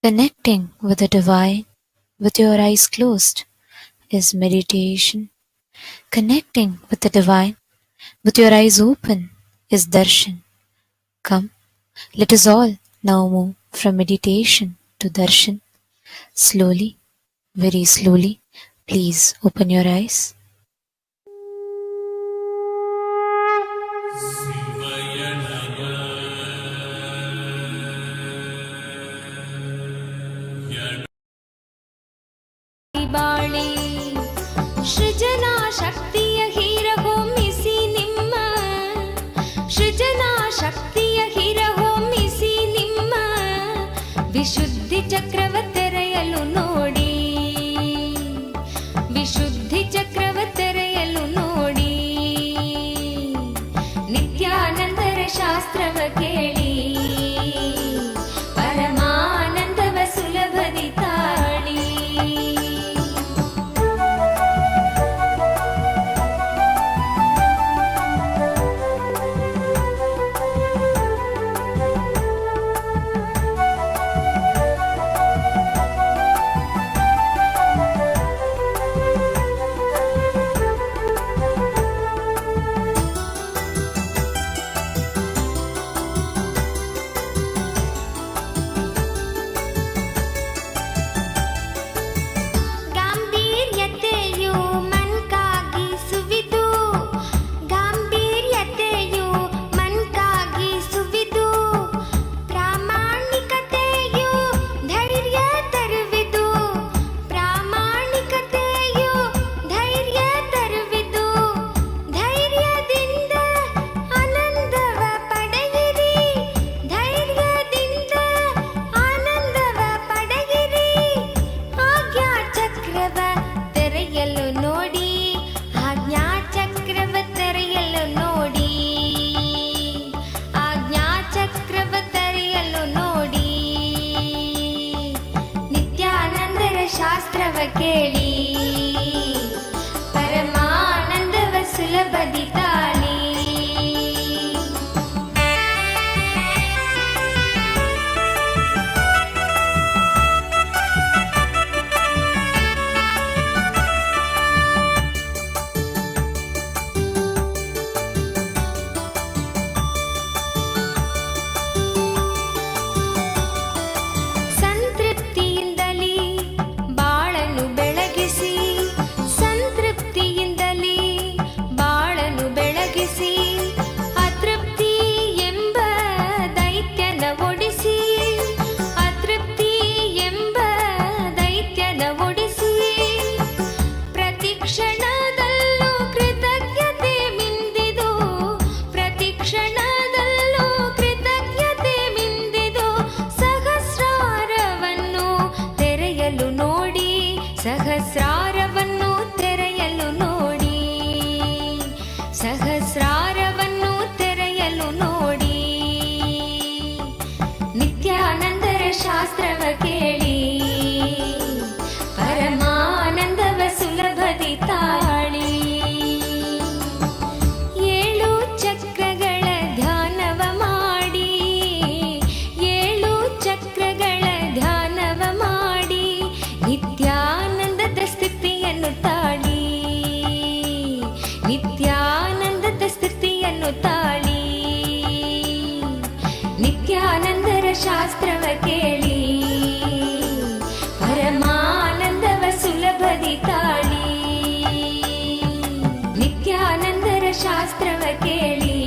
Connecting with the divine with your eyes closed is meditation. Connecting with the divine with your eyes open is darshan. Come, let us all now move from meditation to darshan. Slowly, very slowly, please open your eyes. ಬಾಳಿ ಸೃಜನಾ ಶಕ್ತಿಯ ಹೀರಹೊಮ್ಮಿಸಿ ನಿಮ್ಮ ಸೃಜನಾ ಶಕ್ತಿಯ ಹೀರಹೊಮ್ಮಿಸಿ ನಿಮ್ಮ ವಿಶುದ್ಧಿ ಚಕ್ರವ ತೆರೆಯಲು ನೋಡಿ, ವಿಶುದ್ಧಿ ಚಕ್ರವ ತೆರೆಯಲು ನೋಡಿ. ನಿತ್ಯಾನಂದರ ಶಾಸ್ತ್ರವ ಕೇಳಿ ಪರಮಾನಂದವ ಸುಲಭದಿ ತಾಳಿ. ಶಾಸ್ತ್ರವ ಕೇಳಿ ಪರಮಾನಂದವ ಸುಲಭದಿ ತಾಳಿ. ಸಹಸ್ರಾರವನ್ನು ತೆರೆಯಲು ನೋಡಿ, ಸಹಸ್ರಾರವನ್ನು ತೆರೆಯಲು ನೋಡಿ. ನಿತ್ಯಾನಂದರ ಶಾಸ್ತ್ರವ ಕೇಳಿ ಪರಮಾನಂದವ ಸುಲಭದಿ ತಾಳಿ. ಏಳು ಚಕ್ರಗಳ ಧ್ಯಾನವ ಮಾಡಿ, ಏಳು ಚಕ್ರಗಳ ಧ್ಯಾನವ ಮಾಡಿ ನಿತ್ಯಾನಂದದ ಸ್ಥಿತಿಯನ್ನು ತಾಳಿ, ನಿತ್ಯಾನಂದದ ಸ್ಥಿತಿಯನ್ನು ತಾಳಿ. ನಿತ್ಯಾನಂದರ ಶಾಸ್ತ್ರವ ಕೇಳಿ ಪರಮಾನಂದವ ಸುಲಭದಿ ತಾಳಿ. ನಿತ್ಯಾನಂದರ ಶಾಸ್ತ್ರವ ಕೇಳಿ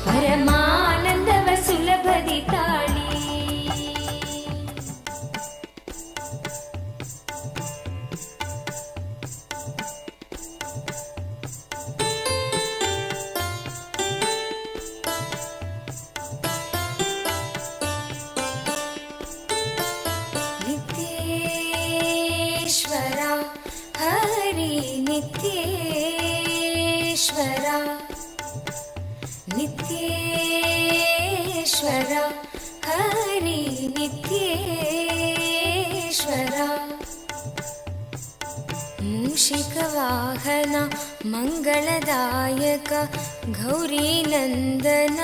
ಪರಮಾನಂದವ ಸುಲಭದಿ ತಾಳಿ. ನಿತ್ಯೇಶ್ವರ ಹರಿ ನಿತ್ಯೇಶ್ವರ, ನಿತ್ಯೇಶ್ವರ ಹರಿ ನಿತ್ಯೇಶ್ವರ. ಮೂಷಿಕ ವಾಹನ ಮಂಗಳದಾಯಕ ಗೌರಿ ನಂದನ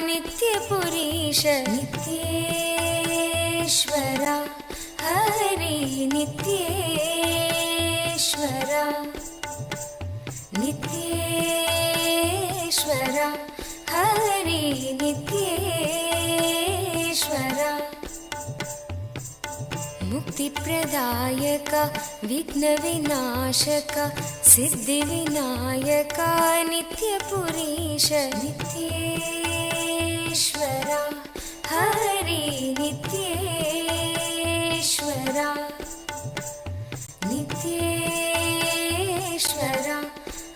ನಿತ್ಯ ಪುರೀಶ ನಿತ್ಯೇಶ್ವರ. हरि नित्येश्वर नित्येश्वर हरि नित्येश्वर मुक्तिप्रदायक विघ्नविनाशक सिद्धिविनायक नित्यपुरीश नित्येश्वर हरि नित्येश्वर नित्येश्वर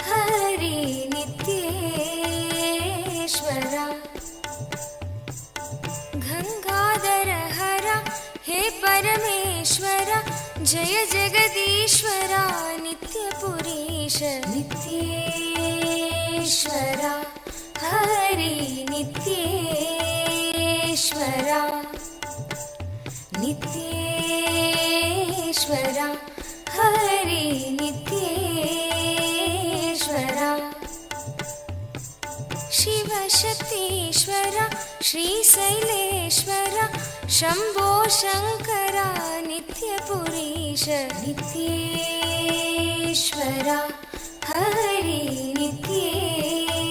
हरि नित्येश्वर गंगाधर हर हे परमेश्वर जय जगदीश्वर नित्यपुरीश नित्येश्वर हरि नित्येश्वर नित्येश्वर हरि नित्येश्वर शिवशक्तीश्वर श्रीशैलेश्वर शम्भो शङ्कर नित्यपुरीश नित्येश्वर हरि नित्येश्वर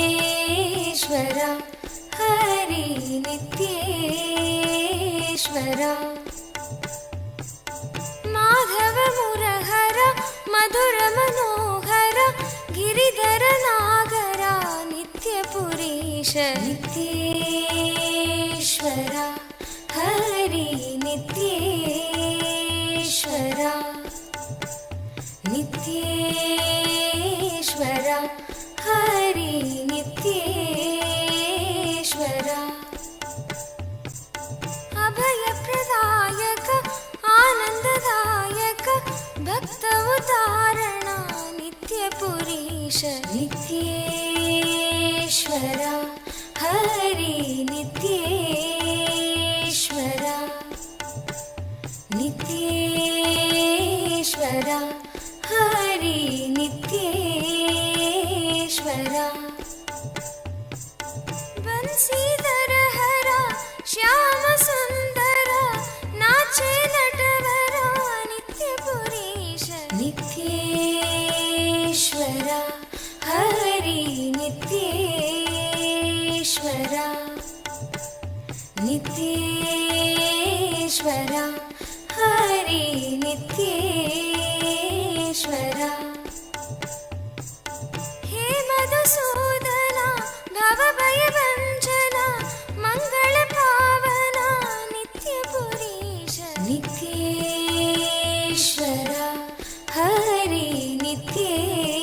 नित्येश्वर हरि नित्येश्वर माधव मुरहर मधुर मनोहर गिरिधर नागर नित्यपुरीश नित्येश्वर हरि नित्येश्वर नित्येश्वर हरि नित्येश्वर अभयप्रदायक आनन्ददायक भक्त उदाहरण नित्यपुरीश नित्येश्वर हरि नित्येश्वर नित्येश्वर हरि नित्येश्वर बंसीधर हर श्याम सुंदर नाचे नटवर नित्यपुरीश नित्येश्वर हरि नित्येश्वर नित्येश्वर हरि नित्येश्वर हे मधुसूदन भवभयभञ्जन मंगल पावन नित्यपुरीश नित्येश्वर हरि नित्येश्वर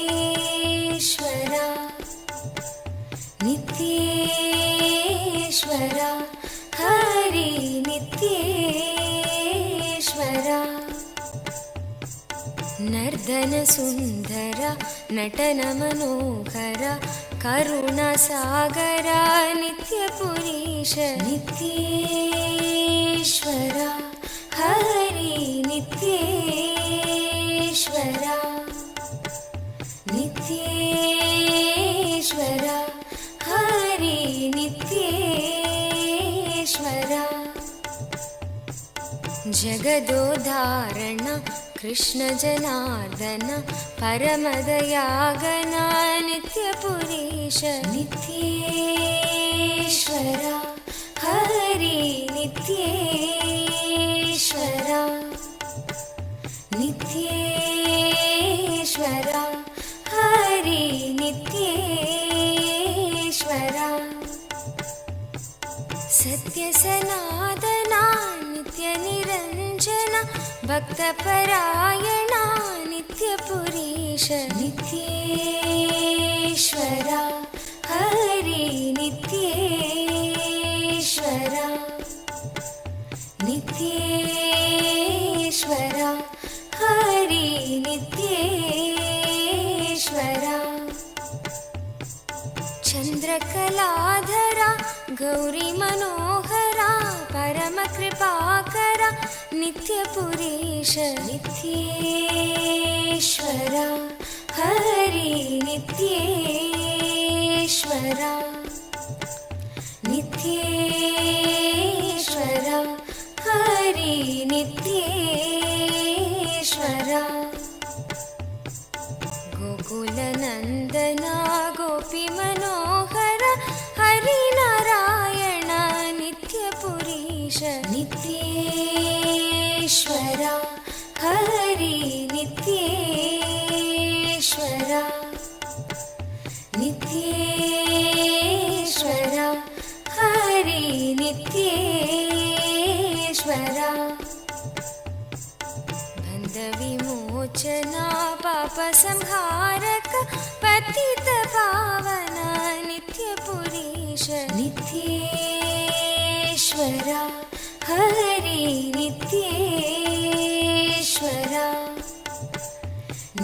नित्येश्वर हरि नित्येश्वर नर्दन सुंदर नटन मनोहर करुण सागर नित्यपुरीश नित्येश्वर हरि नित्येश्वर नित्येश्वर हरि नित्येश्वर जगदोधारण कृष्ण जनार्दन परमदयागन नित्यपुरीश नित्येश्वर हरि नित्येश्वर नित्येश्वर हरि नित्येश्वर सत्य सनातना नित्य निरंजन भक्तपरायण नित्यपुरीश नित्येश्वर हरि नित्येश्वर नित्येश्वर हरि नित्येश्वर चंद्रकलाधर गौरी मनोहरा परम कृपाकर नित्यपुरीश नित्येश्वर हरि नित्येश्वर नित्येश्वरा हरि नित्येश्वरा गोकुलनन्दना गोपीमनोहर हरिनारायण नित्यपुरीश नित्येश्वरा हरि नित्येश्वरा नित्येश्वरा हरि नित्येश्वरा बन्धविमोचना पापसंहारक पतितपावन नित्यपुरीश नित्येश्वरा हरि नित्येश्वरा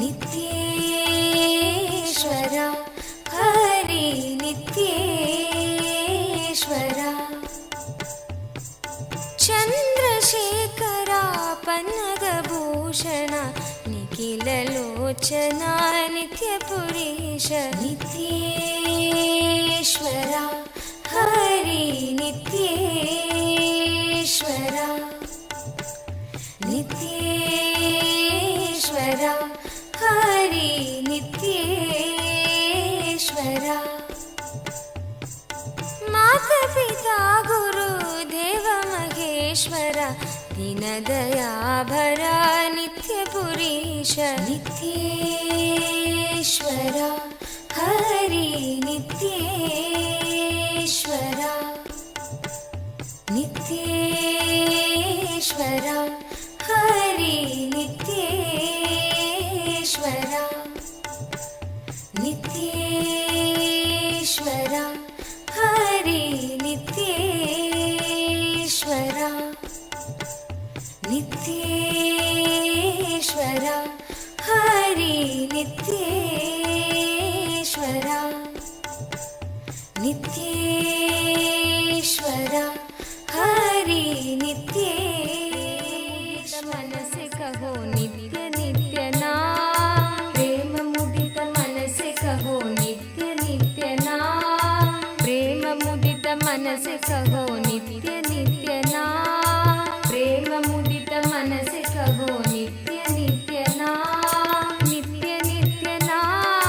नित्येश्वरा हरि नित्येश्वरा चन्द्रशेखरा पन्नगभूषण निखिललोचना नित्यपुरीश नित्येश्वरा हरि नित्येश्वरा नित्येश्वरा हरि नित्येश्वरा मातापिता गुरुदेव महेश्वर दीनदयाभरा नित्यपुरीश नित्येश्वरा हरि नित्येश्वरा नित्येश्वरा हरि नित्येश्वरा नित्येश्वरा हरि नित्येश्वरा नित्येश्वरा हरि नित्येश्वरा नित्येश्वरा हरि नित्येश मनसे कहो नित्य नित्य नाम प्रेम मुदित मनसे कहो नित्य नित्य नाम प्रेम मुदित मनसे कहो नित्य नित्य नाम प्रेम मुदित मनसे कहो नित्य नित्य नाम नित्य नित्य नाम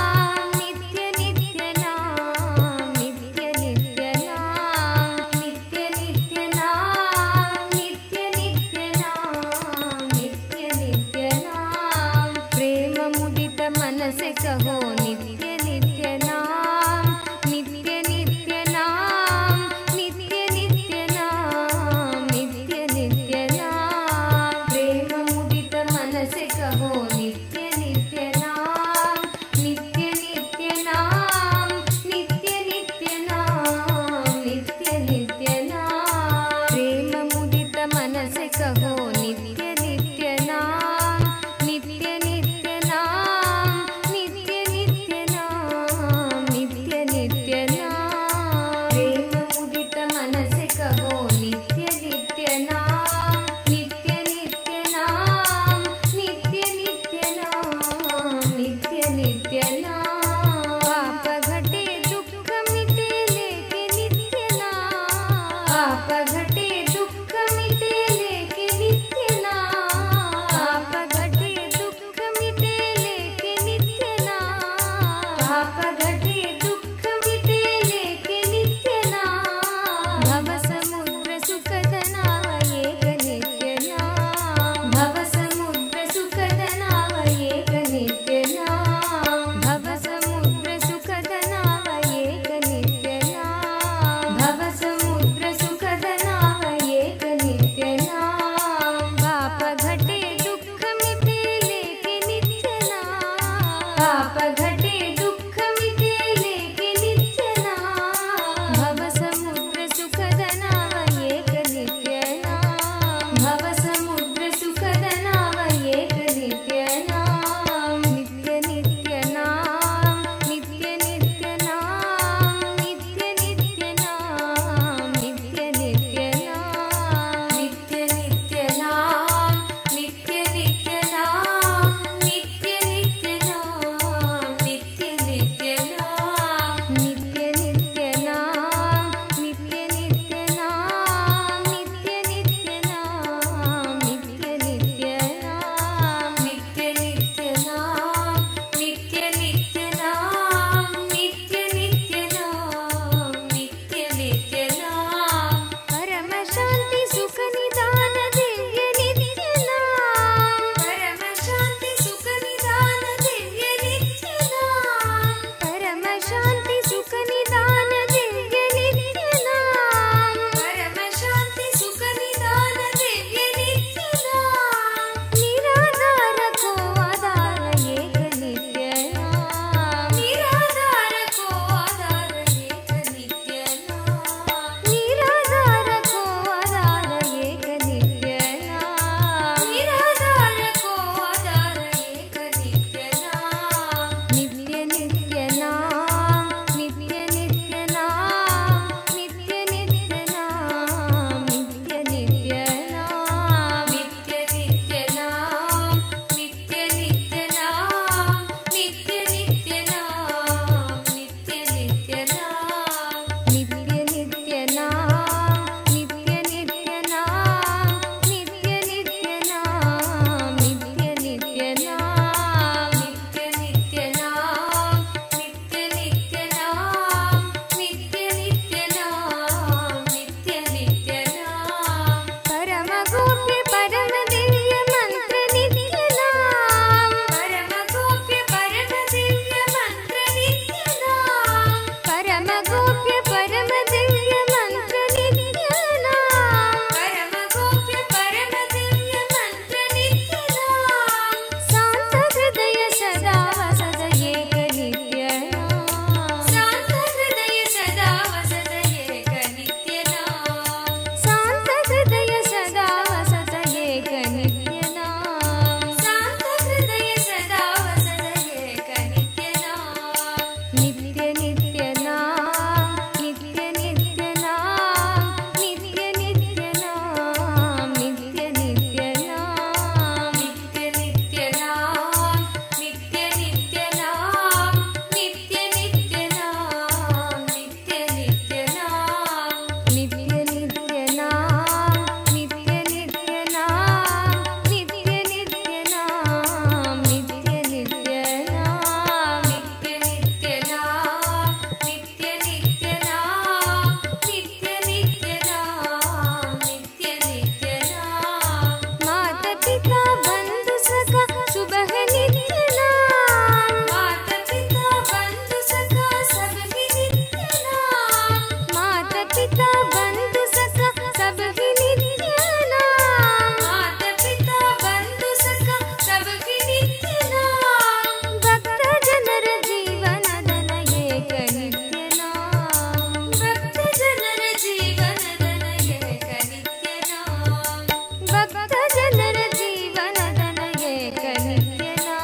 ಭಕ್ತ ಜನರ ಜೀವನದನ ಏಕ ನಿತ್ಯನಾ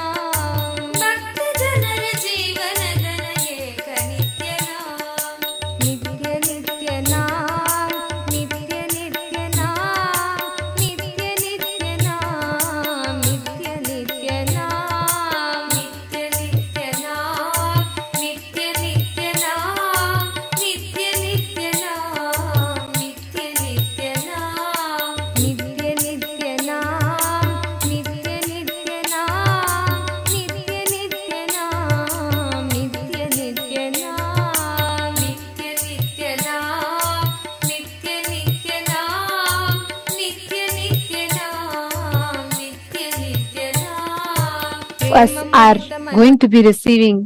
ಭಕ್ತ ಜನರ ಜೀವನದನ ಏಕ ನಿತ್ಯನಾ ನಿತ್ಯ ನಿತ್ಯನಾ ನಿತ್ಯ ನಿತ್ಯನಾ ನಿತ್ಯ ನಿತ್ಯನಾ ನಿತ್ಯ ನಿತ್ಯನಾ ನಿತ್ಯ ನಿತ್ಯನಾ ನಿತ್ಯ ನಿತ್ಯನಾ ನಿತ್ಯ ನಿತ್ಯನಾ ನಿತ್ಯ ನಿತ್ಯನಾ ನಿತ್ಯ ನಿತ್ಯನಾ ನಿತ್ಯ ನಿತ್ಯನಾ ನಿತ್ಯ ನಿತ್ಯನಾ ನಿತ್ಯ ನಿತ್ಯನಾ ನಿತ್ಯ ನಿತ್ಯನಾ ನಿತ್ಯ ನಿತ್ಯನಾ ನಿತ್ಯ ನಿತ್ಯನಾ ನಿತ್ಯ ನಿತ್ಯನಾ Us are going to be receiving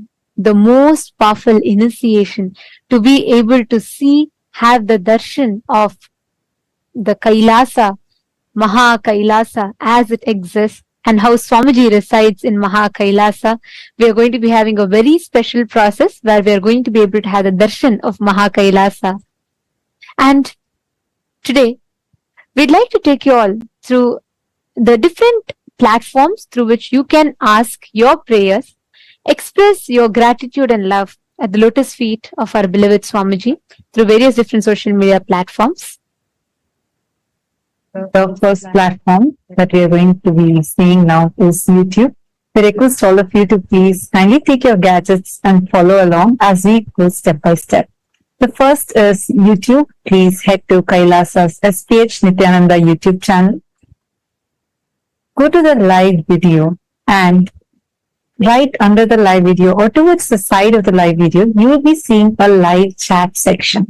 the most powerful initiation to be able to see, have the darshan of the Kailasa, Maha Kailasa as it exists, and how Swamiji resides in Maha Kailasa. We are going to be having a very special process where we are going to be able to have the darshan of Maha Kailasa. And today, we'd like to take you all through the different platforms through which you can ask your prayers, express your gratitude and love at the lotus feet of our beloved Swamiji through various different social media platforms. The first platform that we are going to be seeing now is YouTube. We request all of you to please kindly take your gadgets and follow along as we go step by step. The first is YouTube. Please head to Kailasa's SPH Nityananda YouTube channel. Go to the live video, and right under the live video or towards the side of the live video, you will be seeing a live chat section.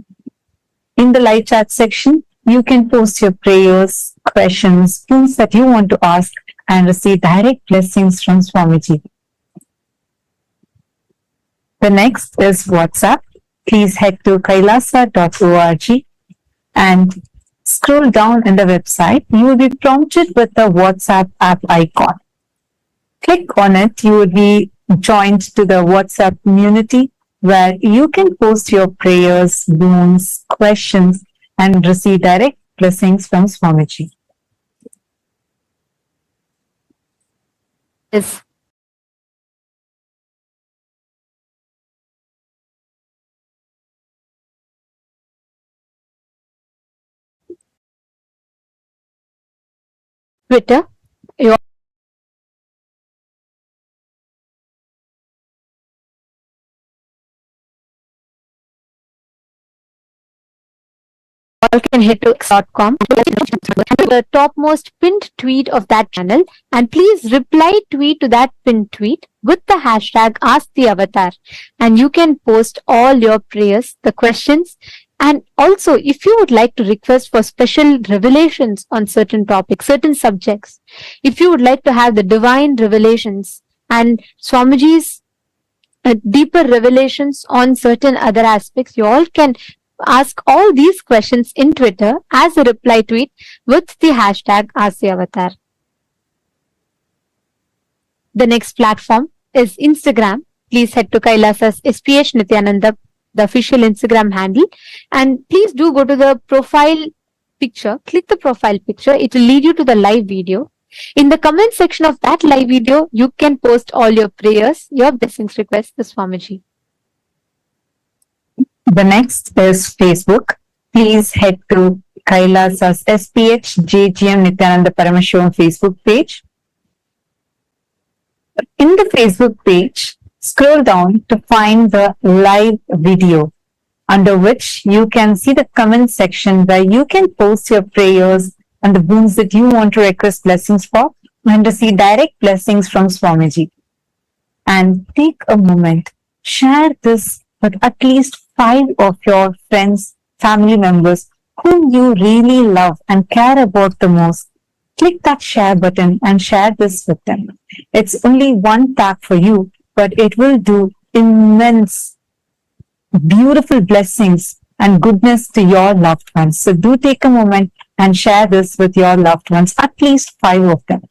In the live chat section, you can post your prayers, questions, things that you want to ask and receive direct blessings from Swamiji. The next is WhatsApp. Please head to kailasa.org and scroll down in the website. You will be prompted with the WhatsApp app icon. Click on it. You will be joined to the WhatsApp community where you can post your prayers, boons, questions, and receive direct blessings from Swamiji. Is Twitter. You all can head to x.com, the topmost pinned tweet of that channel, and please reply tweet to that pinned tweet with the hashtag #AskTheAvatar, and you can post all your prayers, the questions, and also if you would like to request for special revelations on certain topics, certain subjects, if you would like to have the divine revelations and Swamiji's deeper revelations on certain other aspects, you all can ask all these questions in Twitter as a reply tweet with the hashtag #AskTheAvatar. The next platform is Instagram. Please head to Kailasa's SPH Nityananda, the official Instagram handle, and please do go to the profile picture. Click the profile picture. It will lead you to the live video. In the comment section of that live video, you can post all your prayers, your blessings requests to Swamiji. The next is Facebook. Please head to Kailasa's SPH JGM Nityananda Paramashivam Facebook page. In the Facebook page, scroll down to find the live video, under which you can see the comment section where you can post your prayers and the boons that you want to request blessings for and receive direct blessings from Swamiji. And take a moment, share this with at least 5 of your friends, family members whom you really love and care about the most. Click that share button and share this with them. It's only one tap for you, but it will do immense, beautiful blessings and goodness to your loved ones. So do take a moment and share this with your loved ones, at least 5 of them.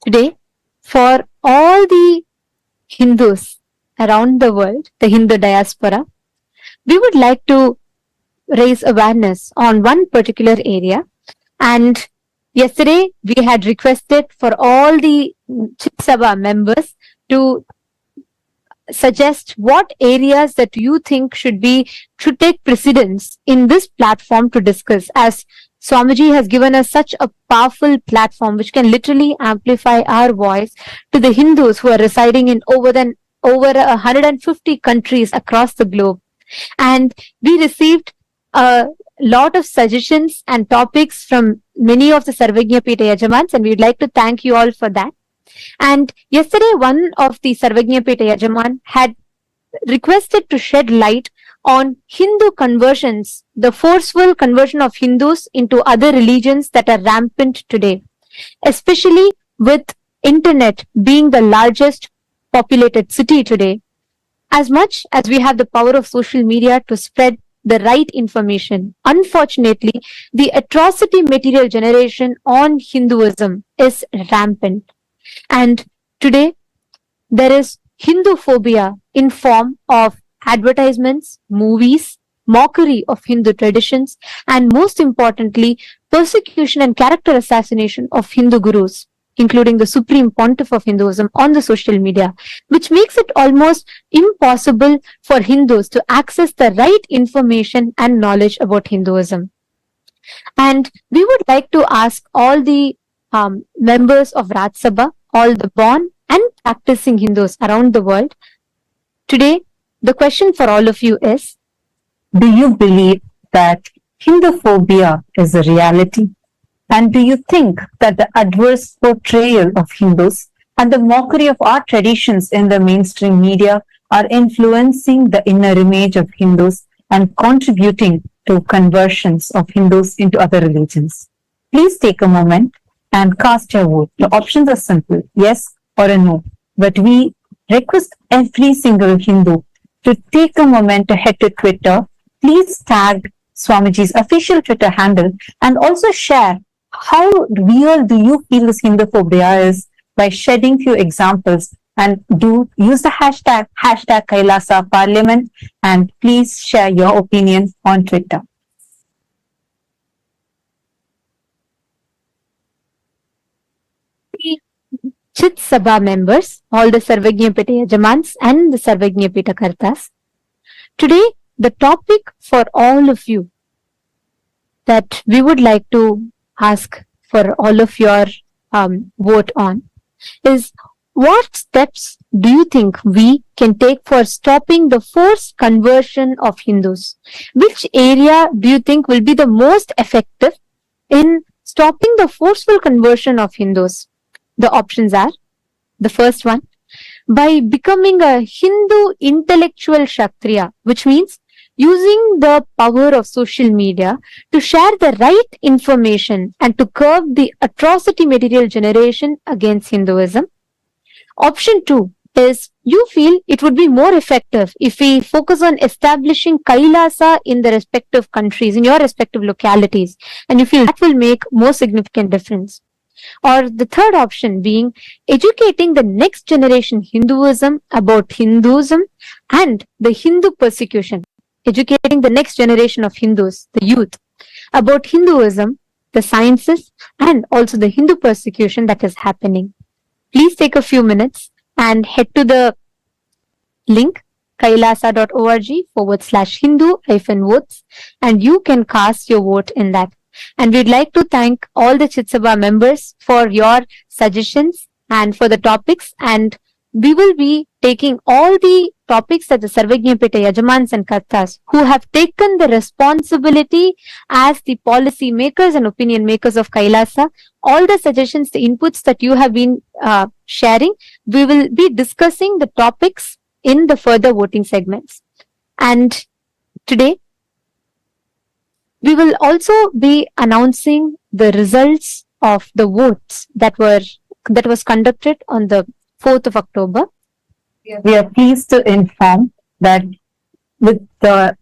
Today, for all the Hindus around the world, the Hindu diaspora, we would like to raise awareness on one particular area. And yesterday we had requested for all the Chit Sabha members to suggest what areas that you think should take precedence in this platform to discuss, as Swamiji has given us such a powerful platform which can literally amplify our voice to the Hindus who are residing in over 150 countries across the globe. And we received a lot of suggestions and topics from many of the Sarvagya Pita Yajamans, and we'd like to thank you all for that. And yesterday, one of the Sarvagya Pita Yajaman had requested to shed light on Hindu conversions, the forceful conversion of Hindus into other religions that are rampant today, especially with internet being the largest populated city today. As much as we have the power of social media to spread the right information, unfortunately, the atrocity material generation on Hinduism is rampant. And today, there is Hindu phobia in form of advertisements, movies, mockery of Hindu traditions, and most importantly, persecution and character assassination of Hindu gurus, including the supreme pontiff of Hinduism on the social media, which makes it almost impossible for Hindus to access the right information and knowledge about Hinduism. And we would like to ask all the members of Raj Sabha, all the born and practicing Hindus around the world. Today, the question for all of you is, Do you believe that Hinduphobia is a reality? And do you think that the adverse portrayal of Hindus and the mockery of our traditions in the mainstream media are influencing the inner image of Hindus and contributing to conversions of Hindus into other religions? Please take a moment and cast your vote. The options are simple, yes or a no. But we request every single Hindu to take a moment to head to Twitter. Please tag Swamiji's official Twitter handle and also share how real do you feel this Hinduphobia is by shedding few examples, and do use the hashtag Kailasa Parliament, and please share your opinion on Twitter. Chit Sabha members, all the Sarvagya Pita Yajamans and the Sarvagya Pita Kartas. Today, the topic for all of you that we would like to ask for all of your vote on is, what steps do you think we can take for stopping the forced conversion of Hindus? Which area do you think will be the most effective in stopping the forceful conversion of Hindus? The options are, the first one, by becoming a Hindu intellectual Kshatriya, which means using the power of social media to share the right information and to curb the atrocity material generation against Hinduism. Option 2 is, you feel it would be more effective if we focus on establishing Kailasa in the respective countries, in your respective localities, and you feel that will make more significant difference. Or the third option being educating the next generation Hinduism about Hinduism and the Hindu persecution. Educating the next generation of Hindus, the youth, about Hinduism, the sciences, and also the Hindu persecution that is happening. Please take a few minutes and head to the link kailasa.org/Hindu-votes, and you can cast your vote in that. And we'd like to thank all the Chit Sabha members for your suggestions and for the topics. And we will be taking all the topics that the Sarvagya Pita Yajamans and Kartas, who have taken the responsibility as the policy makers and opinion makers of Kailasa, all the suggestions, the inputs that you have been sharing, we will be discussing the topics in the further voting segments. And today, we will also be announcing the results of the votes that was conducted on the 4th of October. We are pleased to inform that with the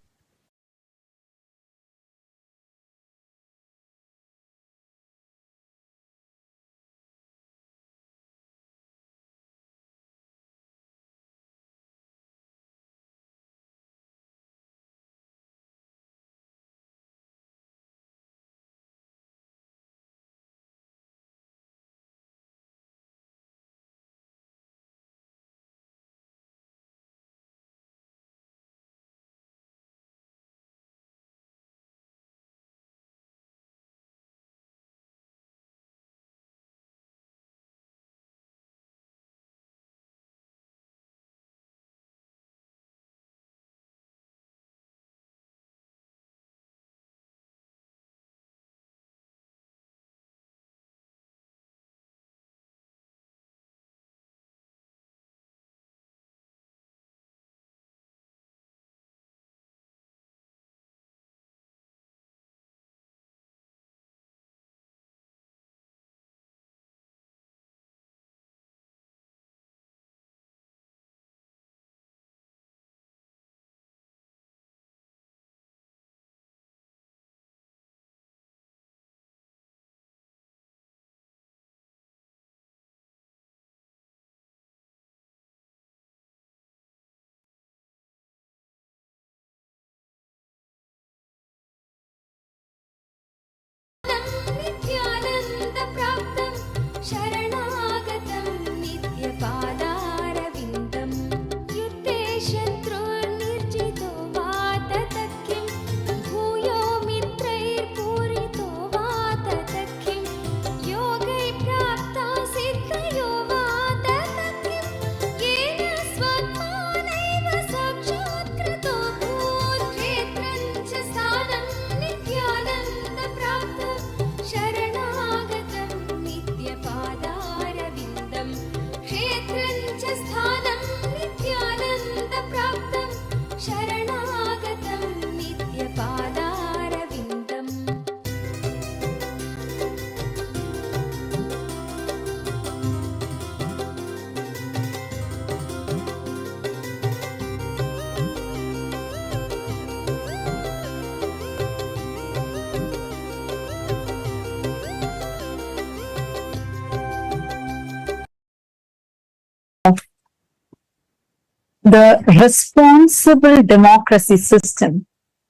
the responsible democracy system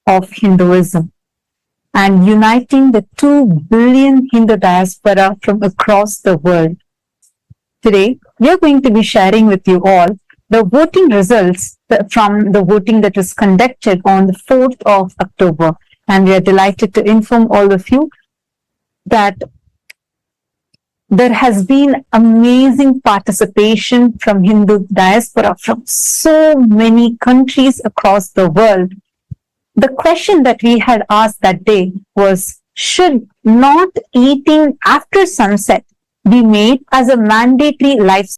of Hinduism and uniting the 2 billion Hindu diaspora from across the world. Today, we are going to be sharing with you all the voting results from the voting that was conducted on the 4th of October. And we are delighted to inform all of you that there has been amazing participation from Hindu diaspora from so many countries across the world. The question that we had asked that day was, should not eating after sunset be made as a mandatory life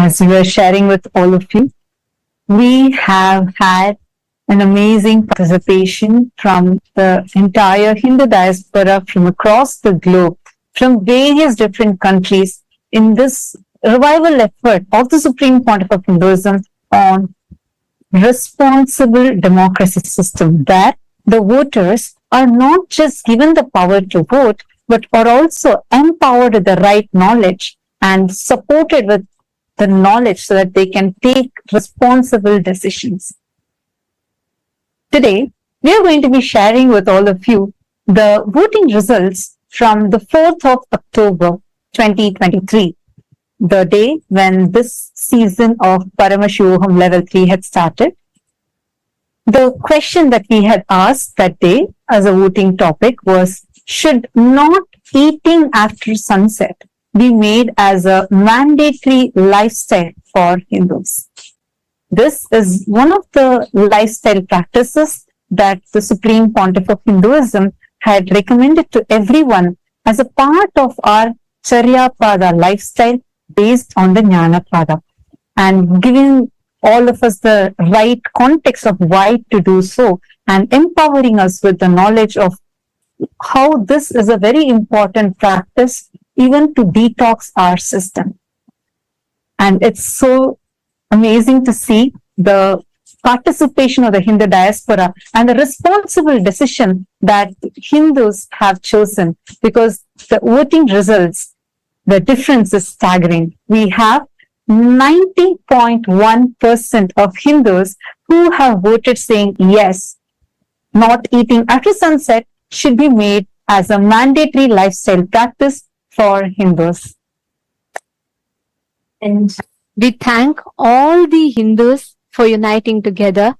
as we were sharing with all of you, we have had an amazing participation from the entire Hindu diaspora from across the globe, from various different countries in this revival effort of the Supreme Pontiff of Hinduism on responsible democracy system, that the voters are not just given the power to vote, but are also empowered with the right knowledge and supported with the knowledge so that they can take responsible decisions. Today, we are going to be sharing with all of you the voting results from the 4th of October 2023, the day when this season of Paramashivoham Level 3 had started. The question that we had asked that day as a voting topic was, should not eating after sunset be made as a mandatory lifestyle for Hindus? This is one of the lifestyle practices that the Supreme Pontiff of Hinduism had recommended to everyone as a part of our Charyapada lifestyle based on the Jnanapada, and giving all of us the right context of why to do so, and empowering us with the knowledge of how this is a very important practice even to detox our system. And it's so amazing to see the participation of the Hindu diaspora and the responsible decision that Hindus have chosen, because the voting results, the difference is staggering. We have 90.1% of Hindus who have voted saying yes, not eating after sunset should be made as a mandatory lifestyle practice for Hindus. And we thank all the Hindus for uniting together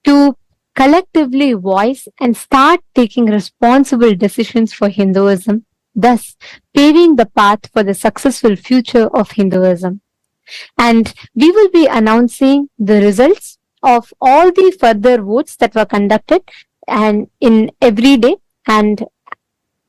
to collectively voice and start taking responsible decisions for Hinduism, thus paving the path for the successful future of Hinduism. And we will be announcing the results of all the further votes that were conducted and in every day, and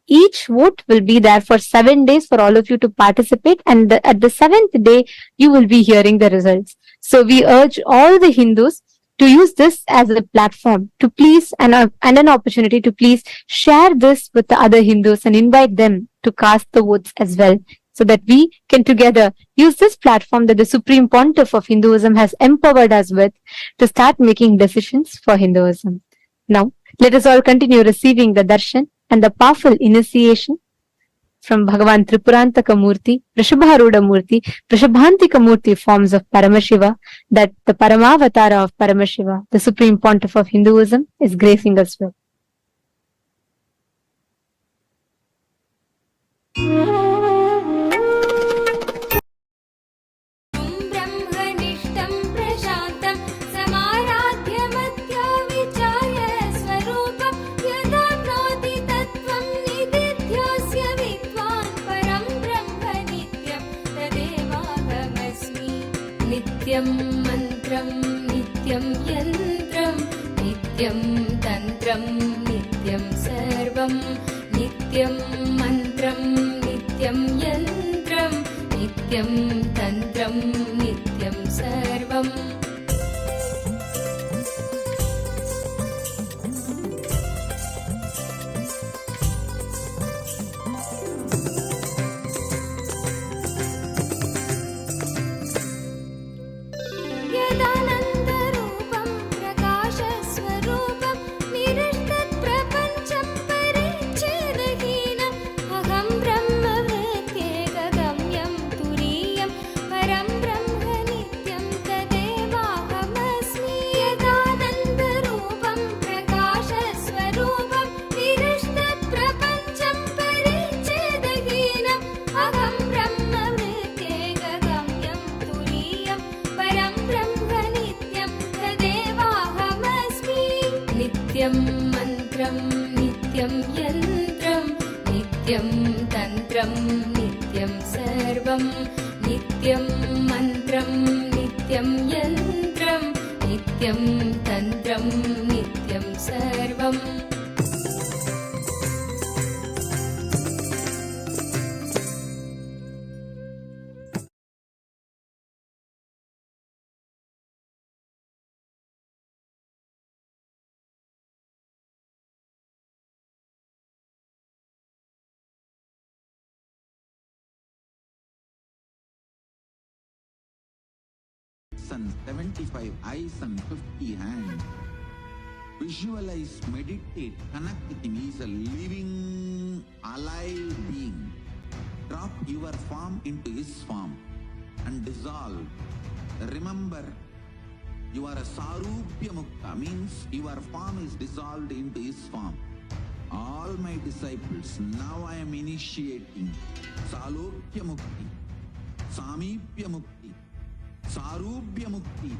each vote will be there for 7 days for all of you to participate, and at the 7th day you will be hearing the results. So we urge all the Hindus to use this as a platform to please and an opportunity to please share this with the other Hindus and invite them to cast the votes as well, so that we can together use this platform that the Supreme Pontiff of Hinduism has empowered us with to start making decisions for Hinduism. Now, let us all continue receiving the darshan and the powerful initiation from Bhagavan Tripurantaka Murthy, Vrishabharuda Murthy, Vrishabhantika Murthy forms of Paramashiva, that the Paramavatara of Paramashiva, the Supreme Pontiff of Hinduism, is gracing us with. ब्रह्मनिष्ठं प्रशान्तं समाराध्यमत्या विचार्य स्वरूपं यदाप्नोति तत्त्वं निदिध्योऽस्य विद्वान् परं ब्रह्म नित्यं तदेवाहमस्मि। नित्यं मन्त्रं नित्यं यन्त्रं नित्यं तन्त्रं नित्यं सर्वं नित्यं मन्त्रं नित्यं यन्त्रं नित्यं तन्त्रं नित्यं सर्वम्। यदानन्दरूपं प्रकाशस्वरूपं निरस्तत्प्रपञ्चं परिच्छेदहीनम् अहं ब्रह्मवृत्त्येकगम्यं तुरीयं परं ब्रह्म नित्यं तदेवाहमस्मि। यदानन्दरूपं प्रकाशस्वरूपं निरस्तत्प्रपञ्चं परिच्छेदहीनम् अहं ब्रह्मवृत्त्येकगम्यं तुरीयं परं ब्रह्म नित्यं तदेवाहमस्मि। नित्यं मन्त्रं नित्यं यन्त्रं नित्यं तन्त्रं नित्यं सर्वं नित्यं मन्त्रं नित्यं यन्त्रं नित्यं तन्त्रं नित्यं सर्वम्। and 75 eyes and 50 hands. Visualize, meditate, connect with him. He is a living, alive being. Drop your form into his form and dissolve. Remember, you are a Sarupya Mukta, means your form is dissolved into his form. All my disciples, now I am initiating Salokya Mukti, Samipya Mukti, Sarupya Mukti,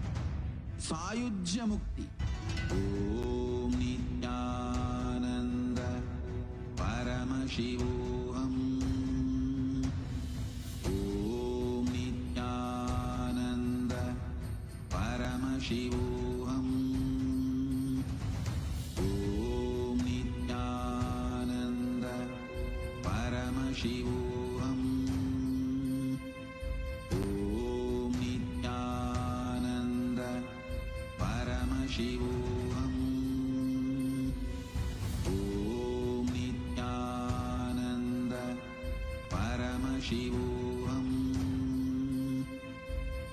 Sayujya Mukti. Om Nityananda Paramashivoham. Om Nityananda Paramashivoham. Om Nityananda Paramashivoham. Om Nityananda Paramashivoham. Om Nityananda Paramashivoham.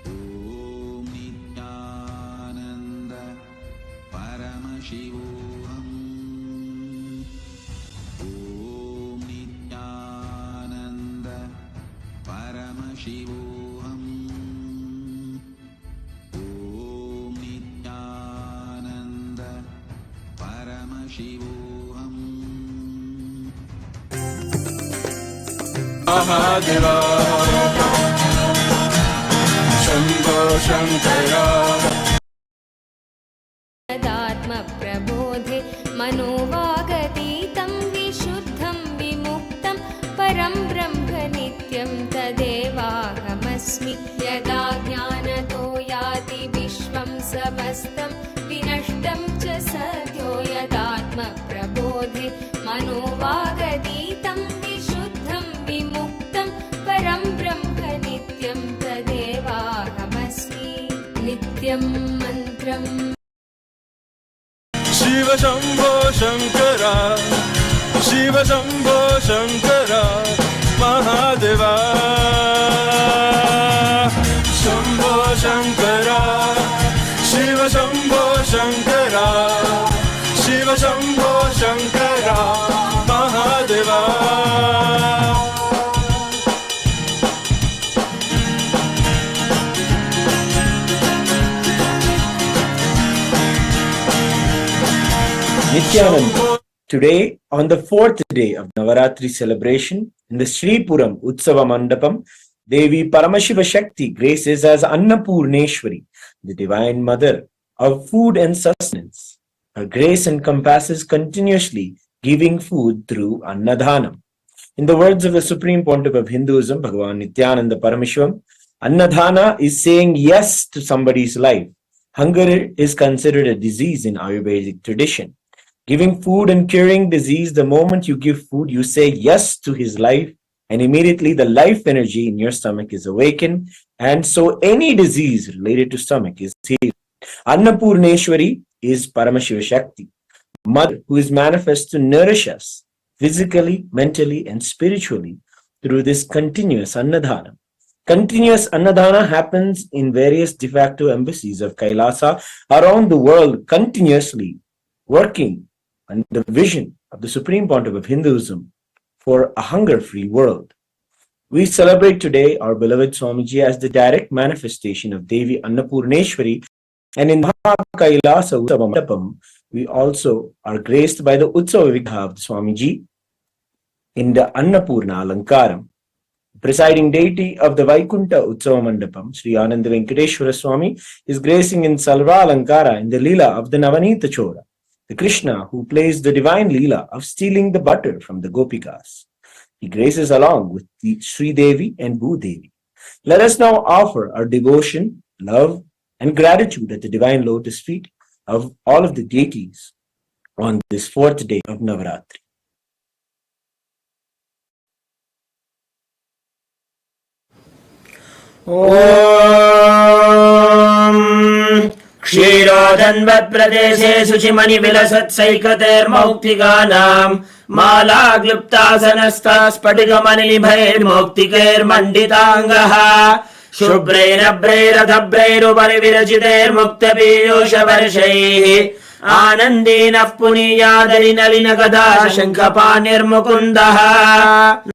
Om Nityananda Paramashivoham. Om Nityananda Paramashivoham. Om Nityananda Paramashivoham. Mahadeva Shambho Shankara तदात्मप्रबोधे मनोवागतीतं विशुद्धं विमुक्तं परं ब्रह्म नित्यं तदेवाहमस्मि यदा ज्ञानतो याति विश्वं समस्तं विनष्टं च सद्यो यदात्मप्रबोधे मनोवागतीतं विशुद्धं विमुक्तं परं ब्रह्म नित्यं तदेवाहमस्मि नित्यं मन्त्रम् Shiva Shambho Shankara Shiva Shambho Shankara Mahadeva Shambho Shankara Shiva Shambho Shankara Shiva Shambho Shankara Mahadeva Nityananda. Today, on the fourth day of Navaratri celebration, in the Tripuram Utsava Mandapam, Devi Paramashiva Shakti graces as Annapurneshwari, the Divine Mother of food and sustenance. Her grace encompasses continuously giving food through Annadhanam. In the words of the Supreme Pontiff of Hinduism, Bhagavan Nityananda Parameshwaram, Annadhana is saying yes to somebody's life. Hunger is considered a disease in Ayurvedic tradition. Giving food and curing disease, the moment you give food, you say yes to his life, and immediately the life energy in your stomach is awakened, and so any disease related to stomach is healed. Annapurneshwari is Paramashiva Shakti, Mother who is manifest to nourish us physically, mentally, and spiritually through this continuous Annadhana. Continuous Annadhana happens in various de facto embassies of Kailasa around the world, continuously working on the vision of the Supreme Pontiff of Hinduism for a hunger-free world. We celebrate today our beloved Swamiji as the direct manifestation of Devi Annapurneshwari, and in Kailasa Utsava Mandapam, we also are graced by the Utsava Vigha of Swamiji in the Annapurna Alankaram. Presiding deity of the Vaikunta Utsava Mandapam, Sri Ananda Venkateshwara Swami, is gracing in Salva Alankara in the Leela of the Navanita Chora, the Krishna who plays the divine Leela of stealing the butter from the Gopikas. He graces along with the Sri Devi and Bhu Devi. Let us now offer our devotion, love, and gratitude at the divine lotus feet of all of the deities on this fourth day of Navaratri. ॐ क्षीरोदन्वत्प्रदेशे शुचिमणिविलसत्सैकतेर्मौक्तिकानाम् मालाक्लुप्तासनस्ता स्फटिकमणिनिभैर्मौक्तिकैर्मण्डिताङ्गः शुभ्रैरभ्रैरधभ्रैरुपरि विरचितैर्मुक्तपीयूषवर्षैः आनन्दीनः पुनीयादरिनलिनगदा शङ्खपाणिर्मुकुन्दः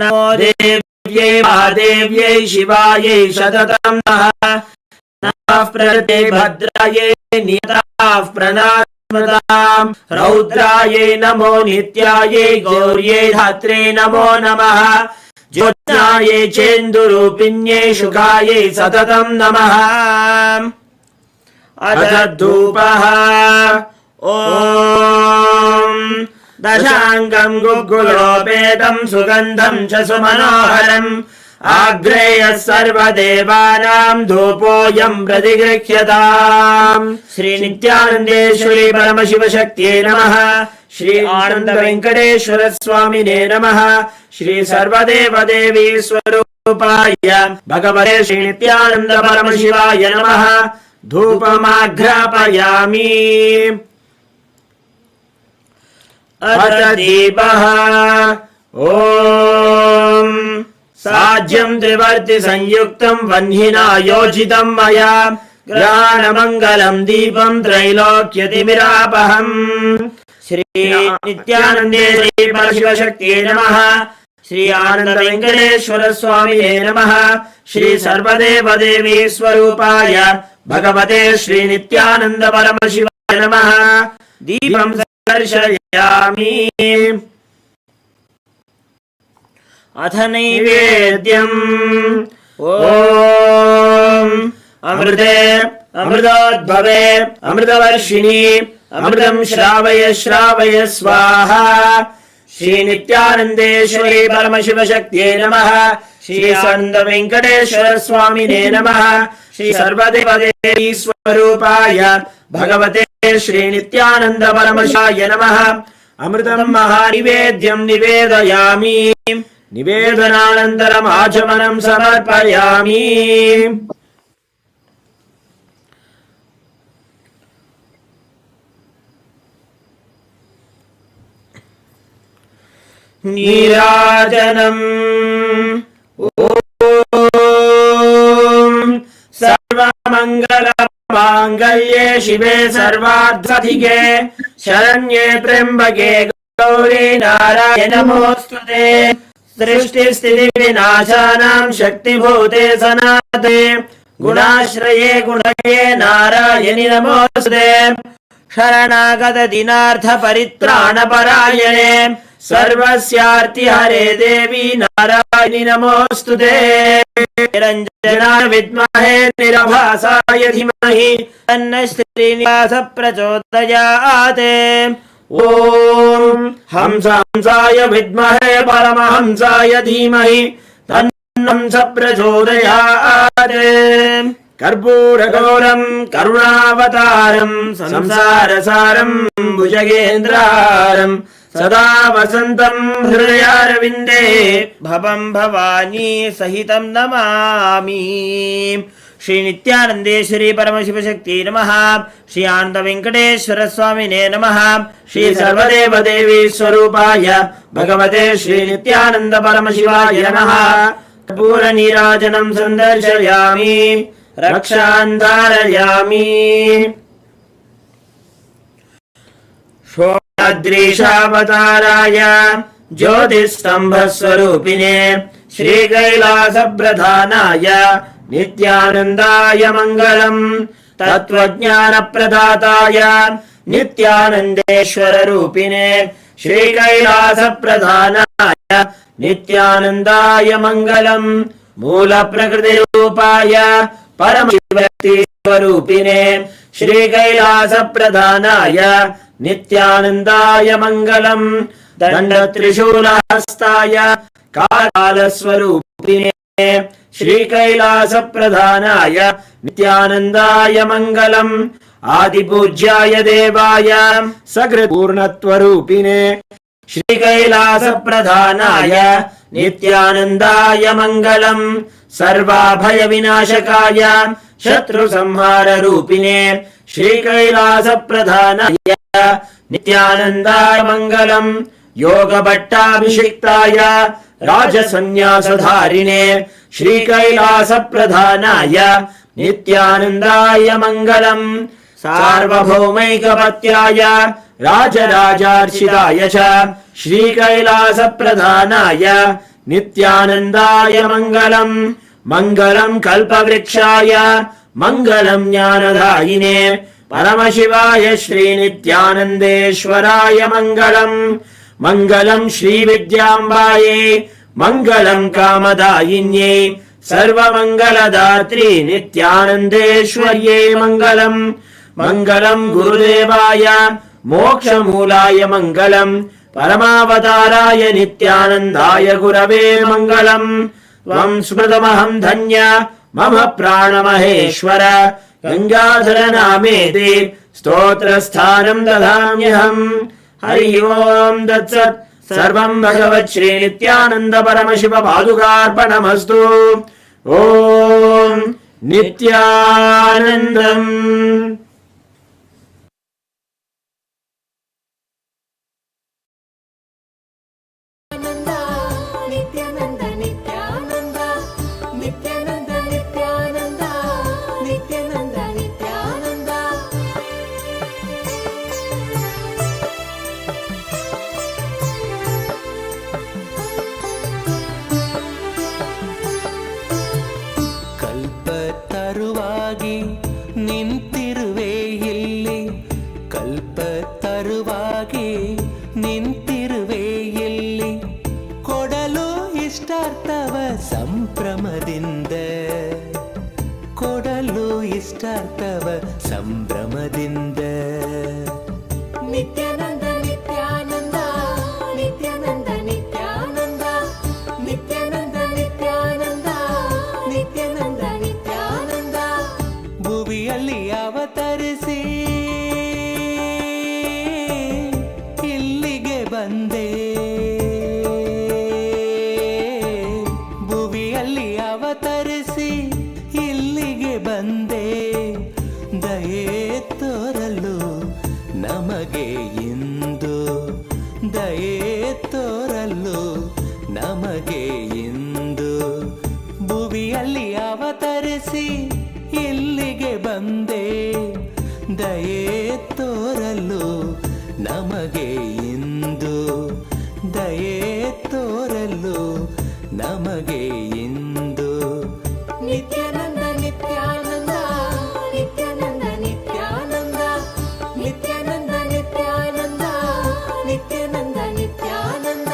नमो देव्यै महादेव्यै शिवायै सततं नमः प्रकृते भद्रायै नियताः प्रणामताम् रौद्रायै नमो नित्यायै गौर्यै धात्रे नमो नमः ज्योत्स्नायै चेन्दुरूपिण्यै शुकायै सततं नमः अथ धूपः ॐ दशाङ्गम् गुग्गुलोपेतं सुगन्धं च सुमनोहरम् आग्रेयः सर्वदेवानां धूपोऽयं प्रतिगृह्यताम् श्री नित्यानन्देश्वरी परमशिवशक्त्यै नमः श्री आनन्द वेङ्कटेश्वर स्वामिने नमः श्री सर्वदेवदेवी स्वरूपाय भगवते श्री नित्यानन्द परमशिवाय नमः धूपमाघ्रापयामि अथ दीपः ॐ साज्यं त्रिवर्ति संयुक्तं वह्निना योजितं मया ग्रहाणमङ्गलं दीपं त्रैलोक्यतिमिरापहम् श्री नित्यानन्देश्वरी परमशिवशक्त्यै नमः श्री आनन्द वेङ्कटेश्वर स्वामिने नमः श्री सर्वदेवदेवी स्वरूपाय भगवते श्री नित्यानन्द परमशिवाय नमः दीपं दर्शयामि अथ नैवेद्यम् ॐ अमृते अमृतोद्भवे अमृतवर्षिणि अमृतं श्रावय श्रावय स्वाहा श्री नित्यानन्देश्वरी परमशिवशक्त्यै नमः श्री आनन्द वेङ्कटेश्वर स्वामिने नमः श्री सर्वदेवदेवी स्वरूपाय भगवते श्री नित्यानन्द परमशिवाय नमः अमृतं महानिवेद्यं निवेदयामि निवेदनानन्तरम् आचमनं समर्पयामि नीराजनम् ॐ सर्वमङ्गलमाङ्गल्ये शिवे सर्वार्थसाधिके शरण्ये त्र्यम्बके गौरी नारायणि नमोऽस्तुते सृष्टिस्थितिविनाशानां शक्तिभूते सनातने गुणाश्रये गुणये नारायणि नमोऽस्तुते शरणागत दिनार्थ परित्राणपरायणे सर्वस्यार्तिहरे देवी नारायणि नमोऽस्तुते निरञ्जनाय विद्महे निरभासाय धीमहि तन्नः श्रीनिवास प्रचोदयात् ॐ हंसाय विद्महे परमहंसाय धीमहि तन्नः प्रचोदयात् कर्पूरगौरं करुणावतारं संसारसारं भुजगेन्द्रहारं सदा वसन्तं हृदयारविन्दे भवं भवानी सहितं नमामि श्री नित्यानन्देश्वरी परमशिवशक्त्यै नमः श्री आनन्द वेङ्कटेश्वर स्वामिने नमः श्री सर्वदेवदेवी स्वरूपाय भगवते श्री नित्यानन्द परमशिवाय नमः कर्पूरनीराजनं सन्दर्शयामि रक्षां धारयामि षोडद्रीशावताराय ज्योतिस्तम्भस्वरूपिणे श्रीकैलासप्रधानाय नित्यानन्दाय मङ्गलम् तत्त्वज्ञानप्रदाताय नित्यानन्देश्वररूपिणे श्रीकैलासप्रधानाय नित्यानन्दाय मङ्गलम् मूलप्रकृतिरूपाय परमशिवशक्तिस्वरूपिणे श्रीकैलासप्रधानाय नित्यानन्दाय मङ्गलम् दण्डत्रिशूलहस्ताय कालस्वरूपिणे श्रीकैलासप्रधानाय नित्यानन्दाय मङ्गलम् आदिपूज्याय देवाय सकृत्पूर्णत्वरूपिणे श्रीकैलासप्रधानाय नित्यानन्दाय मङ्गलम् सर्वाभयविनाशकाय शत्रुसंहाररूपिणे श्रीकैलासप्रधानाय नित्यानन्दाय मङ्गलम् योगभट्टाभिषिक्ताय राजसन्न्यासधारिणे श्रीकैलासप्रधानाय नित्यानन्दाय मङ्गलम् सार्वभौमैकपत्याय राजराजार्चिताय च श्रीकैलासप्रधानाय नित्यानन्दाय मङ्गलम् मङ्गलम् कल्पवृक्षाय मङ्गलम् ज्ञानदायिने परमशिवाय श्रीनित्यानन्देश्वराय मङ्गलम् मङ्गलम् श्रीविद्याम्बायै मङ्गलम् कामदायिन्यै सर्वमङ्गलदात्री नित्यानन्देश्वर्यै मङ्गलम् मङ्गलम् गुरुदेवाय मोक्षमूलाय मङ्गलम् परमावताराय नित्यानन्दाय गुरवे मङ्गलम् त्वम् स्मृतमहम् धन्य मम प्राणमहेश्वर गङ्गाधर नामेति स्तोत्रस्थानम् ददाम्यहम् हरि ओम् तत्सत् सर्वम् भगवत् श्री नित्यानन्द परमशिव पादुकार्पणमस्तु ओम् नित्यानन्दम् नित्यानन्द नित्यानन्द नित्यानन्द नित्यानन्द नित्यानन्द नित्यानन्द ಕಲ್ಪತರುವಾಗಿ ನಿಂತಿರುವೆ ಇಲ್ಲಿ ಕಲ್ಪತರುವಾಗಿ ನಿಂತಿರುವೆ ಇಲ್ಲಿ ಕೊಡಲು ಇಷ್ಟಾರ್ಥವ ಸಂಭ್ರಮದಿಂದ ಕೊಡಲು ಇಷ್ಟಾರ್ಥವ ಸಂಭ್ರಮದಿಂದ ನಿತ್ಯಾನಂದ ನಿತ್ಯಾನಂದ ನಿತ್ಯಾನಂದ ನಿತ್ಯಾನಂದ ನಿತ್ಯಾನಂದ ನಿತ್ಯಾನಂದ ನಿತ್ಯಾನಂದ ನಿತ್ಯಾನಂದ ಭುವಿಯಲ್ಲಿ ಅವತರಿಸಿ ಇಲ್ಲಿಗೆ ಬಂದೆ ಭುವಿಯಲ್ಲಿ ಅವತರಿಸಿ ಇಲ್ಲಿಗೆ ಬಂದೆ ದಯೆ ತೋರಲು ನಮಗೆ ಇಂದು ದಯೆ ತೋರಲು ನಮಗೆ ಇಂದು ಭುವಿಯಲ್ಲಿ ಅವತರಿಸಿ ಇಲ್ಲಿಗೆ ಬಂದೆ ದಯೆ ತೋರಲು ನಮಗೆ ಇಂದು ದಯೆ ತೋರಲು ನಮಗೆ ಇಂದು Nithyananda Nithyananda Nithyananda Nithyananda Nithyananda Nithyananda Nithyananda Nithyananda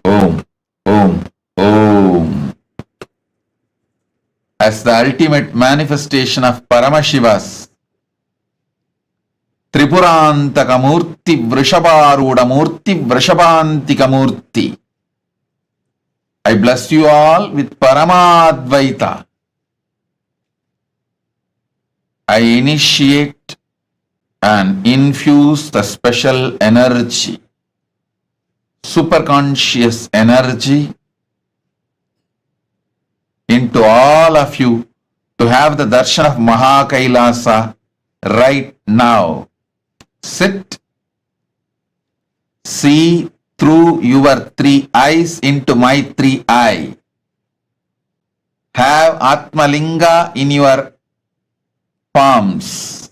Om, Om, Om. As the ultimate manifestation of Paramashiva's Tripurantaka Murthy Vrishabharuda Murthy Vrishabhantika Murthy, I bless you all with Paramadvaita. I initiate and infuse the special energy, superconscious energy, into all of you to have the darshan of Mahakailasa right now. Sit, see through your three eyes into my three eyes. Have Atmalinga in your palms.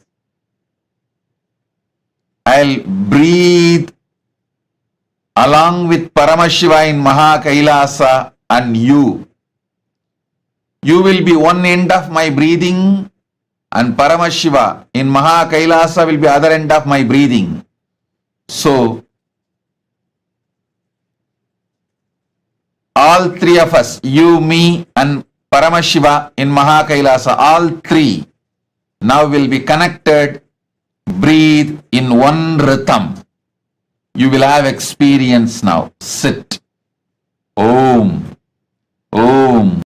I'll breathe along with Paramashiva in Mahakailasa and you. You will be one end of my breathing and Paramashiva in Mahakailasa will be other end of my breathing. So, all three of us, you, me and Paramashiva in Mahakailasa, all three now will be connected, breathe in one rhythm. You will have experience now. Sit. Om. Om.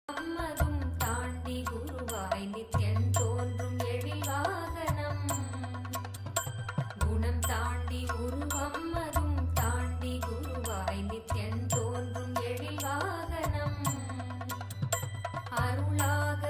அம்மதும் தாண்டி குருவாய் நித்யன் தோன்றும் எழில் வாகனம் குணம் தாண்டி உருவம்மதும் தாண்டி குருவாய் நித்யன் தோன்றும் எழில் வாகனம் அருளாக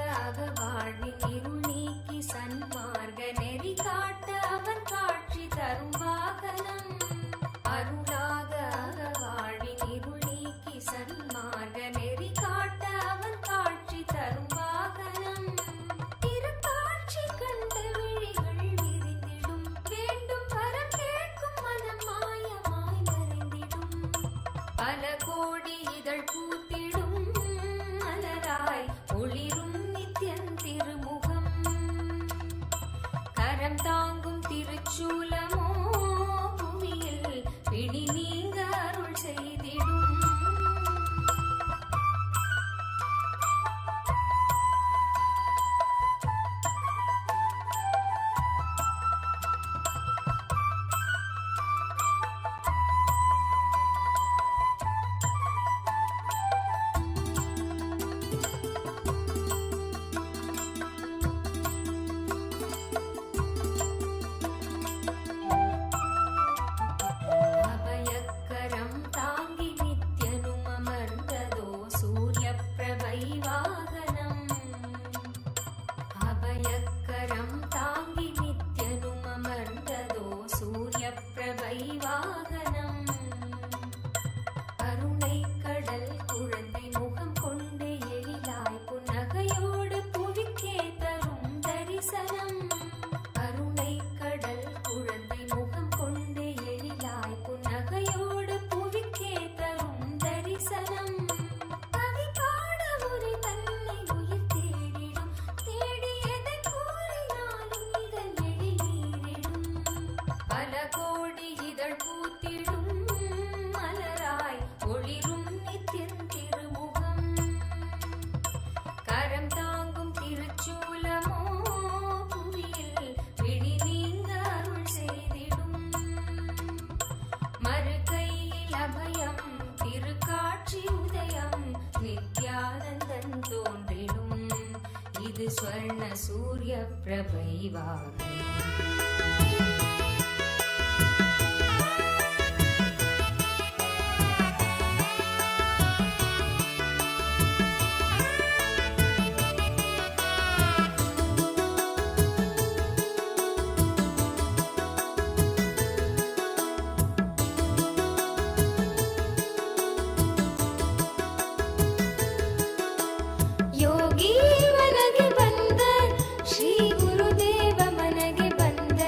கரம் தாங்கும் திருச்சூலமோ புவியில் பிடி நீங்க அருள் செய்திடும். அபயக்கரம் தாங்கி நித்யனும் அமர்ந்ததோ சூரிய பிரபை வாகனம். அபயக்கரம் தாங்கி நித்யனும் அமர்ந்ததோ சூரிய பிரபை வாகனம். கருணை கடல் குழந்தை முகம் கொண்டு எழிலாய் புன்னகையோடு புவிக்கே தரும் தரிசனம். கருணை கடல் குழந்தை முகம் கொண்டு எழிலாய் புன்னகையோடு புவிக்கே தரும் தரிசனம். கவி பாட உரை தன்னை உயிர் தேடிடும், தேடியதை கூறினாலும் இதழ் எழிலீரிடும். பல கோடி இதழ் பூத்திடும் மலராய் ஒளிரும் நித்தியன் திருமுகம். கரம் தாங்கும் திருச்சூலமோ புவியில் பிடி நீங்க அருள் செய்திடும். மறுகையில் அபயம் திருக்காட்சி உதயம் நித்யானந்தன் தோன்றிடும். இது ஸ்வர்ண சூரிய பிரபை வாகனம். ಯೋಗಿ ಮನಗೆ ಬಂದ ಶ್ರೀ ಗುರುದೇವ ಮನಗೆ ಬಂದ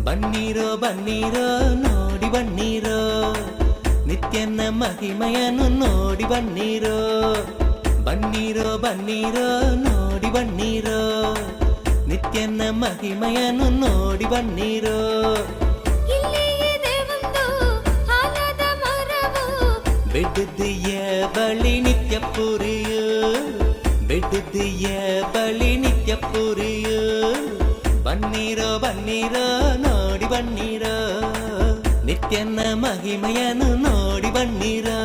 ಬನ್ನೀರೋ ಬನ್ನೀರೋ ನೋಡಿ ಬನ್ನೀರೋ, ನಿತ್ಯನ ಮಹಿಮೆಯನ್ನು ನೋಡಿ ಬನ್ನೀರೋ. ಬನ್ನೀರೋ ಬನ್ನೀರೋ ನೋಡಿ ಬನ್ನೀರೋ, ನಿತ್ಯನ ಮಹಿಮೆಯನ್ನು ನೋಡಿ ಬನ್ನೀರೋ. ಬಿಡುದಿಯ ಬಳಿ ನಿತ್ಯ ಪುರಿಯು, ಬಿಡುದಿಯ ಬಳಿ ನಿತ್ಯ ಪುರಿಯು. ಬನ್ನೀರೋ ಬನ್ನೀರೋ ನೋಡಿ ಬನ್ನೀರೋ, ನಿತ್ಯನ ಮಹಿಮೆಯನ್ನು ನೋಡಿ ಬನ್ನೀರೋ.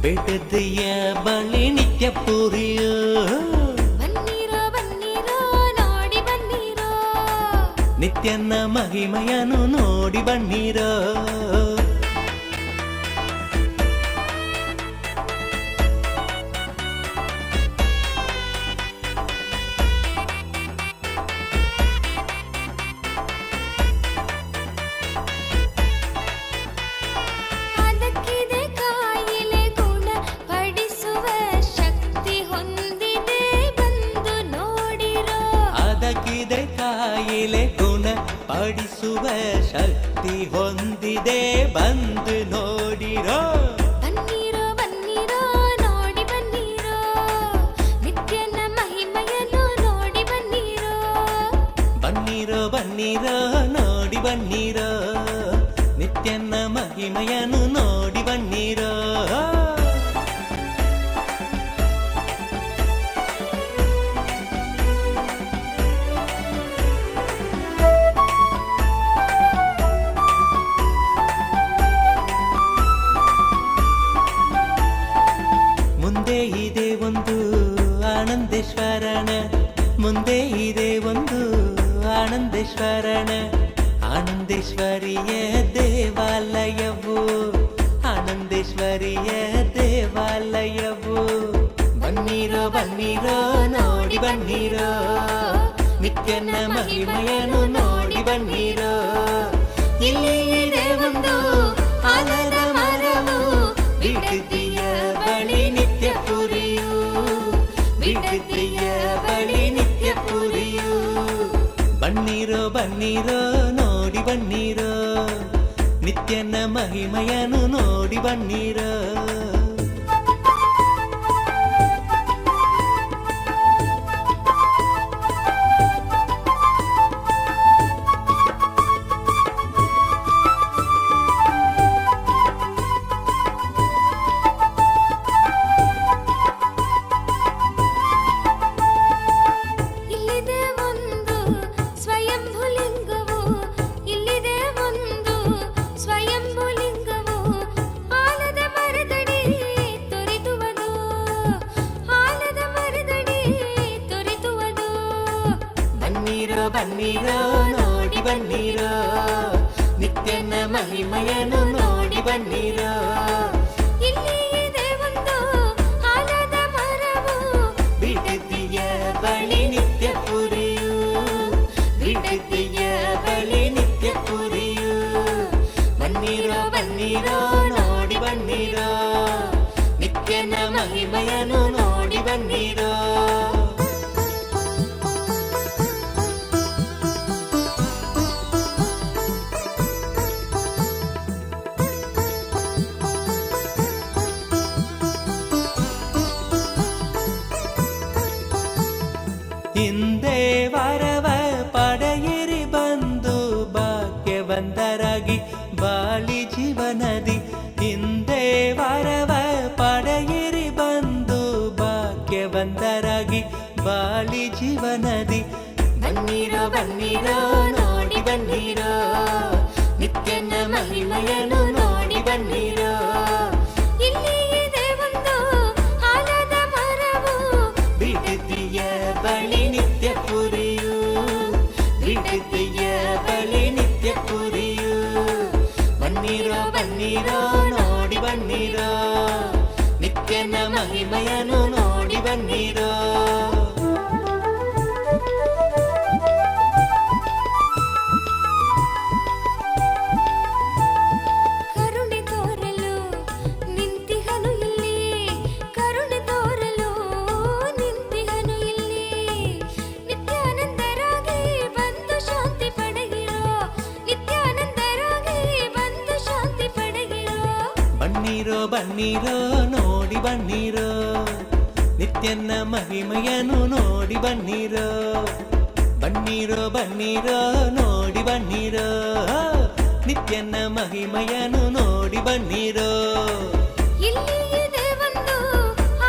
ಬಿಡುದಿಯ ಬಳಿ ನಿತ್ಯ ಪುರಿಯು. ನಿತ್ಯನ ಮಹಿಮೆಯನ್ನು ನೋಡಿ ಬನ್ನೀರೋ. ಅದಕ್ಕಿದೆ ಕಾಯಿಲೆ ಗುಣ ಪಡಿಸುವ ಶಕ್ತಿ ಹೊಂದಿದೆ ಬಂದು ನೋಡಿರೋ. ಬನ್ನೀರೋ ಬನ್ನೀರೋ ನೋಡಿ ಬನ್ನೀರೋ, ನಿತ್ಯನ ಮಹಿಮೆಯನ್ನು ನೋಡಿ ಬನ್ನೀರೋ. ಬನ್ನೀರೋ ಬನ್ನೀರೋ ನೋಡಿ ಬನ್ನೀರೋ, ನಿತ್ಯನ ಮಹಿಮೆಯನ್ನು ನೋಡಿ ಬನ್ನೀರೋ. ಮುಂದೆ ಇದೆ ಒಂದು ಆನಂದೇಶ್ವರನ, ಮುಂದೆ ಇದೆ ಒಂದು ಆನಂದೇಶ್ವರನ. ಆನಂದೇಶ್ವರಿಯ ದೇವಾಲಯವು, ಆನಂದೇಶ್ವರಿಯ ದೇವಾಲಯವು. ಬನ್ನೀರೋ ಬನ್ನೀರೋ ನೋಡಿ ಬನ್ನೀರೋ, ನಿತ್ಯನ ಮಹಿಮೆಯನ್ನು ನೋಡಿ ಬನ್ನೀರೋ. ಇಲ್ಲಿ ಇದೆ ಒಂದು ಆಲದ ಮರವು, ಬಿಡುದಿಯ ಬಳಿ ನಿತ್ಯ ಪುರಿಯು, ಬಿಡುದಿಯ ಬಳಿ ನಿತ್ಯ ಪುರಿಯು. ಬನ್ನೀರೋ ಬನ್ನೀರೋ ನೋಡಿ ಬನ್ನೀರೋ, ನಿತ್ಯನ ಮಹಿಮೆಯನ್ನು ನೋಡಿ ಬನ್ನೀರೋ. ಬನ್ನೀರೋ ನೋಡಿ ಬನ್ನೀರೋ, ನಿತ್ಯನ ಮಹಿಮೆಯನ್ನು ನೋಡಿ ಬನ್ನೀರೋ. ಇಲ್ಲಿ ಇದೆ ಒಂದು ಆಲದ ಮರವು, ಬಿಡುದಿಯ ಬಳಿ ನಿತ್ಯ ಪುರಿಯು, ಬಿಡುದಿಯ ಬಳಿ ನಿತ್ಯ ಪುರಿಯು. ಬನ್ನೀರೋ ಬನ್ನೀರೋ ನೋಡಿ ಬನ್ನೀರೋ, ನಿತ್ಯನ ಮಹಿಮೆಯನ್ನು ನೋಡಿ ಬನ್ನೀರೋ. ಹಿಂದೆ ವರವ ಪಡೆಯಿರಿ ಬಂದು ಭಾಗ್ಯವಂತರಾಗಿ ಬಾಳಿ ಜೀವನದಿ. ಹಿಂದೆ ವರವ ಪಡೆಯಿರಿ ಬಂದು ಭಾಗ್ಯವಂತರಾಗಿ ಬಾಳಿ ಜೀವನದಿ. ಬನ್ನೀರೋ ಬನ್ನೀರೋ ನೋಡಿ ಬನ್ನೀರೋ, ನಿತ್ಯನ ಮಹಿಮೆಯನ್ನು ನೋಡಿ ಬನ್ನೀರೋ. ಇಲ್ಲಿ ಇದೆ ಒಂದು ಆಲದ ಮರವು, ಬಿಡುದಿಯ ಬಳಿ ನಿತ್ಯ ಪುರಿಯು, ಬಿಡುದಿಯ ಬಳಿ ನಿತ್ಯ ಪುರಿಯು. ಬನ್ನೀರೋ ಬನ್ನೀರೋ ನೋಡಿ ಬನ್ನೀರೋ, ನಿತ್ಯನ ಮಹಿಮೆಯನ್ನು ನೋಡಿ ಬನ್ನೀರೋ. ಕರುಣೆ ತೋರಲು ನಿಂತಿಹನು ಇಲ್ಲಿ, ಕರುಣೆ ಬನ್ನಿರೋ ನೋಡಿ ಬನ್ನಿರೋ ನಿತ್ಯನ ಮಹಿಮೆಯನ್ನು ನೋಡಿ ಬನ್ನಿರೋ ಬನ್ನಿರೋ ಬನ್ನಿರೋ ನೋಡಿ ಬನ್ನಿರೋ ನಿತ್ಯನ ಮಹಿಮೆಯನ್ನು ನೋಡಿ ಬನ್ನಿರೋ ಇಲ್ಲಿ ಇದೆ ಒಂದು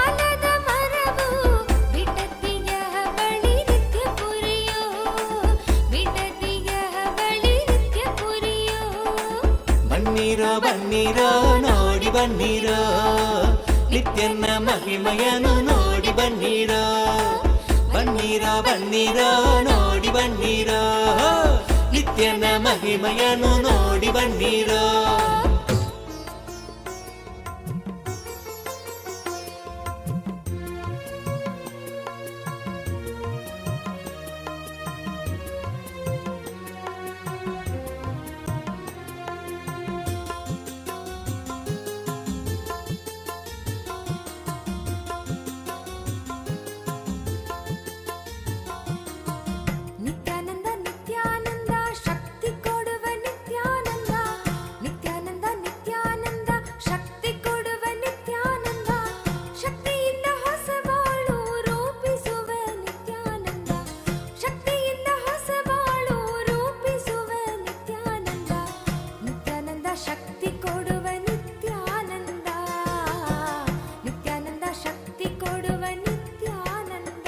ಆಲದ ಮರವು ಬಿಡದಿಯ ಬಳಿ ನಿತ್ಯ ಪುರಿಯೋ ಬಿಡದಿಯ ಬಳಿ ನಿತ್ಯ ಪುರಿಯೋ ಬನ್ನಿರೋ ಬನ್ನಿರೋ ನೋಡಿ ಬನ್ನಿರೋ ನಿತ್ಯನ ಮಹಿಮೆಯನ್ನು ನೋಡಿ ಬನ್ನಿರೋ ಬನ್ನಿರೋ ಬನ್ನಿರೋ ನೋಡಿ ಬನ್ನಿರೋ ನಿತ್ಯನ ಮಹಿಮೆಯನ್ನು ನೋಡಿ ಬನ್ನಿರೋ ನಿತ್ಯಾನಂದ ನಿತ್ಯಾನಂದ ಶಕ್ತಿ ಕೊಡುವ ನಿತ್ಯಾನಂದ ನಿತ್ಯಾನಂದ ನಿತ್ಯಾನಂದ ಶಕ್ತಿ ಕೊಡುವ ನಿತ್ಯಾನಂದ ಶಕ್ತಿಯಿಂದ ಹೊಸ ಬಾಳು ರೂಪಿಸುವ ನಿತ್ಯಾನಂದ ಶಕ್ತಿಯಿಂದ ಹೊಸ ಬಾಳು ರೂಪಿಸುವ ನಿತ್ಯಾನಂದ ನಿತ್ಯಾನಂದ ಶಕ್ತಿ ಕೊಡುವ ನಿತ್ಯಾನಂದ ನಿತ್ಯಾನಂದ ಶಕ್ತಿ ಕೊಡುವ ನಿತ್ಯಾನಂದ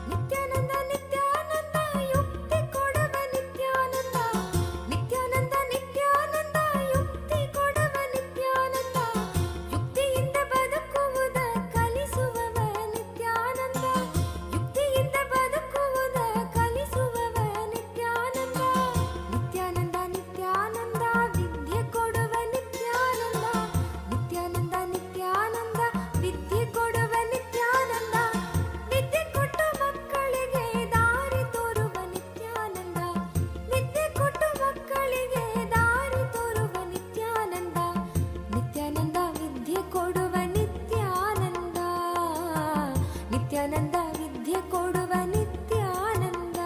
ನಿತ್ಯಾನಂದ ನಿತ್ಯಾನಂದ ಯುಕ್ತಿ ಕೊಡುವ ನಿತ್ಯಾನಂದ ನಿತ್ಯಾನಂದ ನಿತ್ಯಾನಂದ ಯುಕ್ತಿ ಕೊಡುವ ನಿತ್ಯಾನಂದ ಯುಕ್ತಿಯಿಂದ ಬದುಕುವುದ ಕಲಿಸುವವ ನಿತ್ಯಾನಂದ ಯುಕ್ತಿಯಿಂದ ಬದುಕುವುದ ಕಲಿಸುವವ ನಿತ್ಯಾನಂದ ನಿತ್ಯಾನಂದ ನಿತ್ಯಾನಂದ ವಿದ್ಯೆ ಕೊಡುವ ನಿತ್ಯಾನಂದ ನಿತ್ಯಾನಂದ ನಿತ್ಯಾನಂದ ವಿದ್ಯೆ ಕೊಡುವ ನಿತ್ಯಾನಂದ ವಿದ್ಯೆ ಕೊಟ್ಟು ಮಕ್ಕಳಿಗೆ ದಾರಿ ತೋರುವ ನಿತ್ಯಾನಂದ ವಿದ್ಯೆ ಕೊಟ್ಟು ಮಕ್ಕಳಿಗೆ ದಾರಿ ತೋರುವ ನಿತ್ಯಾನಂದ ನಿತ್ಯಾನಂದ ವಿದ್ಯೆ ಕೊಡುವ ನಿತ್ಯಾನಂದ ನಿತ್ಯಾನಂದ ವಿದ್ಯೆ ಕೊಡುವ ನಿತ್ಯಾನಂದ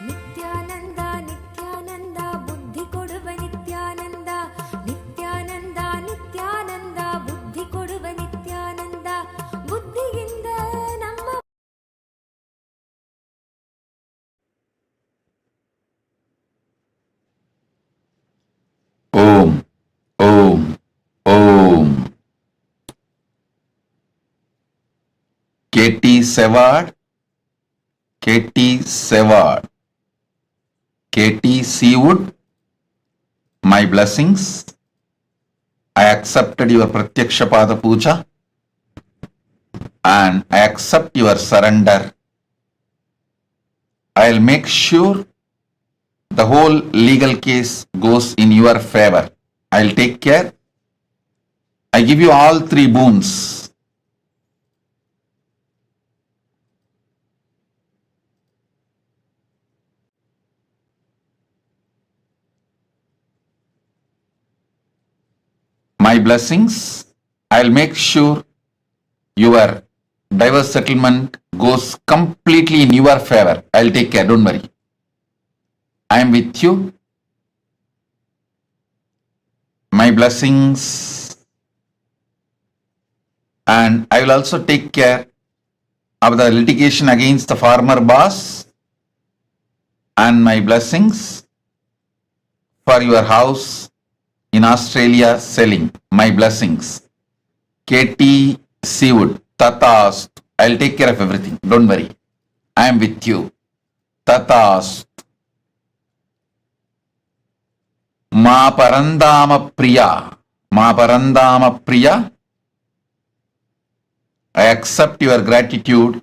ನಿತ್ಯಾನಂದ ನಿತ್ಯಾನಂದ ಬುದ್ಧಿ ಕೊಡುವ ನಿತ್ಯಾನಂದ ನಿತ್ಯಾನಂದ ನಿತ್ಯಾನಂದ ಬುದ್ಧಿ ಕೊಡುವ ನಿತ್ಯಾನಂದ ಬುದ್ಧಿಯಿಂದ ನಮ್ಮ ಓಂ ಓಂ ಓಂ KT Seward, KT Seward, KT Seawood, my blessings. I accepted your Pratyaksha Pada Puja and I accept your surrender. I'll make sure the whole legal case goes in your favor. I'll take care. I give you all three boons. My blessings, I'll make sure your divorce settlement goes completely in your favor. I'll take care, don't worry. I am with you. My blessings, and I will also take care of the litigation against the former boss, and my blessings for your house in Australia selling. My blessings. KT Seawood, Tatast. I'll take care of everything. Don't worry. I am with you. Tatast. Ma Parandama Priya. Ma Parandama Priya. accept your gratitude.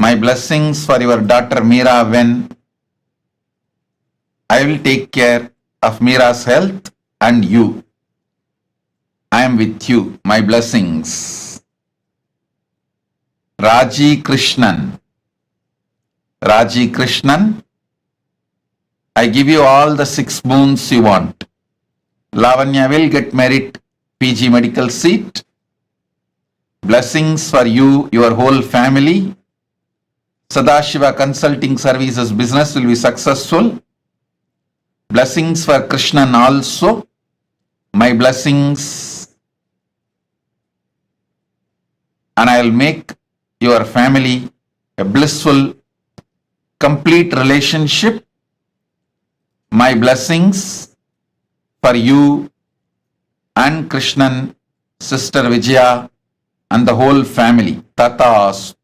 My blessings for your daughter Meera when I will take care of Meera's health and you. I am with you. My blessings. Raji Krishnan. Raji Krishnan, I give you all the 6 boons you want. Lavanya will get merit PG medical seat. Blessings for you, your whole family. Sadashiva Consulting Services business will be successful. Blessings for Krishnan also. My blessings. And I will make your family a blissful, complete relationship. My blessings for you and Krishnan, sister Vijaya, and the whole family. Tatast.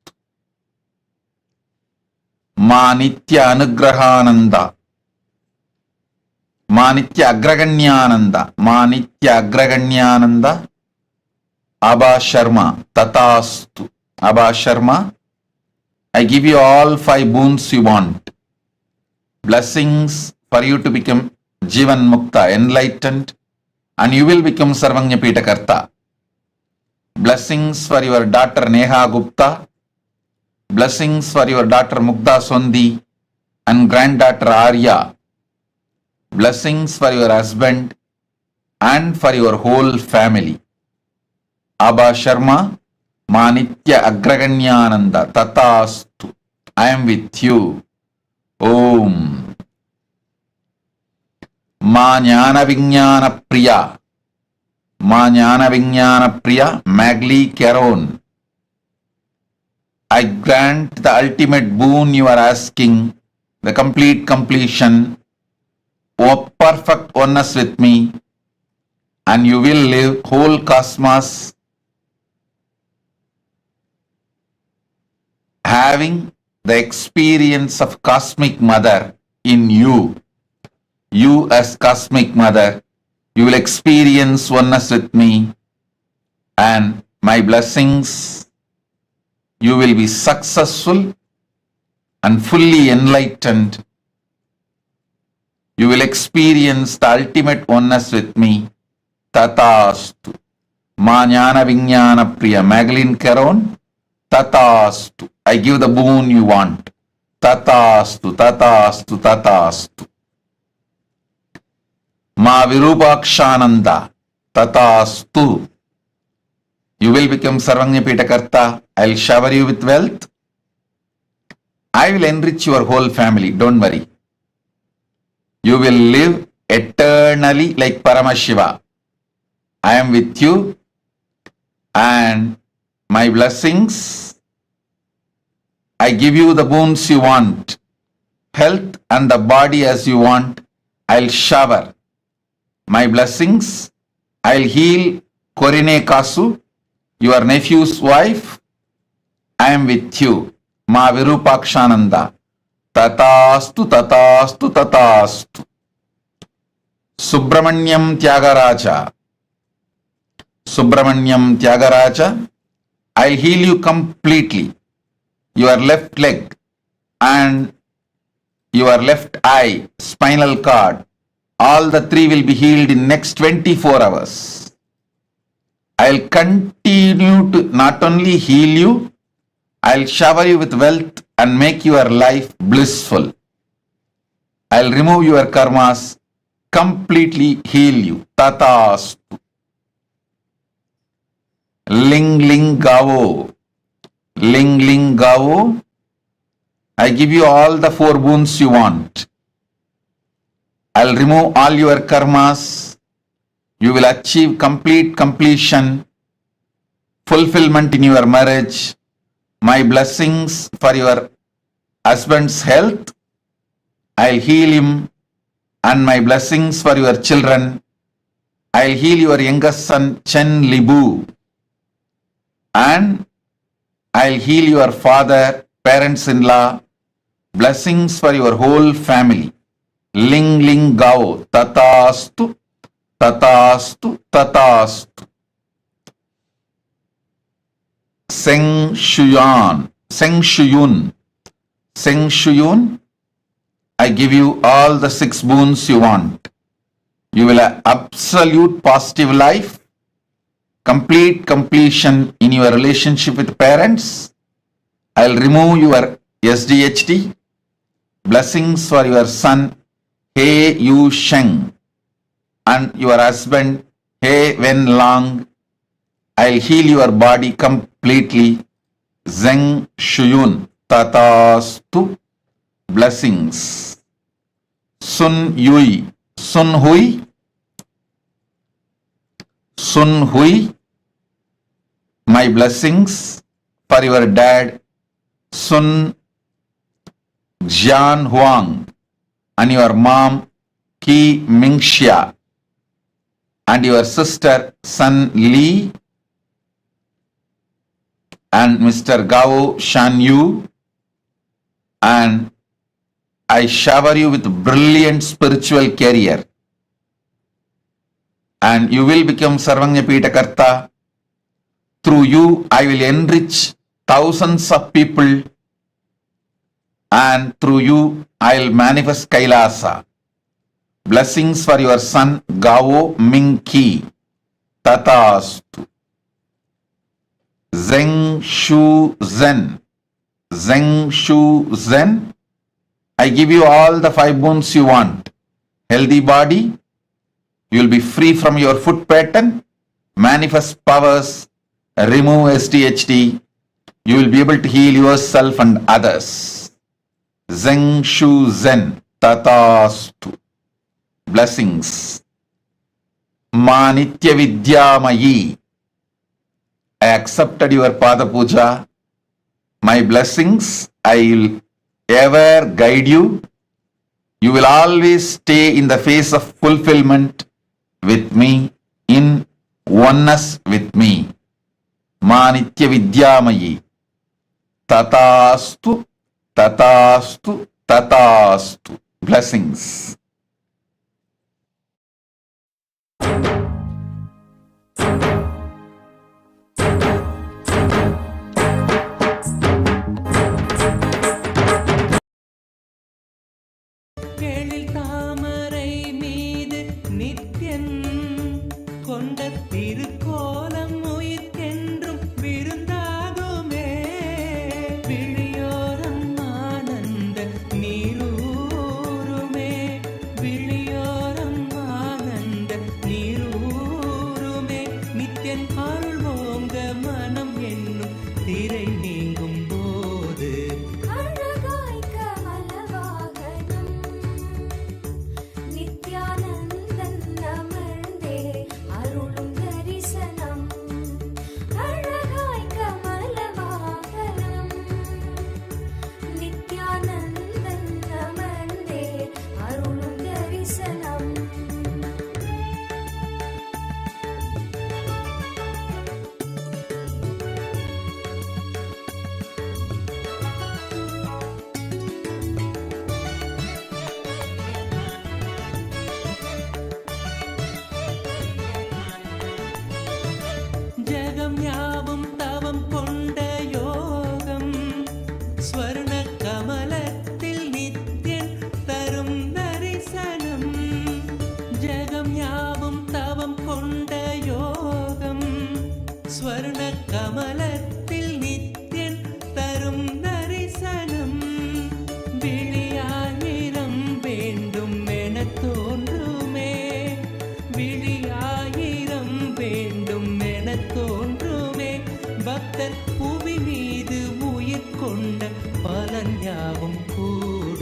Ma Nitya Anugrahananda. Ma Nitya Agraganyananda. Ma Nitya Agraganyananda. Abha Sharma. Tatastu. Abha Sharma, I give you all 5 boons you want. Blessings for you to become Jivan Mukta, enlightened, and you will become Sarvanya Pitakarta. Blessings for your daughter Neha Gupta. Blessings for your daughter Mukta Sondi and granddaughter Arya. Blessings for your husband and for your whole family. Abha Sharma, Ma Nitya Agraganyananda Tatastu. I am with you. Om. Ma Jnana Vijnana Priya. Ma Jnana Vijnana Priya Magli Caron. I grant the ultimate boon you are asking, the complete completion, O perfect oneness with me, and you will live whole cosmos having the experience of Cosmic Mother in you. You as Cosmic Mother, you will experience oneness with me, and my blessings, you will be successful and fully enlightened. You will experience the ultimate oneness with me. Tatastu. Ma Jnana Vijnana Priya Magdalene Caron. Tatastu. I give the boon you want. Tatastu, Tatastu, Tatastu. Ma Virupakshananda. Tatastu. You will become Sarvanya Pitakarta. I will shower you with wealth. I will enrich your whole family. Don't worry. You will live eternally like Paramashiva. I am with you, and my blessings, I give you the boons you want, health and the body as you want. I'll shower my blessings. I'll heal Korine Kasu, your nephew's wife. I am with you. Ma Virupakshananda. Tatastu, Tatastu, Tatastu. Subramanyam Tyagaraja. Subramanyam Tyagaraja. I'll heal you completely. Your left leg and your left eye, spinal cord, all the 3 will be healed in next 24 hours. I'll continue to not only heal you, I'll shower you with wealth and make your life blissful. I'll remove your karmas, completely heal you. Tatastu. Ling Ling Gavo. Ling Ling Gavo. I give you all the 4 boons you want. I'll remove all your karmas. You will achieve complete completion, fulfillment in your marriage. My blessings for your husband's health. I'll heal him, and my blessings for your children. I'll heal your youngest son Chen Libu, and I'll heal your father, parents-in-law. Blessings for your whole family. Ling Ling Gao. Tatastu, Tatastu, Tatastu. Seng Shuyun. Seng Shuyun. Seng Shuyun. I give you all the 6 boons you want. You will have absolute positive life, complete completion in your relationship with parents. I'll remove your SDHD. Blessings for your son, He Yu Sheng, and your husband, He Wen Lang. I'll heal your body completely. Zeng Shuyun. Tatastu. Blessings. Sun Yui. Sun Hui. Sun Hui. My blessings for your dad, Sun Jian Huang, and your mom, Ki Mingxia, and your sister, Sun Li, and Mr. Gao Shan Yu, and I shower you with brilliant spiritual career, and you will become Sarvanya Karta. Through you, I will enrich thousands of people, and through you, I'll manifest Kailasa. Blessings for your son, Gao Mingki. Tatastu. Zeng Shu Zen. Zeng Shu Zen. I give you all the 5 boons you want. Healthy body. You will be free from your foot pattern. Manifest powers. Remove SDHD. You will be able to heal yourself and others. Zeng Shu Zen. Tatastu. Blessings. Ma Nitya Vidyamayi. I accepted your Pada Puja. My blessings, I will ever guide you. You will always stay in the phase of fulfillment with me, in oneness with me. Ma Nitya Vidyamayi. Tatastu, Tatastu, Tatastu. Blessings. எழில் தாமரை மீது நித்யன் கொண்ட திருக்கோலம் உயிர்க்கென்றும் விருந்தாகுமே. விழியோரம் ஆனந்த நீரூருமே. விழியோரம் ஆனந்த நீரூருமே. நித்யன் அருள் ஓங்க மனம் என்னும் திரை நீங்கும் போது அழகாய் கமலவாகனம் நித்யானந்தன் அமர்ந்தே அருளும் தரிசனம். அழகாய் கமலவாகனம் நித்யானந்தன் அமர்ந்தே அருளும் தரிசனம். ஜகம் யாவும் தவம் கொண்ட யோகம் ஸ்வர்ண கமலத்தில் நித்யன் தரும் தரிசனம். ஜகம் யாவும் தவம் கொண்ட யோகம் ஸ்வர்ண கமலத்தில் நித்யன் தரும் தரிசனம். விழியாயிரம் வேண்டும் என தோன்றுமே. விழியாயிரம் வேண்டும் என தோன்றுமே. பக்தர் புவி மீது உயிர் கொண்ட பலன் யாவும் கூட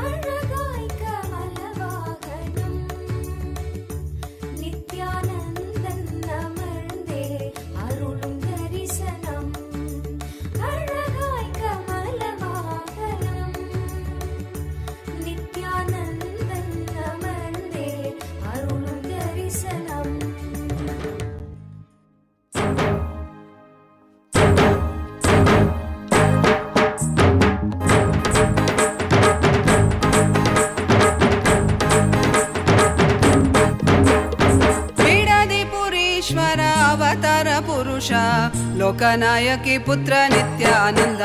அழகாய் கமலவாகனம் நித்யானந்தன் அமர்ந்தே அருளும் தரிசனம். அழகாய் கமலவாகனம் நித்யானந்தன் அமர்ந்தே அருளும் தரிசனம். लोकनायकी पुत्र नित्यानंद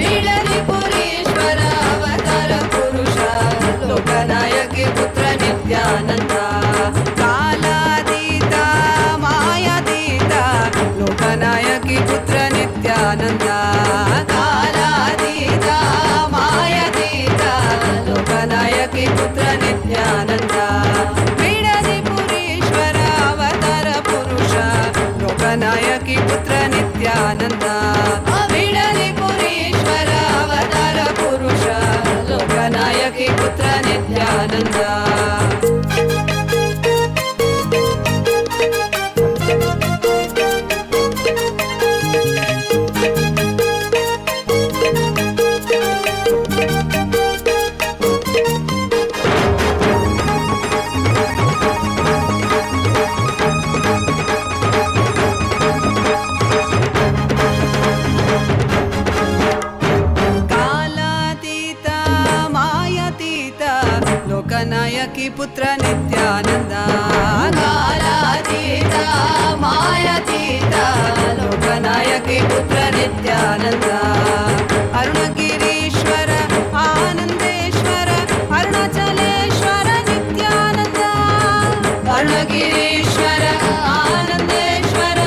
बिडलिपुरीश्वर अवतार पुरुष लोकनायकी पुत्र नित्यानंद कालातीत मायातीत लोकनायकी पुत्र नित्यानंद कालातीत मायातीत लोकनायकी पुत्र नित्यानंद बिडलिपुरीश्वर अवतार पुरुष लोकनायकी पुत्र नित्यानंद बिडलिपुरीश्वर अवतार पुरुष लोकनायकी पुत्र नित्यानंद लोकनायकी पुत्र नित्यानंद कालातीत मायातीत लोकनायकी पुत्र नित्यानंद अरुणगिरीश्वर आनंदेश्वर अरुणाचलेश्वर नित्यानंद अरुणगिरीश्वर आनंदेश्वर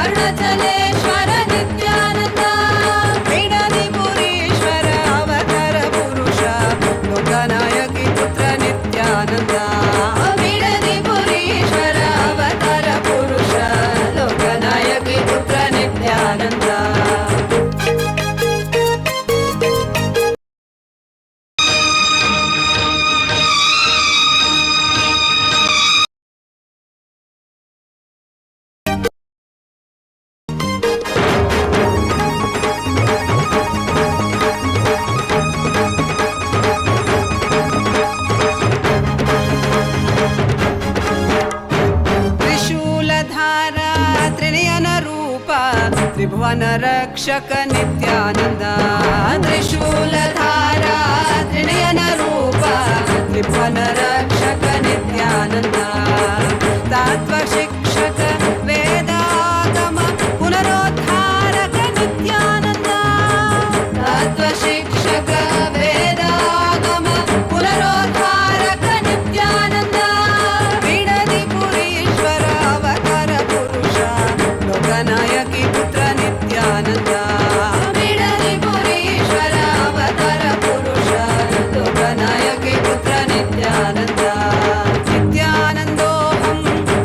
अरुणाचलेश्वर नित्यानंद बिडलिपुरीश्वर अवतार पुरुष लोकनायकी पुत्र नित्यानंद बिडलिपुरीश्वर अवतार पुरुष लोकनायकी पुत्र नित्यानंद त्रिशूलधारा त्रिनयन रूप त्रिभुवन रक्षक नित्यानंद त्रिशूलधारा त्रिनयन रूप त्रिभुवन रक्षक नित्यानंद तत्वशिक्षक वेदागम पुनरोद्धारक नित्यानंद तत्वशिक्षक वेदागम पुनरोद्धारक नित्यानंद बिडलिपुरीश्वर अवतार पुरुष लोकनायकी पुत्र नित्यानंद बिडलिपुरीश्वर अवतार पुरुष लोकनायकी पुत्र नित्यानंद नित्यानंदोऽहं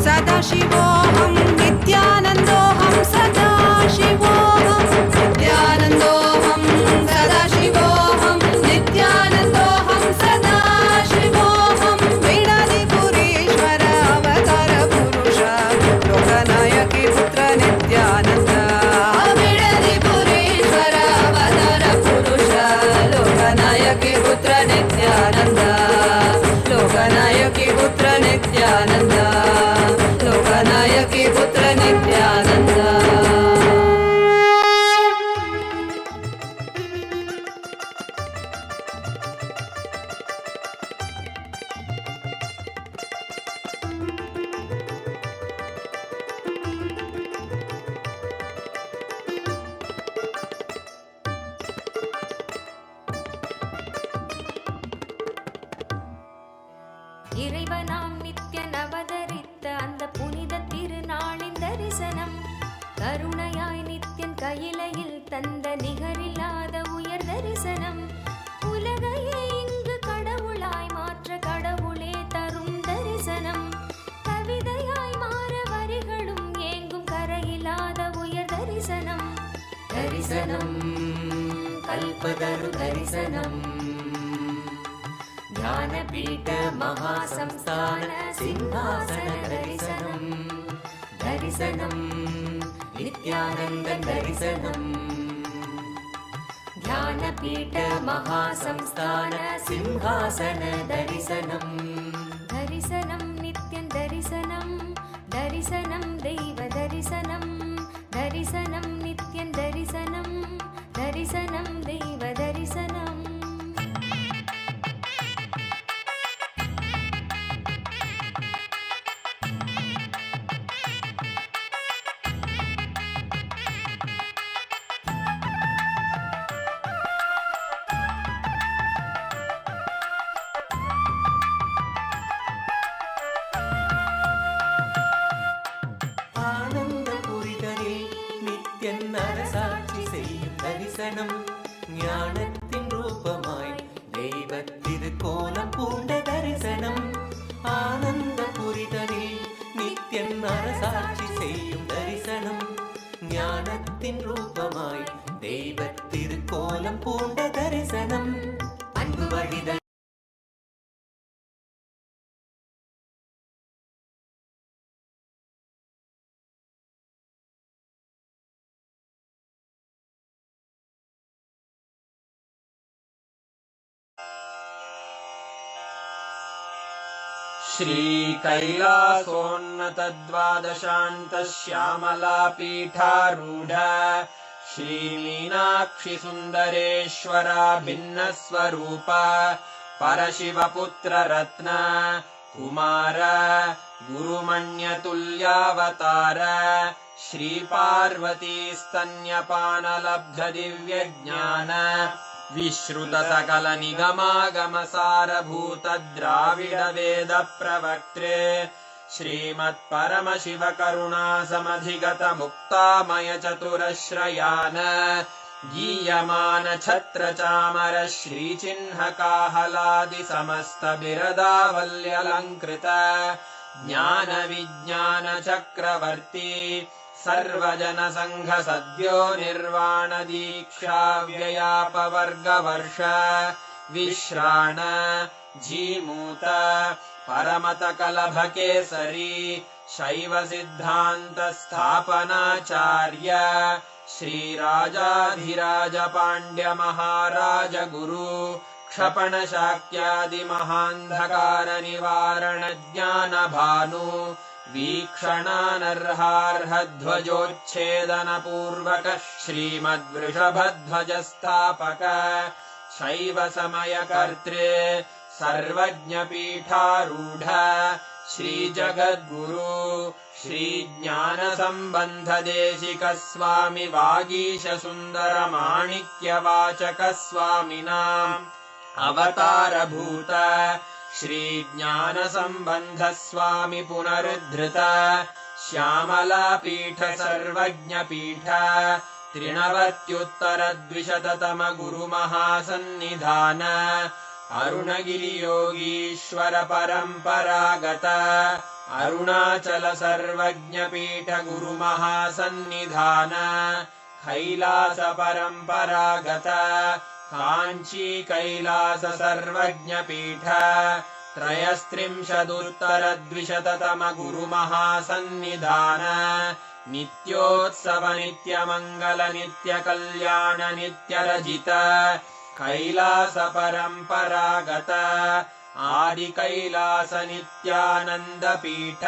सदाशिवोऽहं नित्यानंदोऽहं सदाशिवोऽहं नित्यानंदोऽहं सदाशिवोऽहं नित्यानंदोऽहं सदाशिवोऽहं बिडलिपुरीश्वर अवतार पुरुष लोकनायकी पुत्र नित्यानंद बिडलिपुरीश्वर अवतार पुरुष लोकनायकी पुत्र नित्यानंद लोकनायकी पुत्र नित्यानंद लोकनायकी पुत्र नित्यानंद இறைவனாம் நித்யன் அவதரித்த அந்த புனித திருநாளின் தரிசனம் கருணையாய் நித்யன் கையிலையில் தந்த நிகரில்லாத உயர் தரிசனம் உலகையே இங்கு கடவுளாய் மாற்ற கடவுளே தரும் தரிசனம் கவிதையாய் மாற வரிகளும் ஏங்கும் கரையில்லாத உயர் தரிசனம் தரிசனம் கல்பதரு தரிசனம் ध्यानपीठ महासंस्थान सिंहासन दर्शनम दर्शनम नित्यानंद दर्शनम ध्यानपीठ महासंस्थान सिंहासन दर्शनम दर्शनम नित्यं दर्शनम दर्शनम दैव दर्शनम दर्शनम नित्यं दर्शनम दर्शनम दैव दर्शनम அரசாட்சி செய்யும் தரிசனம் ஞானத்தின் ரூபமாய் தெய்வ திருக்கோலம் பூண்ட தரிசனம் ஆனந்த புரிதலில் நித்யன் அரசாட்சி செய்யும் தரிசனம் ஞானத்தின் ரூபமாய் தெய்வ திருக்கோலம் பூண்ட தரிசனம் அன்பு வழிதல் श्रीकैलासोन्नतद्वादशान्तश्यामलापीठारूढ श्रीमीनाक्षिसुन्दरेश्वरा भिन्नस्वरूप परशिवपुत्ररत्न कुमार गुरुमण्यतुल्यावतार श्रीपार्वतीस्तन्यपानलब्धदिव्यज्ञान विश्रुत सकल निगमागमसारभूत द्राविड वेद प्रवक्त्रे श्रीमत्परमशिव करुणा समधिगत मुक्तामय चतुरश्रयान गीयमान छत्र चामर श्रीचिह्न काहलादि समस्त बिरदावल्यलङ्कृत ज्ञान विज्ञान चक्रवर्ती सर्वजन संघ सद्यो निर्वाण दीक्षा व्ययापवर्गवर्ष विश्राण जीमूत परमत कलभ केसरी शैव सिद्धांत स्थापनाचार्य श्रीराजाधिराज पांड्य महाराज गुरु क्षपण शाक्यादि महान्धकार निवारण ज्ञान भानु वीक्षणानर्हार्हध्वजोच्छेदन पूर्वक श्रीमद्वृषभध्वज स्थापक शैव समय कर्त्रे सर्वज्ञ पीठारूढ़ श्री जगद्गुरु श्री ज्ञान संबंध देशिक स्वामी वागीश सुंदर माणिक्य वाचक स्वामिनाम् अवतार भूत श्री ज्ञान संबंध स्वामी पुनरुद्धृत श्यामला पीठ सर्वज्ञ पीठ त्रिनवत्युत्तर द्विशततम गुरु महासन्निधान अरुणगिरि योगीश्वर परंपरागत अरुणाचल सर्वज्ञ पीठ गुरु महासन्निधान कैलास परंपरागत कांची कैलास सर्वज्ञ पीठ त्रयस्त्रिंशदुत्तर द्विशततम गुरु महासन्निधान नित्योत्सव नित्य मंगल नित्य कल्याण नित्य रजित कैलास परंपरागत आदि कैलास नित्यानंद पीठ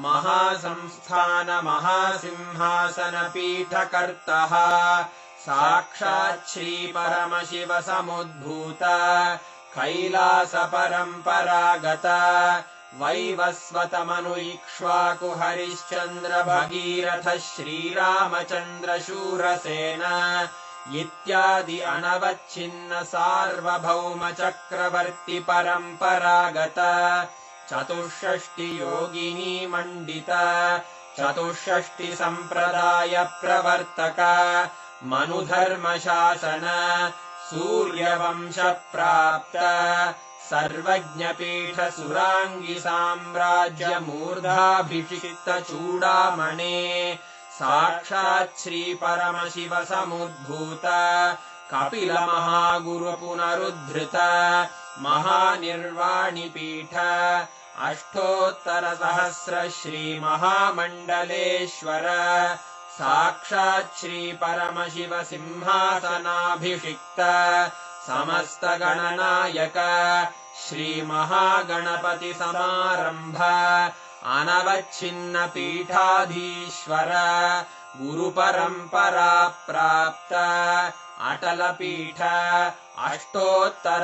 महासंस्थान महासिंहासन पीठ कर्तः साक्षात् श्री परमशिव समुद्भूत कैलास परंपरागत वैवस्वत मनु इक्ष्वाकु हरिश्चंद्र भगीरथ श्रीरामचंद्र शूरसेन इत्यादि अनवच्छिन्न सार्वभौम चक्रवर्ती परंपरागत चतुष्षष्टि योगिनी मंडित चतुष्षष्टि संप्रदाय प्रवर्तक मनुधर्म शासन सूर्यवंश प्राप्त सर्वज्ञ पीठ सुरांगी साम्राज्य मूर्धाभिषिक्त चूड़ामणे साक्षात् श्री परमशिव समुद्भूत कपिल महागुरु पुनरुद्धृत महानिर्वाणि पीठ अष्टोत्तर सहस्र श्री महामंडलेश्वर साक्षात् श्री परमशिव सिंहासनाभिषिक्त समस्त गणनायक श्री महागणपति समारंभ अनवच्छिन्न पीठाधीश्वर गुरु परंपरा प्राप्त अटल पीठ अष्टोत्तर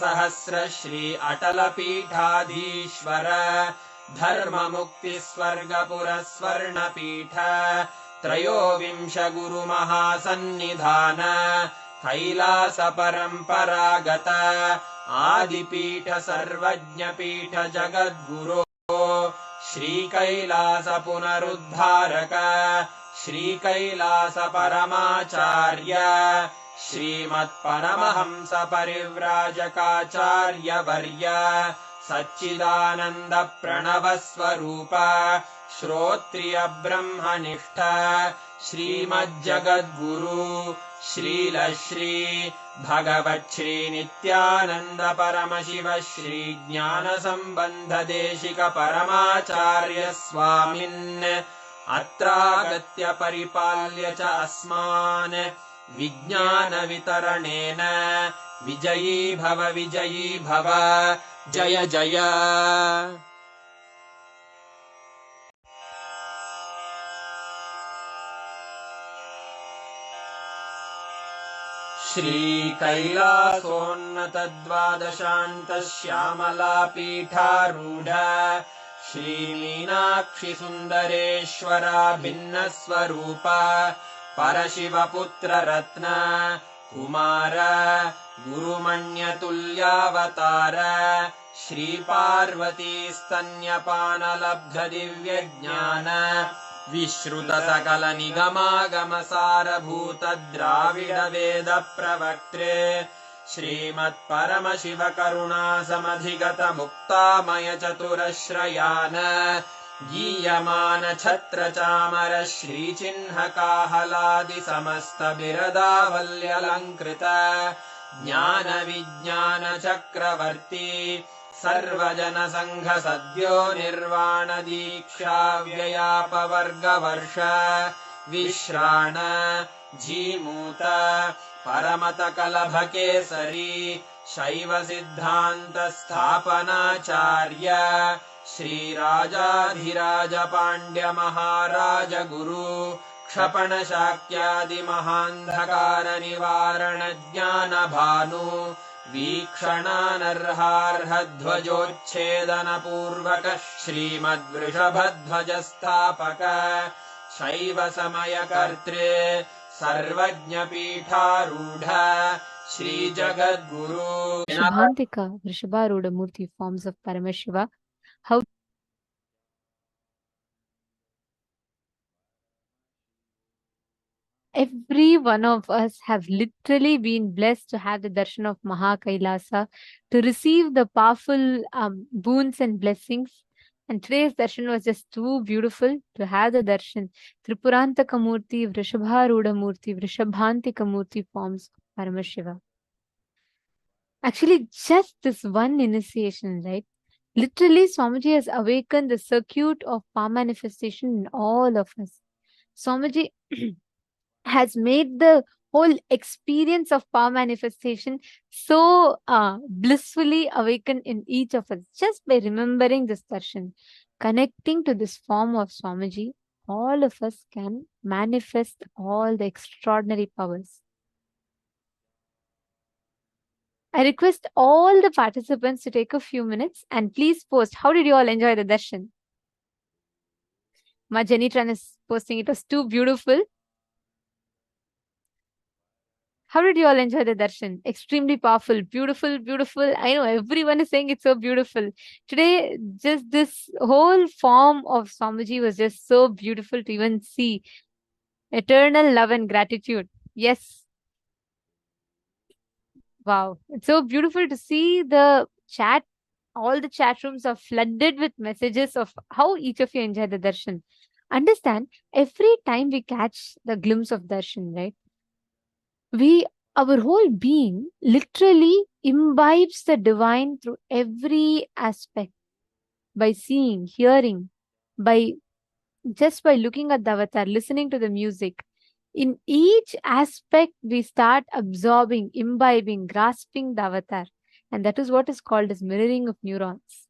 सहस्र श्री अटल पीठाधीश्वर धर्म मुक्ति स्वर्गपुर स्वर्ण पीठ त्रयोविंश गुरु महासन्निधान कैलास परंपरागत आदिपीठ सर्वज्ञ पीठ जगद्गुरो श्रीकैलास पुनरुद्धारक श्रीकैलास परमाचार्य श्रीमत्परमहंस परिव्राजकाचार्य वर्य सच्चिदानन्द प्रणव स्वरूप श्रोत्रिय ब्रह्मनिष्ठ श्रीमज्जगद्गुरु श्रील श्री भगवत् श्री नित्यानंद परमशिव श्री ज्ञान संबंध देशिक परमाचार्य स्वामिन् अत्रागत्य परिपाल्य च अस्मान् विज्ञान वितरणेन विजयी भव जय जय। श्रीकैलासोन्नतद्वादशान्त श्यामला पीठारूढ श्रीमीनाक्षि सुन्दरेश्वरा भिन्नस्वरूप परशिवपुत्र रत्न कुमार गुरुमण्यतुल्यावतार श्रीपार्वती स्तन्यपानलब्ध दिव्यज्ञान विश्रुत सकल निगमागम सारभूत द्राविड वेद प्रवक्त्रे श्रीमत्परमशिव करुणा समधिगत मुक्तामय चतुरश्रयान गीयमान छत्र चामर श्रीचिह्न काहलादि समस्त बिरदावल्यलङ्कृत ज्ञान विज्ञान चक्रवर्ती सर्वजन संघ सद्यो निर्वाण दीक्षा व्ययापवर्गवर्ष विश्राण जीमूत परमत कलभ केसरी शैव सिद्धान्त स्थापनाचार्य श्रीराजाधिराज पाण्ड्य महाराज गुरु क्षपण शाक्यादि महान्धकार निवारण ज्ञान भानु वीक्षणानर्हार्ह ध्वजोच्छेदन पूर्वक श्रीमद्वृषभध्वज स्थापक शैव समय कर्त्रे सर्वज्ञ पीठारूढ़ श्री जगद्गुरु Shubhantika, Vrishabharuda Murthy, forms of Paramashiva. How every one of us have literally been blessed to have the darshan of Mahakailasa, to receive the powerful boons and blessings. And today's darshan was just too beautiful to have the darshan. Tripurantaka Murthy, Vrishabharuda Murthy, Vrishabhantika Murthy forms of Paramashiva. Actually, just this one initiation, right? Literally, Swamiji has awakened the circuit of power manifestation in all of us. Swamiji has made the whole experience of power manifestation so blissfully awakened in each of us. Just by remembering this darshan, connecting to this form of Swamiji, all of us can manifest all the extraordinary powers. I request all the participants to take a few minutes and please post, how did you all enjoy the darshan? Ma Jenitran is posting, it was too beautiful. How did you all enjoy the darshan? Extremely powerful, beautiful, beautiful. I know everyone is saying it's so beautiful. Today, just this whole form of Swamiji was just so beautiful to even see. Eternal love and gratitude. Yes. Wow. It's so beautiful to see the chat. All the chat rooms are flooded with messages of how each of you enjoy the darshan. Understand, every time we catch the glimpse of darshan, right? Our whole being literally imbibes the divine through every aspect. By seeing, hearing, just by looking at the avatar, listening to the music. In each aspect, we start absorbing, imbibing, grasping the avatar. And that is what is called as mirroring of neurons.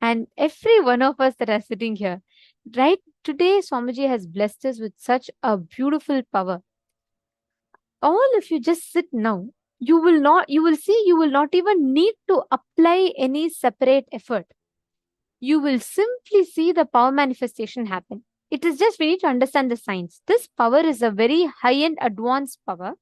And every one of us that are sitting here, right today, Swamiji has blessed us with such a beautiful power. All of you just sit now. You will not even need to apply any separate effort. You will simply see the power manifestation happen. It is just we need to understand the science. This power is a very high-end advanced power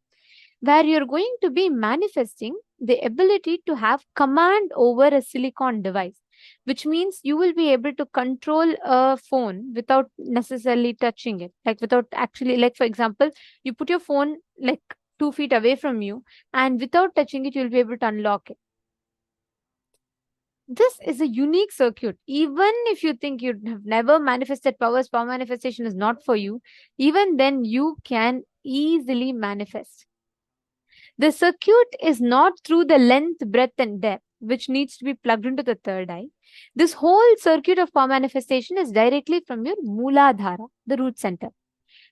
where you're going to be manifesting the ability to have command over a silicon device. which means you will be able to control a phone without necessarily touching it. Like without actually, like for example, you put your phone like 2 feet away from you, and without touching it, you'll be able to unlock it. This is a unique circuit. Even if you think you have never manifested powers, power manifestation is not for you, even then you can easily manifest. The circuit is not through the length, breadth, and depth, which needs to be plugged into the third eye. This whole circuit of power manifestation is directly from your Mooladhara, the root center.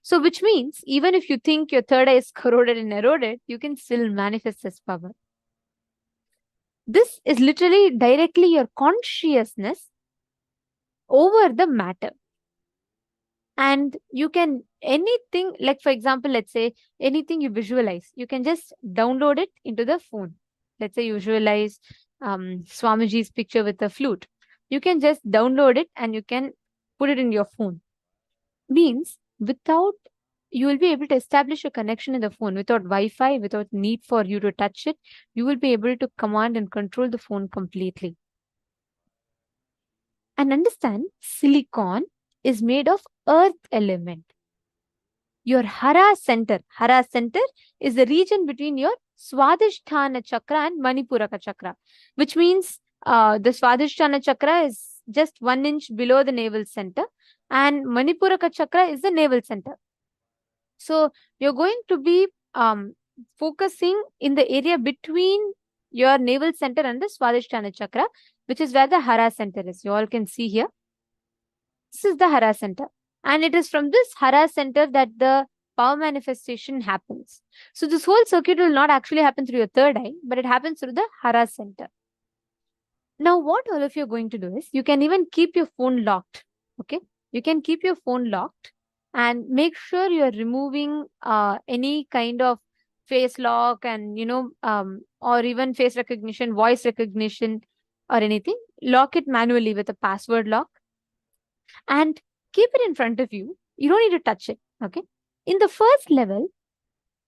So, which means even if you think your third eye is corroded and eroded, you can still manifest this power. This is literally directly your consciousness over the matter. And you can, anything, like for example, let's say anything you visualize, you can just download it into the phone. Let's say you visualize Swamiji's picture with a flute. You can just download it and you can put it in your phone. Means without, you will be able to establish a connection in the phone without Wi-Fi, without need for you to touch it. You will be able to command and control the phone completely. And understand, silicon is made of earth element. Your Hara center is the region between your Swadhisthana chakra and Manipuraka chakra, which means the Swadhisthana chakra is just 1 inch below the navel center, and Manipuraka chakra is the navel center. So you're going to be focusing in the area between your navel center and the Swadhisthana chakra, which is where the Hara center is. You all can see here. This is the Hara center. And it is from this Hara center that the power manifestation happens. So this whole circuit will not actually happen through your third eye, but it happens through the Hara center. Now, what all of you are going to do is, you can even keep your phone locked. Okay, you can keep your phone locked and make sure you're removing any kind of face lock and, or even face recognition, voice recognition or anything. Lock it manually with a password lock and keep it in front of you. You don't need to touch it. Okay. In the first level,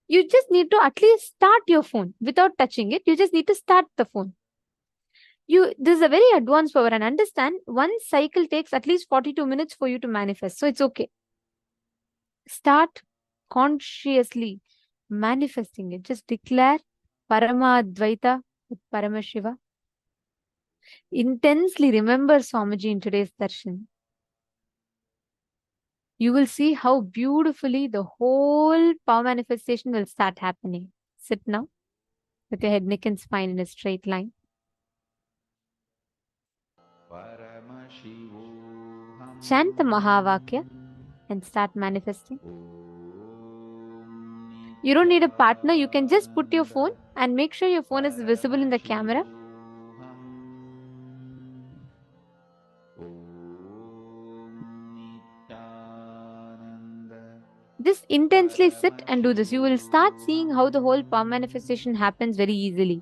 you just need to at least start your phone without touching it. You just need to start the phone. This is a very advanced power, and understand, one cycle takes at least 42 minutes for you to manifest. So it's okay. Start consciously manifesting it. Just declare Parama Advaita with Paramashiva. Intensely remember Swamiji in today's darshan. You will see how beautifully the whole power manifestation will start happening. Sit now with your head, neck and spine in a straight line. Chant the Mahavakya and start manifesting. You don't need a partner. You can just put your phone and make sure your phone is visible in the camera. Just intensely sit and do this. You will start seeing how the whole power manifestation happens very easily.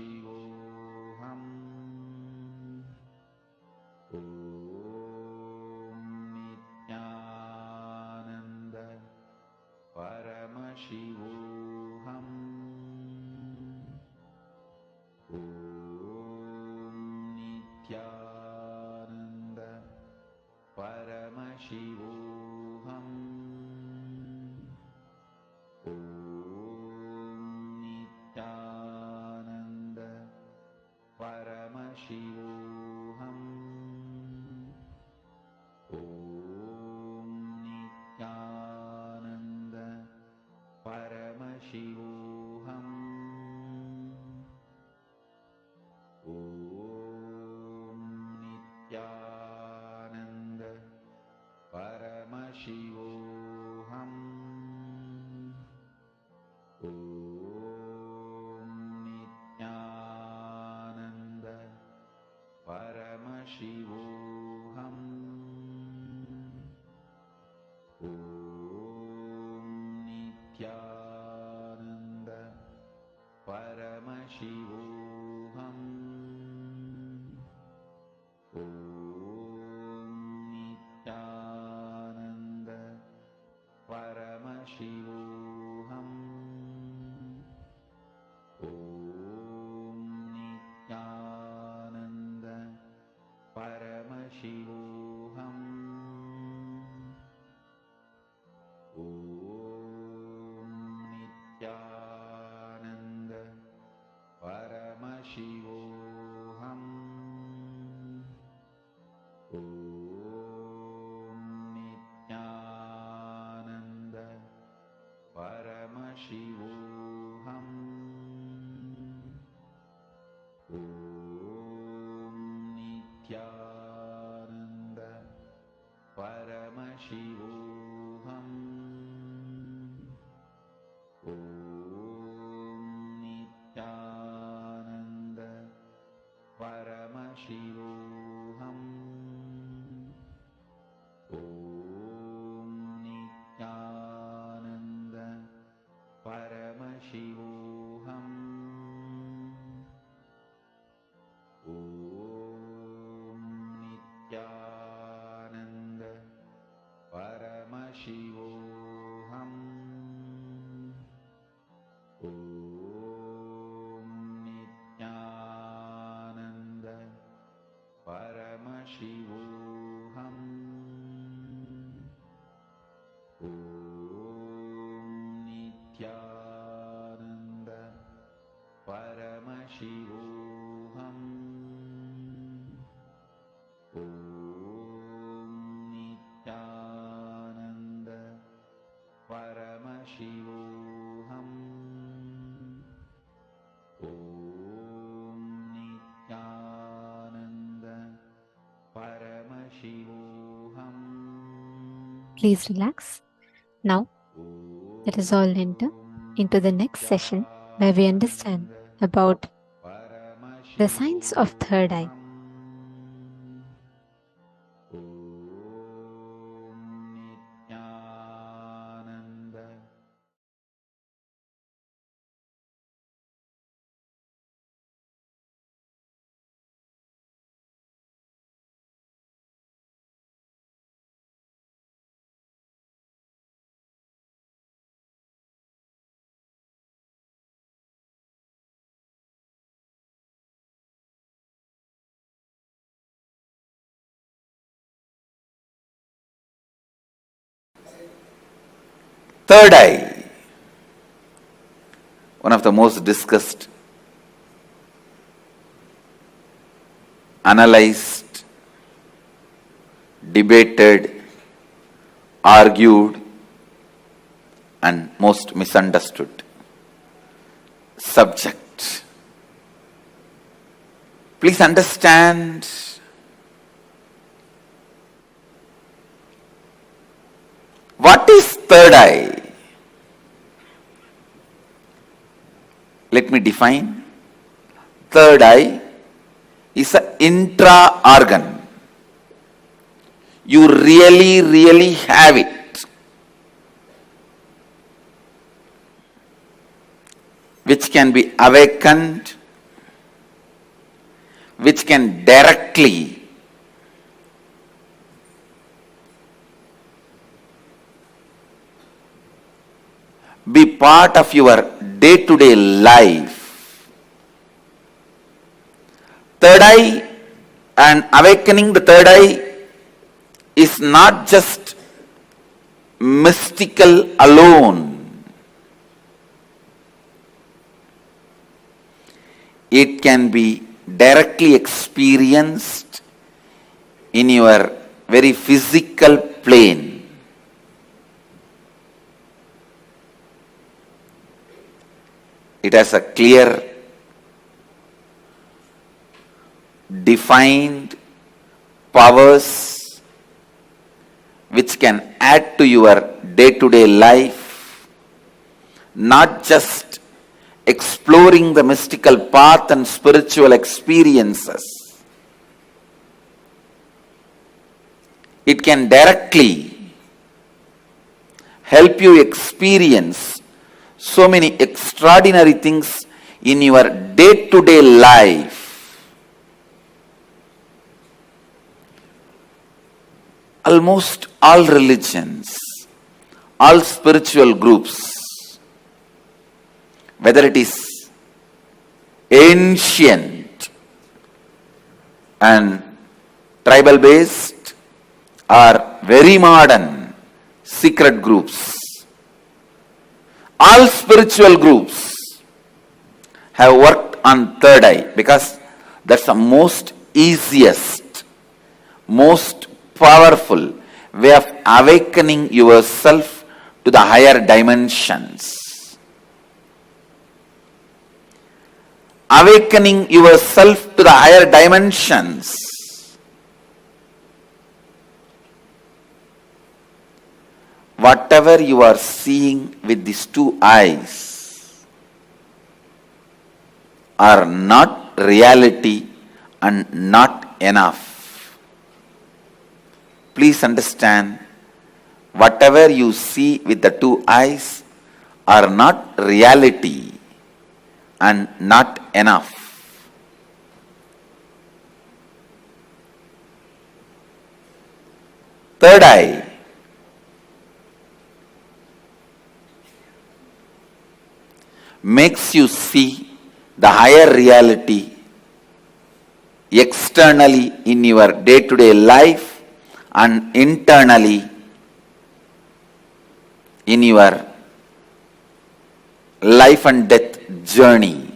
Shivoham. Om Nityananda Paramashivoham. Om Nityananda Paramashivoham. Om Nityananda Paramashivoham. Om Nityananda Paramashivoham. Om Nityananda Paramashivoham. Om Nityananda Paramashivoham. Om Nityananda Paramashivoham. Om Nityananda Paramashivoham. Om Nityananda Paramashivoham. Om Nityananda Paramashivoham. Om Nityananda Paramashivoham. Om Nityananda Paramashivoham. Om Nityananda Paramashivoham. Om Nityananda Paramashivoham. Om Nityananda Paramashivoham. Om Nityananda Paramashivoham. Om Nityananda Paramashivoham. Om Nityananda Paramashivoham. Om Nityananda Paramashivoham. Please relax. Now, let us all enter into the next session where we understand about the signs of third eye. Third eye, one of the most discussed, analyzed, debated, argued, and most misunderstood subject. Please understand, what is third eye? Let me define. Third eye is an intra-organ. You really have it, which can be awakened which can directly be part of your day-to-day life. Third eye and awakening the third eye is not just mystical alone. It can be directly experienced in your very physical plane. It has a clear, defined powers which can add to your day-to-day life, not just exploring the mystical path and spiritual experiences. It can directly help you experience so many extraordinary things in your day-to-day life. Almost all religions, all spiritual groups, whether it is ancient and tribal based or very modern secret groups, all spiritual groups have worked on third eye because that's the most easiest, most powerful way of awakening yourself to the higher dimensions. Awakening yourself to the higher dimensions whatever you are seeing with these two eyes are not reality and not enough. Please understand, whatever you see with the two eyes are not reality and not enough. Third eye makes you see the higher reality externally in your day-to-day life and internally in your life and death journey.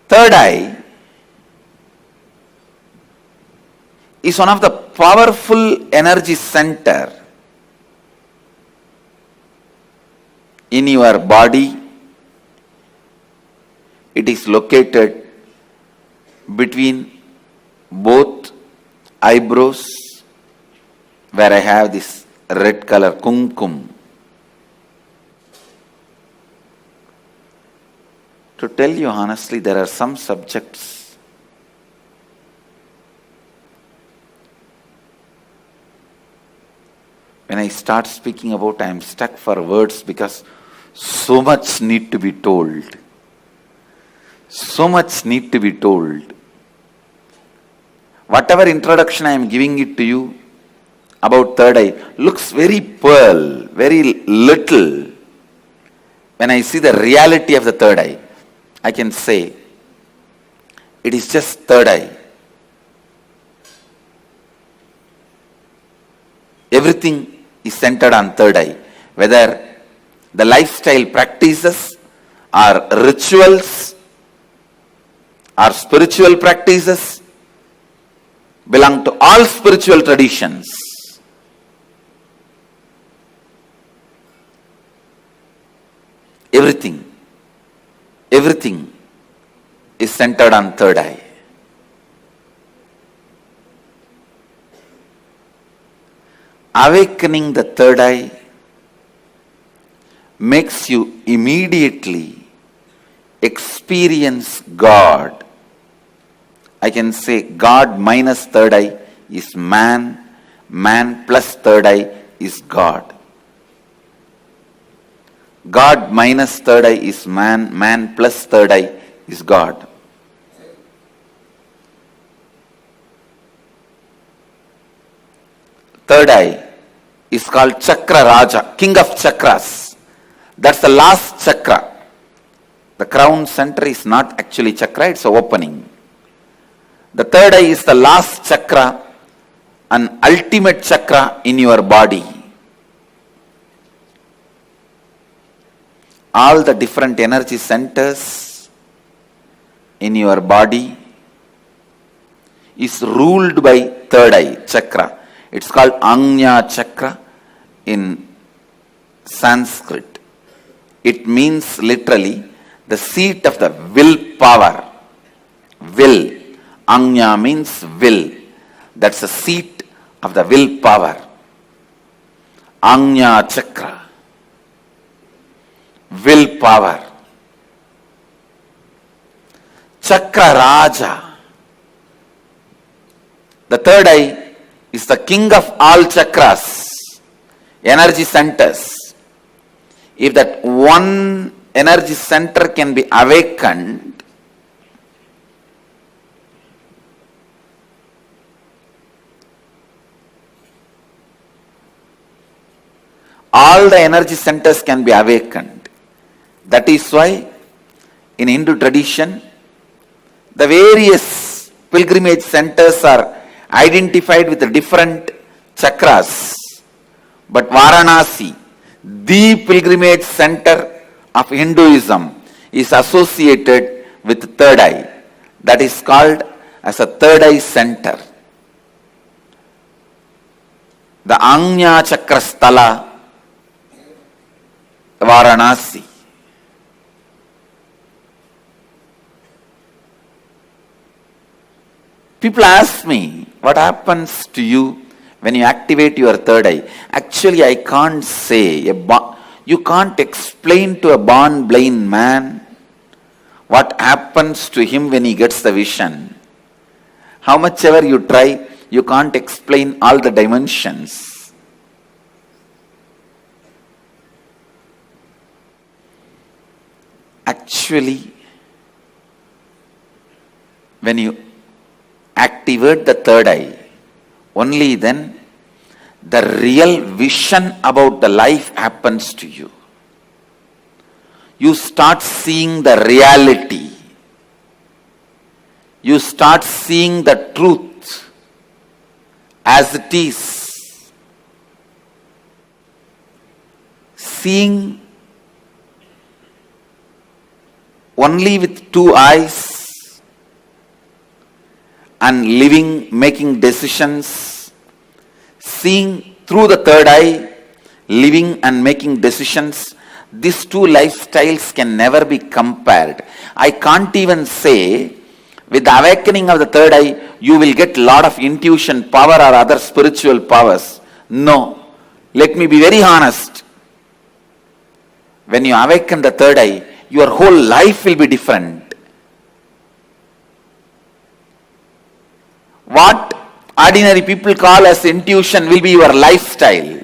Third eye is one of the powerful energy center in your body. It is located between both eyebrows, where I have this red color kumkum. To tell you honestly, there are some subjects when I start speaking about, I am stuck for words because so much need to be told. So much need to be told. Whatever introduction I am giving it to you about third eye looks very pearl, very little. When I see the reality of the third eye, I can say it is just third eye. Everything is centered on third eye. Whether the lifestyle practices or rituals or spiritual practices belong to all spiritual traditions. Everything is centered on third eye. Awakening the third eye makes you immediately experience God. I can say God minus third eye is man, man plus third eye is God. God minus third eye is man, man plus third eye is God. Third eye is called Chakra Raja, king of chakras. That's the last chakra. The crown center is not actually chakra, it's an opening. The third eye is the last chakra, an ultimate chakra in your body. All the different energy centers in your body is ruled by third eye chakra. It's called Ajna chakra in Sanskrit. It means literally the seat of the will power. Will. Ajna means will. That's the seat of the will power. Ajna chakra. Will power. Chakra Raja. The third eye is the king of all chakras, energy centers. If that one energy center can be awakened, all the energy centers can be awakened. That is why in Hindu tradition, the various pilgrimage centers are identified with the different chakras. But Varanasi, the pilgrimage center of Hinduism, is associated with third eye. That is called as a third eye center. The Ajna Chakra Sthala, Varanasi. People ask me, what happens to you when you activate your third eye? Actually, I can't say. You can't explain to a born blind man what happens to him when he gets the vision. How much ever you try, you can't explain all the dimensions. Actually, when you activate the third eye, only then the real vision about the life happens to you. You start seeing the reality. You start seeing the truth as it is. Seeing only with two eyes and living, making decisions, seeing through the third eye, living and making decisions, these two lifestyles can never be compared. I can't even say with the awakening of the third eye, you will get lot of intuition power or other spiritual powers. No. Let me be very honest. When you awaken the third eye, your whole life will be different. What ordinary people call as intuition will be your lifestyle.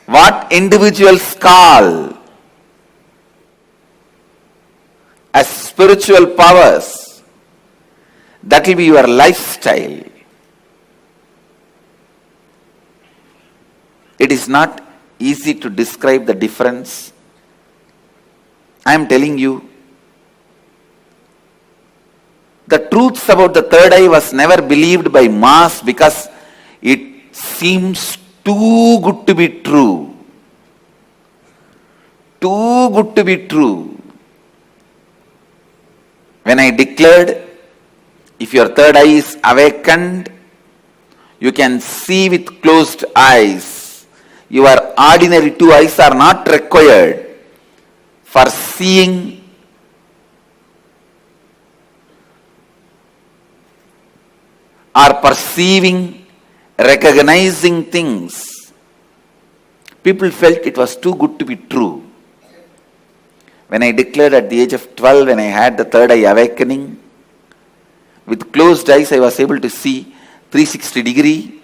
What individuals call as spiritual powers, that will be your lifestyle. It is not easy to describe the difference. I am telling you, the truths about the third eye was never believed by mass because it seems too good to be true. Too good to be true. When I declared, if your third eye is awakened, you can see with closed eyes. Your ordinary two eyes are not required for seeing or perceiving, recognizing things. People felt it was too good to be true. When I declared at the age of 12, when I had the third eye awakening, With closed eyes, I was able to see 360 degree.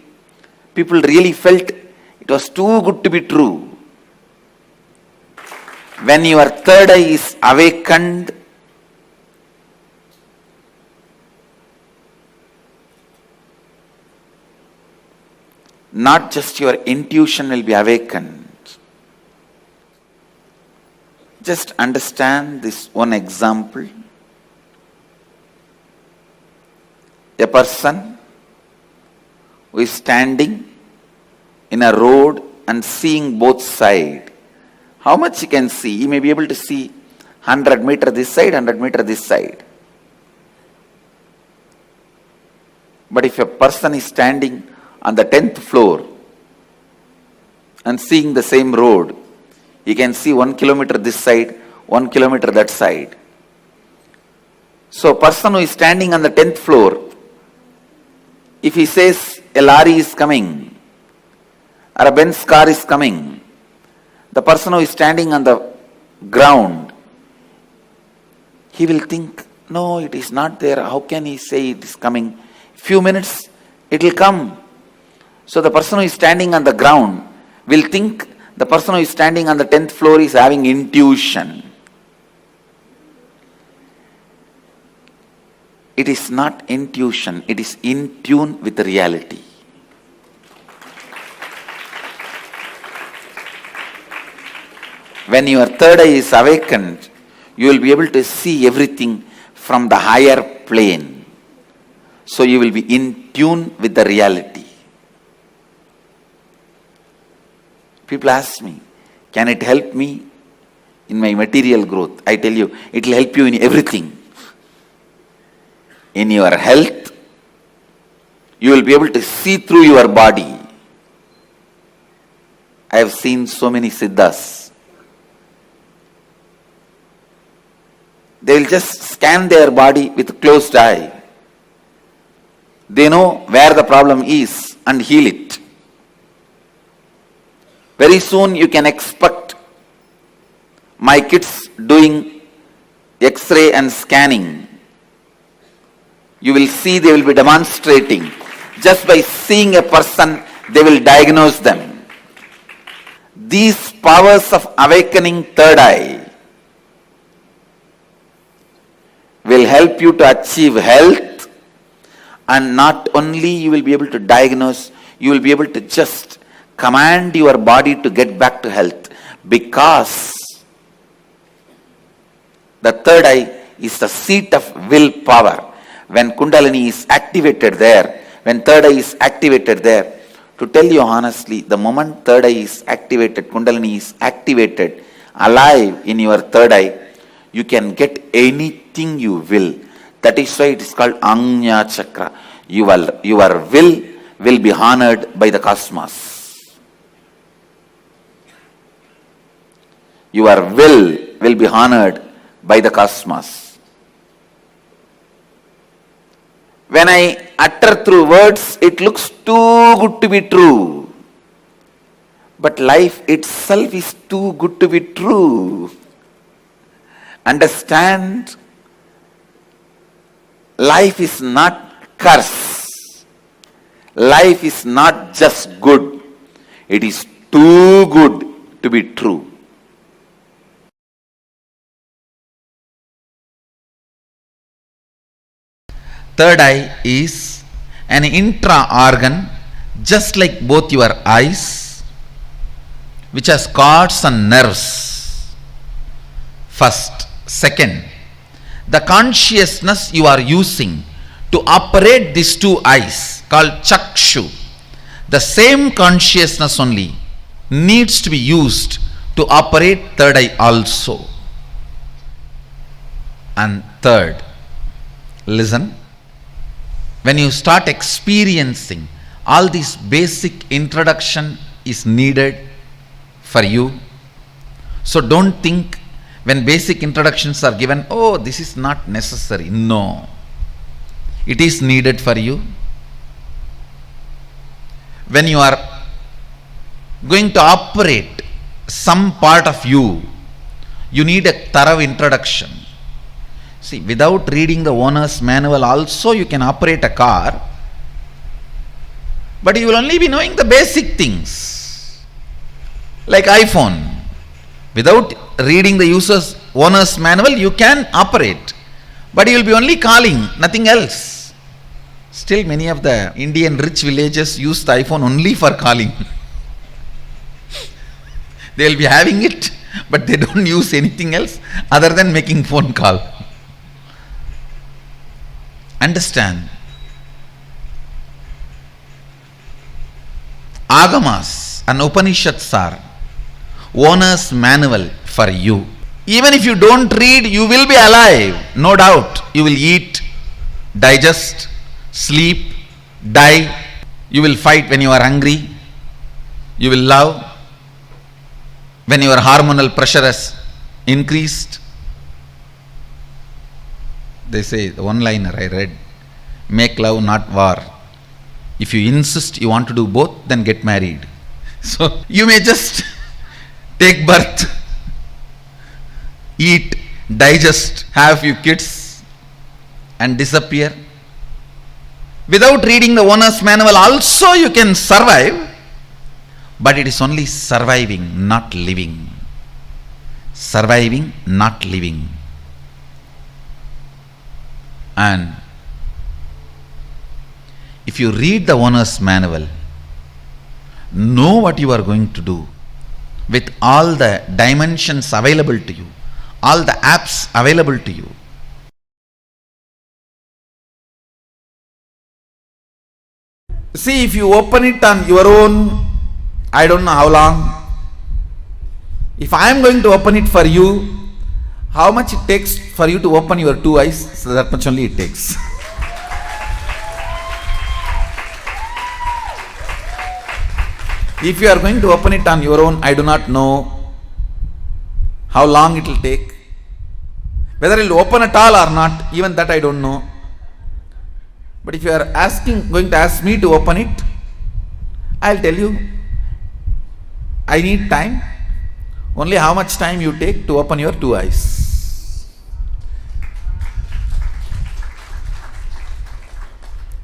People really felt it was too good to be true. When your third eye is awakened, not just your intuition will be awakened. Just understand this one example. A person who is standing in a road and seeing both sides. How much he can see? He may be able to see 100 meter this side, 100 meter this side. But if a person is standing on the 10th floor and seeing the same road, he can see 1 kilometer this side, 1 kilometer that side. So a person who is standing on the 10th floor, if he says a lorry is coming or a Benz car is coming, the person who is standing on the ground, he will think, no, it is not there. How can he say it is coming? Few minutes, it will come. So the person who is standing on the ground will think the person who is standing on the 10th floor is having intuition. It is not intuition, it is in tune with the reality. When your third eye is awakened, you will be able to see everything from the higher plane. So you will be in tune with the reality. People ask me, can it help me in my material growth? I tell you, it will help you in everything. In your health, you will be able to see through your body. I have seen so many siddhas. They will just scan their body with closed eye. They know where the problem is and heal it. Very soon you can expect my kids doing X-ray and scanning. You will see they will be demonstrating. Just by seeing a person, they will diagnose them. These powers of awakening third eye will help you to achieve health, and not only you will be able to diagnose, you will be able to just command your body to get back to health, because the third eye is the seat of willpower. When Kundalini is activated there, when third eye is activated there, to tell you honestly, the moment third eye is activated, Kundalini is activated, alive in your third eye, you can get anything you will. That is why it is called Anya Chakra. Your will be honored by the cosmos. Your will be honored by the cosmos. When I utter through words, it looks too good to be true. But life itself is too good to be true. Understand, life is not curse. Life is not just good. It is too good to be true. Third eye is an intra-organ, just like both your eyes, which has cords and nerves. First. Second, the consciousness you are using to operate these two eyes, called chakshu, the same consciousness only needs to be used to operate third eye also. And third, listen, when you start experiencing, all this basic introduction is needed for you. So don't think when basic introductions are given, oh, this is not necessary. No, it is needed for you. When you are going to operate some part of you, you need a thorough introduction. See, without reading the owner's manual also you can operate a car, but you will only be knowing the basic things. Like iPhone. Without reading the owner's manual, you can operate, but you will be only calling, nothing else. Still, many of the Indian rich villages use the iPhone only for calling. They will be having it, but they don't use anything else other than making phone call. Understand? Agamas and Upanishads are owner's manual for you. Even if you don't read, you will be alive, no doubt. You will eat, digest, sleep, die. You will fight when you are hungry. You will love when your hormonal pressure has increased. They say, the one-liner I read, make love, not war. If you insist you want to do both, then get married. So, you may just take birth, eat, digest, have few kids and disappear. Without reading the owner's manual also you can survive, but it is only surviving, not living. Surviving, not living. And if you read the owner's manual, know what you are going to do with all the dimensions available to you, all the apps available to you. See, if you open it on your own, I don't know how long. If I am going to open it for you, how much it takes for you to open your two eyes? So that much only it takes. If you are going to open it on your own, I do not know how long it will take. Whether it will open at all or not, even that I don't know. But if you are going to ask me to open it, I will tell you, I need time. Only how much time you take to open your two eyes.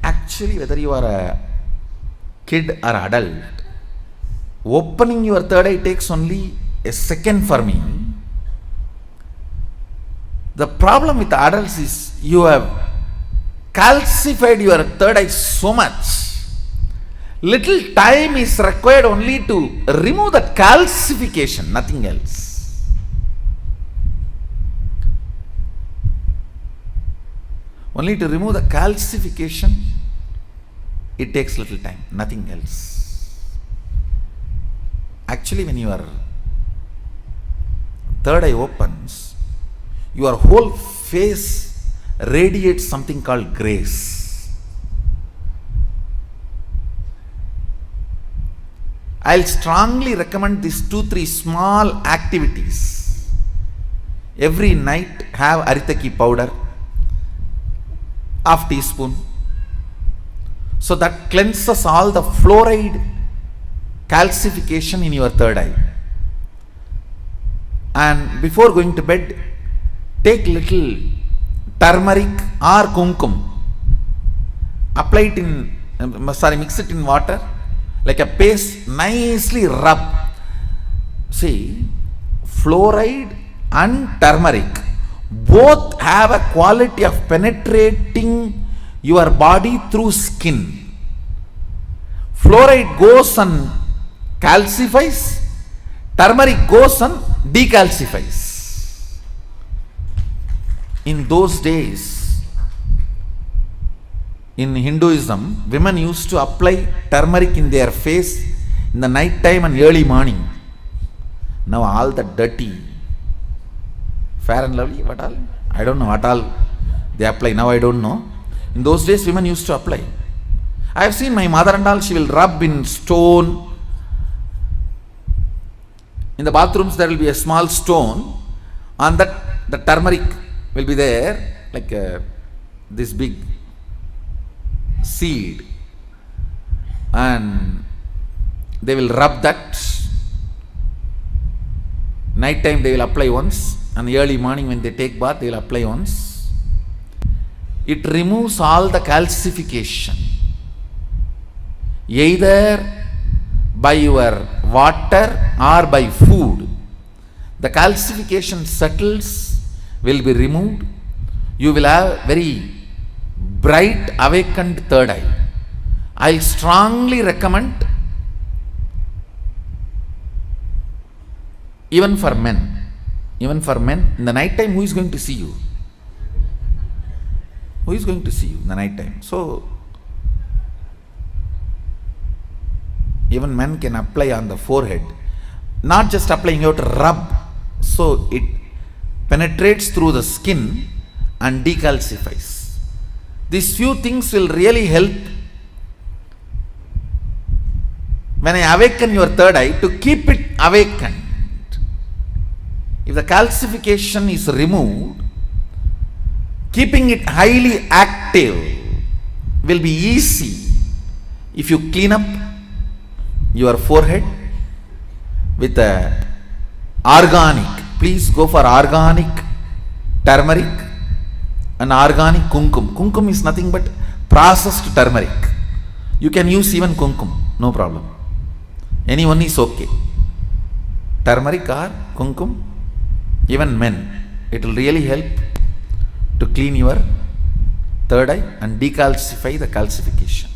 Actually, whether you are a kid or adult, opening your third eye takes only a second for me. The problem with adults is you have calcified your third eye so much. Little time is required only to remove that calcification, nothing else. Only to remove the calcification, it takes little time, nothing else. Actually, when your third eye opens, your whole face radiates something called grace. I'll strongly recommend these 2-3 small activities. Every night have aritaki powder, half teaspoon. So that cleanses all the fluoride calcification in your third eye. And before going to bed, take little turmeric or kumkum. Apply it mix it in water. Like a paste, nicely rub. See, fluoride and turmeric both have a quality of penetrating your body through skin. Fluoride goes and calcifies, turmeric goes and decalcifies. In those days, in Hinduism, women used to apply turmeric in their face in the night time and early morning. Now all the dirty, Fair and Lovely, what all? I don't know what all they apply. Now I don't know. In those days, women used to apply. I have seen my mother and all, she will rub in stone. In the bathrooms, there will be a small stone. On that, the turmeric will be there, like this big seed, and they will rub that. Night time they will apply once, and early morning when they take bath they will apply once. It removes all the calcification, either by your water or by food. The calcification settles, will be removed. You will have very bright awakened third eye. I strongly recommend, even for men, in the night time, who is going to see you? Who is going to see you in the night time? So, even men can apply on the forehead. Not just applying, you have to rub. So, it penetrates through the skin and decalcifies. These few things will really help when I awaken your third eye to keep it awakened. If the calcification is removed, keeping it highly active will be easy if you clean up your forehead with a organic. Please go for organic turmeric and organic kumkum. Kumkum is nothing but processed turmeric. You can use even kumkum, no problem. Anyone is okay. Turmeric or kumkum, even men, it will really help to clean your third eye and decalcify the calcification.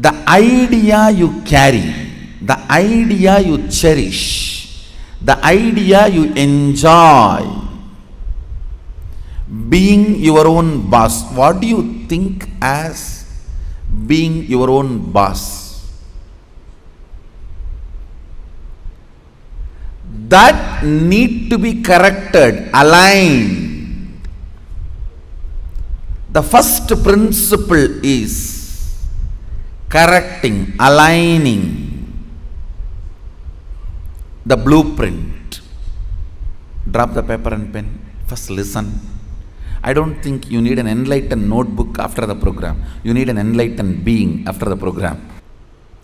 The idea you carry, the idea you cherish, the idea you enjoy, being your own boss. What do you think as being your own boss? That need to be corrected, aligned. The first principle is correcting, aligning the blueprint. Drop the paper and pen. First listen. I don't think you need an enlightened notebook after the program. You need an enlightened being after the program.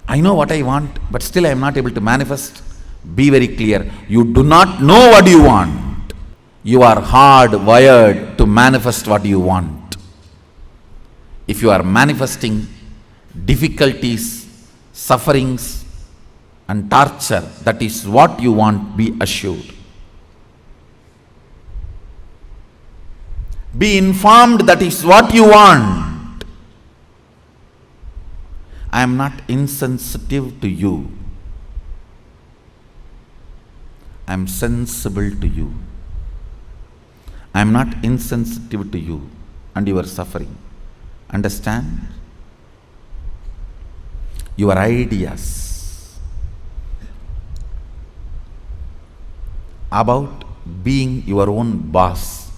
I know what I want, but still I am not able to manifest. Be very clear. You do not know what you want. You are hardwired to manifest what you want. If you are manifesting difficulties, sufferings and torture, that is what you want, be assured. Be informed that is what you want. I am not insensitive to you. I am sensible to you. I am not insensitive to you and your suffering. Understand? Your ideas about being your own boss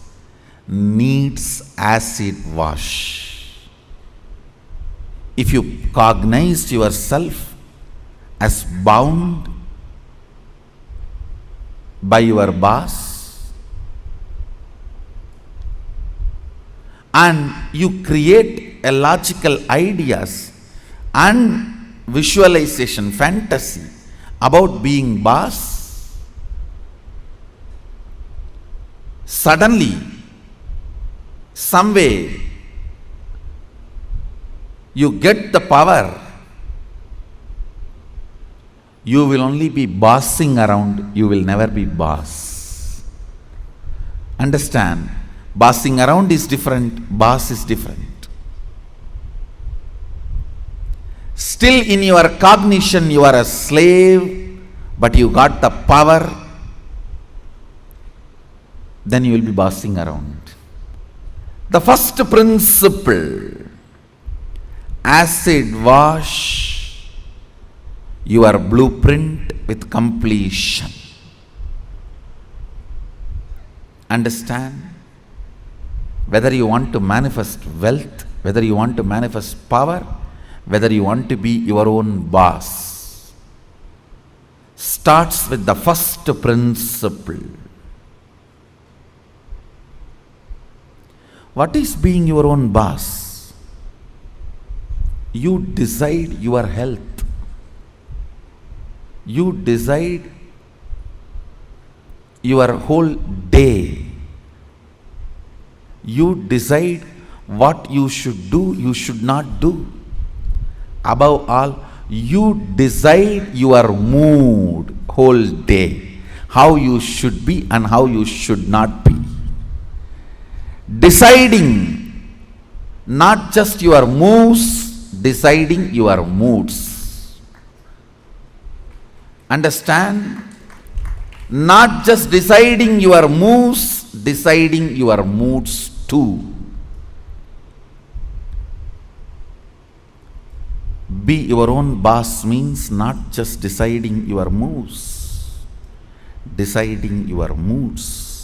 needs acid wash. If you cognize yourself as bound by your boss and you create a logical ideas and visualization, fantasy about being boss, suddenly, some way, you get the power, you will only be bossing around, you will never be boss. Understand? Bossing around is different, boss is different. Still in your cognition you are a slave, but you got the power, then you will be bossing around. The first principle, acid wash your blueprint with completion. Understand? Whether you want to manifest wealth, whether you want to manifest power, whether you want to be your own boss, starts with the first principle. What is being your own boss? You decide your health. You decide your whole day. You decide what you should do, you should not do. Above all, you decide your mood whole day, how you should be and how you should not be. Deciding not just your moves, deciding your moods. Understand? Not just deciding your moves, deciding your moods too. Be your own boss means not just deciding your moves, deciding your moods.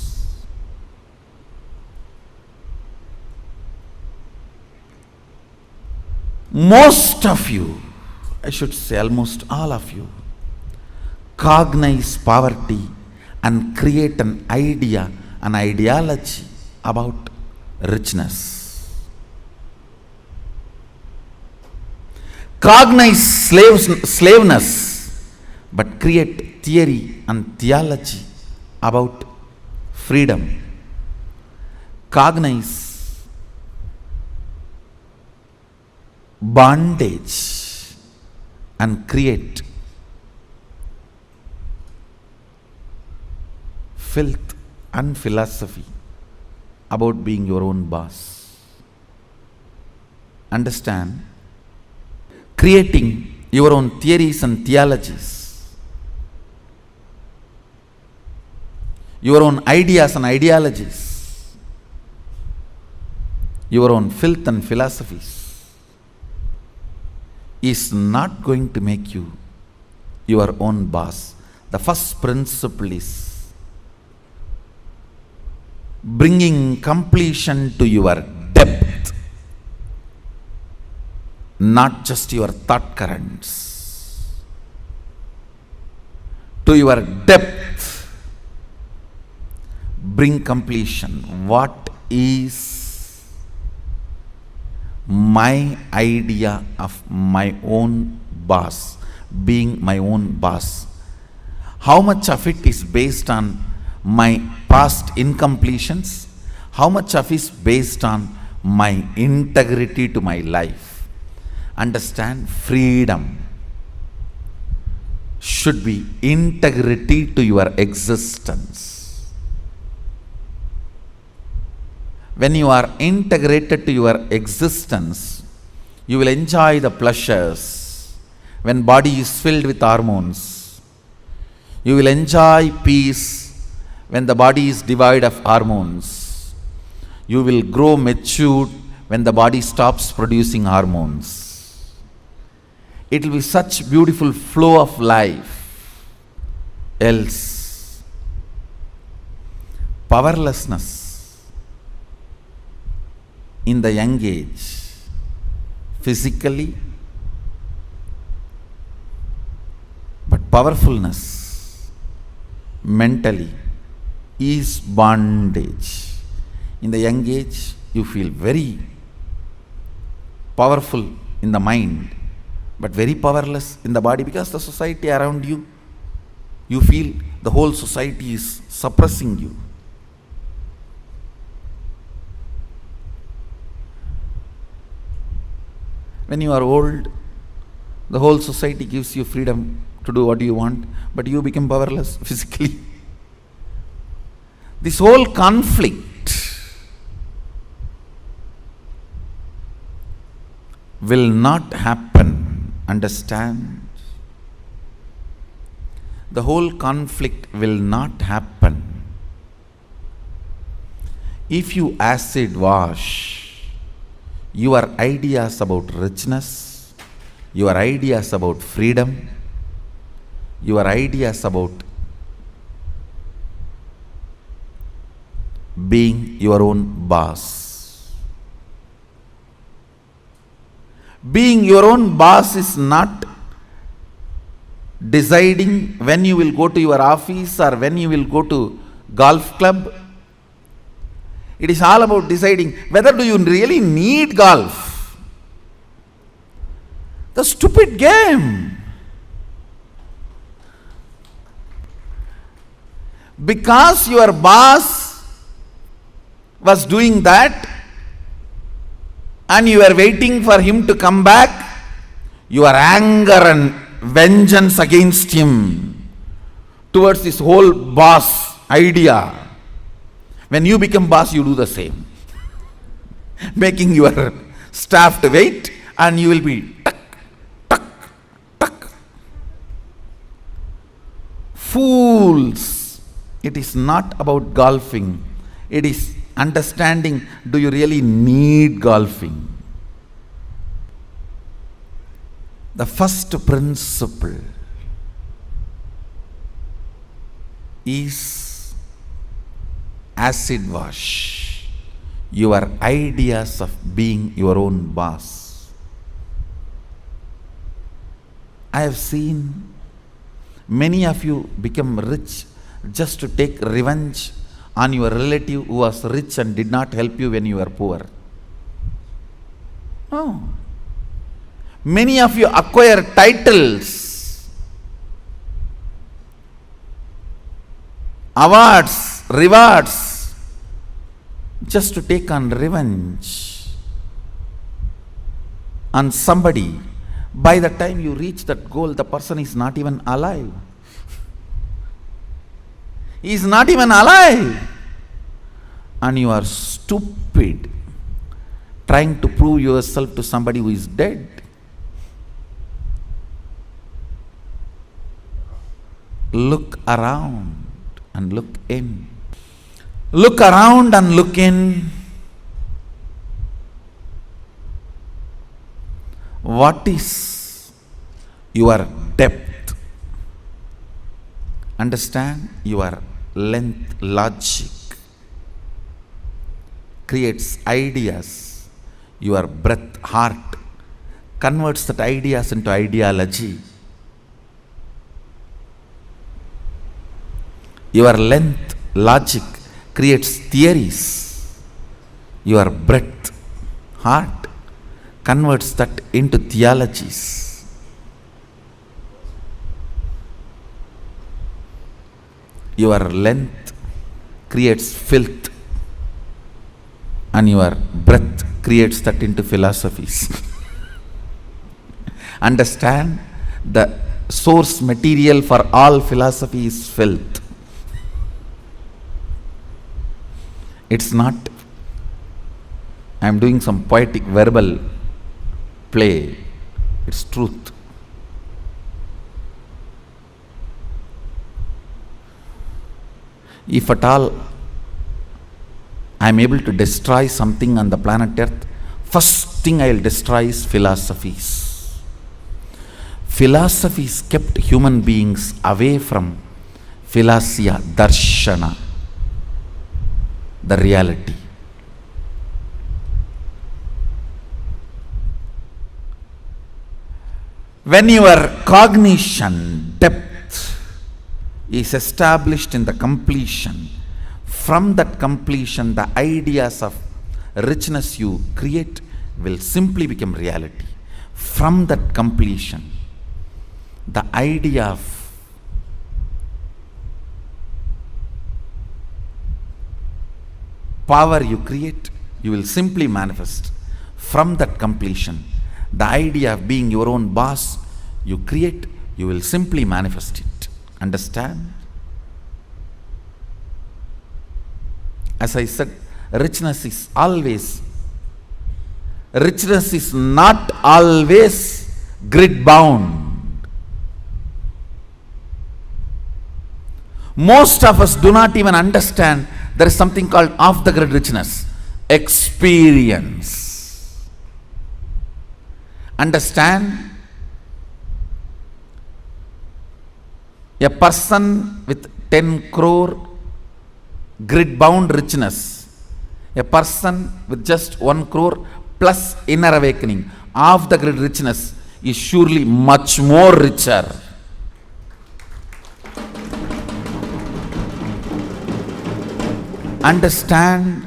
Most of you, I should say almost all of you, cognize poverty and create an idea, an ideology about richness. Cognize slaveness, but create theory and theology about freedom. Cognize bondage and create filth and philosophy about being your own boss. Understand? Creating your own theories and theologies, your own ideas and ideologies, your own filth and philosophies is not going to make you your own boss. The first principle is bringing completion to your depth, not just your thought currents. To your depth, bring completion. What is my idea of my own boss, being my own boss? How much of it is based on my past incompletions? How much of it is based on my integrity to my life? Understand, freedom should be integrity to your existence. When you are integrated to your existence, you will enjoy the pleasures. When body is filled with hormones, you will enjoy peace. When the body is devoid of hormones, you will grow matured when the body stops producing hormones. It will be such beautiful flow of life. Else, powerlessness in the young age, physically, but powerfulness mentally is bondage. In the young age, you feel very powerful in the mind, but very powerless in the body because the society around you, you feel the whole society is suppressing you. When you are old, the whole society gives you freedom to do what you want, but you become powerless physically. This whole conflict will not happen. Understand? The whole conflict will not happen if you acid wash your ideas about richness, your ideas about freedom, your ideas about being your own boss. Being your own boss is not deciding when you will go to your office or when you will go to golf club. It is all about deciding whether do you really need golf. The stupid game. Because your boss was doing that and you were waiting for him to come back, your anger and vengeance against him towards this whole boss idea. When you become boss, you do the same. Making your staff to wait, and you will be tuck, tuck, tuck. Fools. It is not about golfing. It is understanding, do you really need golfing? The first principle is acid wash your ideas of being your own boss. I have seen many of you become rich just to take revenge on your relative who was rich and did not help you when you were poor. No. Many of you acquire titles, awards, rewards, just to take on revenge on somebody. By the time you reach that goal, the person is not even alive. He is not even alive. And you are stupid trying to prove yourself to somebody who is dead. Look around and look in. Look around and look in. What is your depth? Understand, your length, logic creates ideas. Your breath, heart converts that ideas into ideology. Your length, logic creates theories. Your breath, heart converts that into theologies. Your length creates filth, and your breath creates that into philosophies. Understand, the source material for all philosophy is filth. It's not, I am doing some poetic verbal play. It's truth. If at all I am able to destroy something on the planet Earth, first thing I will destroy is philosophies. Philosophies kept human beings away from philosia, darshana, the reality. When your cognition depth is established in the completion, from that completion, the ideas of richness you create will simply become reality. From that completion, the idea of power you create, you will simply manifest. From that completion, the idea of being your own boss you create, you will simply manifest it. Understand? As I said, richness is not always grid bound. Most of us do not even understand there is something called off the grid richness. Experience. Understand? A person with 10 crore grid bound richness, a person with just 1 crore plus inner awakening, half the grid richness, is surely much more richer. Understand,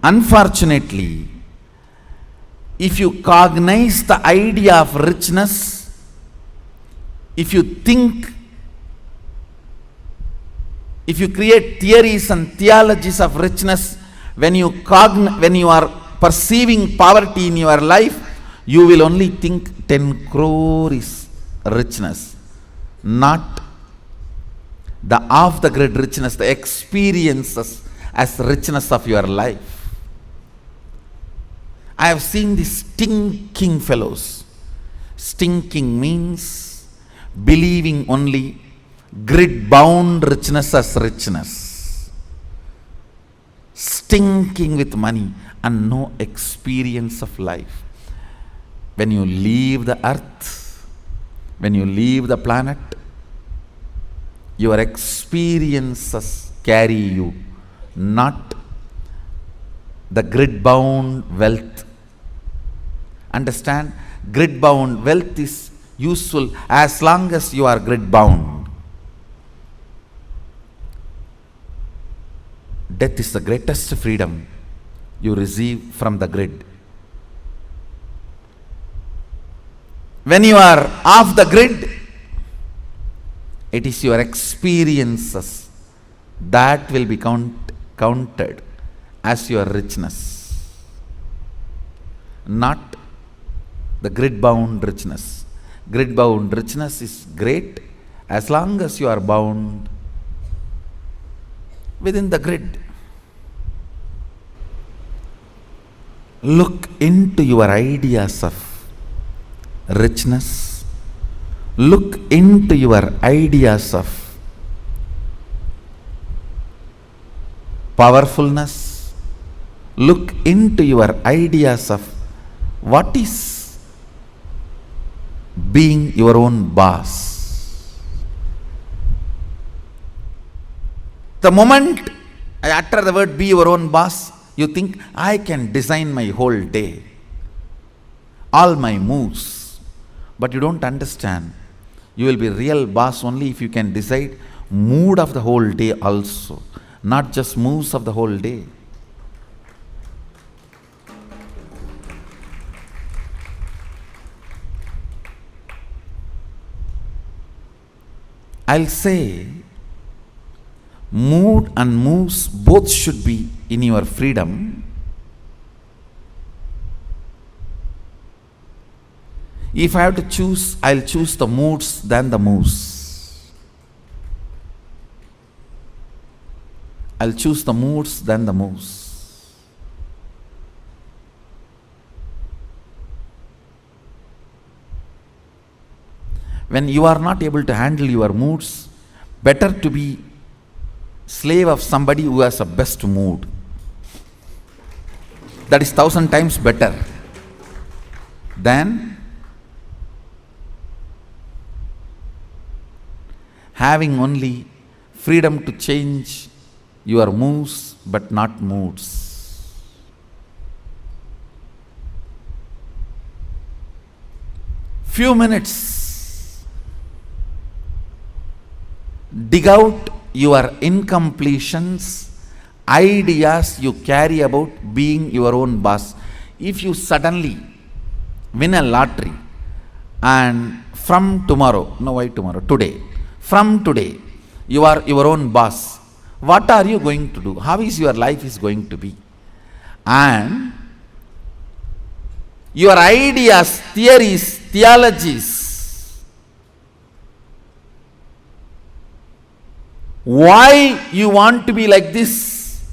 unfortunately, if you cognize the idea of richness, if you think, if you create theories and theologies of richness, when you are perceiving poverty in your life, you will only think 10 crore is richness, not the off the grid richness, the experiences as richness of your life. I have seen these stinking fellows. Stinking means believing only grid bound richness as richness. Stinking with money and no experience of life. When you leave the earth, when you leave the planet, your experiences carry you, not the grid bound wealth. Understand, grid bound wealth is useful as long as you are grid bound. Death is the greatest freedom you receive from the grid. When you are off the grid, it is your experiences that will be counted as your richness, not the grid bound richness. Grid bound richness is great as long as you are bound within the grid. Look into your ideas of richness. Look into your ideas of powerfulness. Look into your ideas of what is being your own boss. The moment I utter the word be your own boss, you think I can design my whole day, all my moves. But you don't understand. You will be real boss only if you can decide mood of the whole day also, not just moves of the whole day. I'll say mood and moves both should be in your freedom. If I have to choose, I'll choose the moods than the moves. I'll choose the moods than the moves. When you are not able to handle your moods, better to be slave of somebody who has a best mood. That is 1,000 times better than having only freedom to change your moves but not moods. Few minutes, dig out your incompletions, ideas you carry about being your own boss. If you suddenly win a lottery and from tomorrow, no why tomorrow, today, from today, you are your own boss, what are you going to do? How is your life is going to be? And your ideas, theories, theologies, why you want to be like this?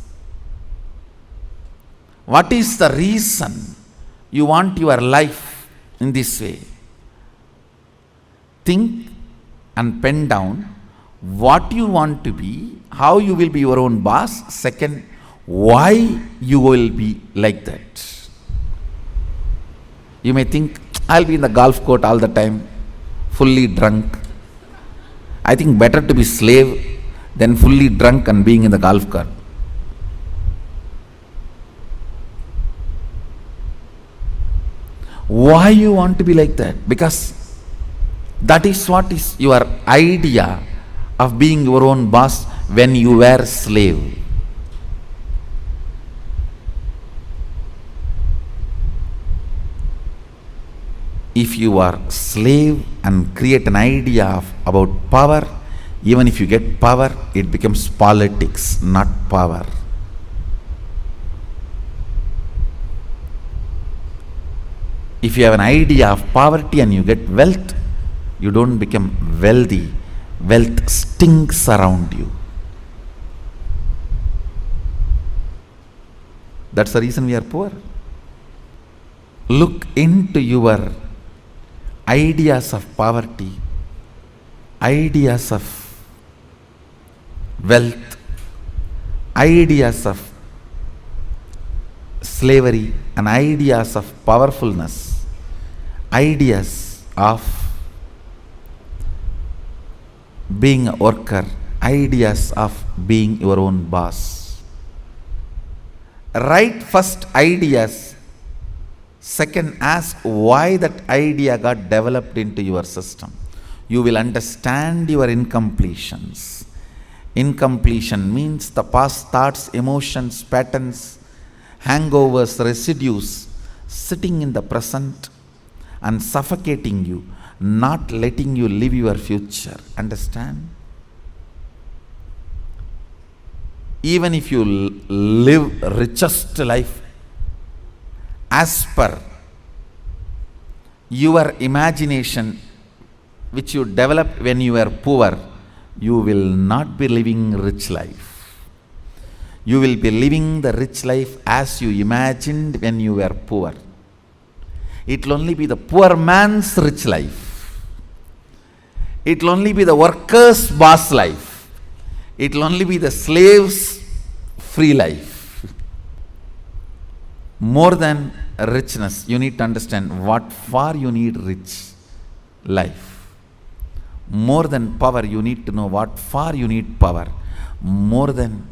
What is the reason you want your life in this way? Think and pen down what you want to be, how you will be your own boss. Second, why you will be like that. You may think, I'll be in the golf court all the time, fully drunk, I think better to be slave than fully drunk and being in the golf cart. Why you want to be like that? Because that is what is your idea of being your own boss when you were slave. If you are slave and create an idea about power, even if you get power, it becomes politics, not power. If you have an idea of poverty and you get wealth, you don't become wealthy. Wealth stinks around you. That's the reason we are poor. Look into your ideas of poverty, ideas of wealth, ideas of slavery, and ideas of powerfulness, ideas of being a worker, ideas of being your own boss. Write first ideas. Second, ask why that idea got developed into your system. You will understand your incompletions. Incompletion means the past thoughts, emotions, patterns, hangovers, residues sitting in the present and suffocating you, not letting you live your future. Understand? Even if you live richest life as per your imagination which you developed when you were poor, you will not be living rich life. You will be living the rich life as you imagined when you were poor. It will only be the poor man's rich life. It will only be the worker's boss life. It will only be the slave's free life. More than richness, you need to understand what for you need rich life. More than power, you need to know what for you need power. More than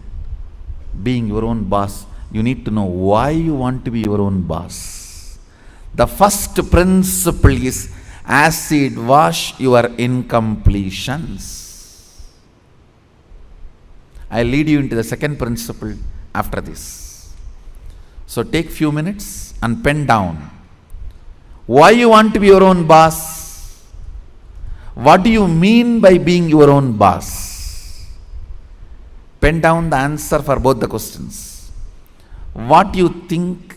being your own boss, you need to know why you want to be your own boss. The first principle is acid wash your incompletions. I'll lead you into the second principle after this. So take few minutes and pen down why you want to be your own boss. What do you mean by being your own boss? Pen down the answer for both the questions. What you think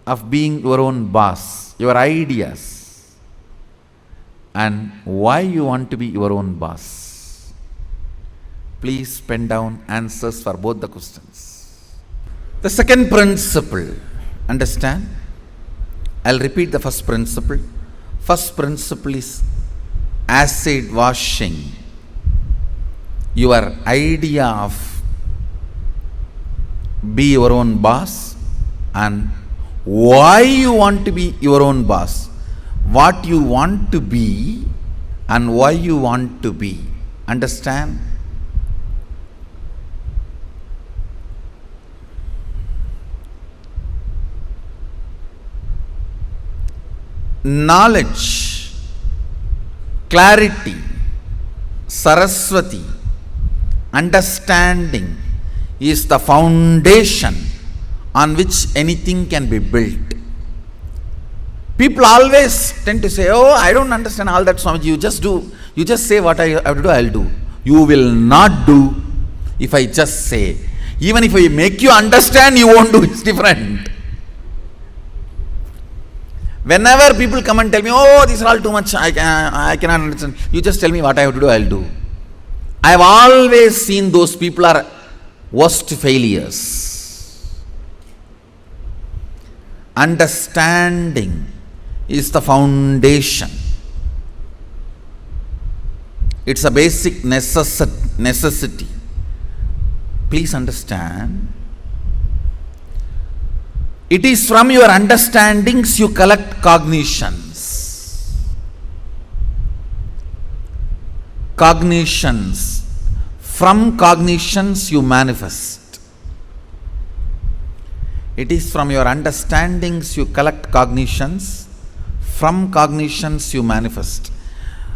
of being your own boss, your ideas, and why you want to be your own boss. Please pen down answers for both the questions. The second principle, understand? I'll repeat the first principle. First principle is acid washing your idea of be your own boss and why you want to be your own boss, what you want to be and why you want to be. Understand? Knowledge, clarity, Saraswati, understanding is the foundation on which anything can be built. People always tend to say, oh, I don't understand all that, Swamiji. You just do. You just say what I have to do, I'll do. You will not do if I just say. Even if I make you understand, you won't do. It's different. Whenever people come and tell me, oh, these are all too much, I cannot understand. You just tell me what I have to do, I'll do. I have always seen those people are worst failures. Understanding is the foundation. It's a basic necessity. Please understand. It is from your understandings you collect cognitions. cognitions. From cognitions you manifest. It is from your understandings you collect cognitions. From cognitions you manifest.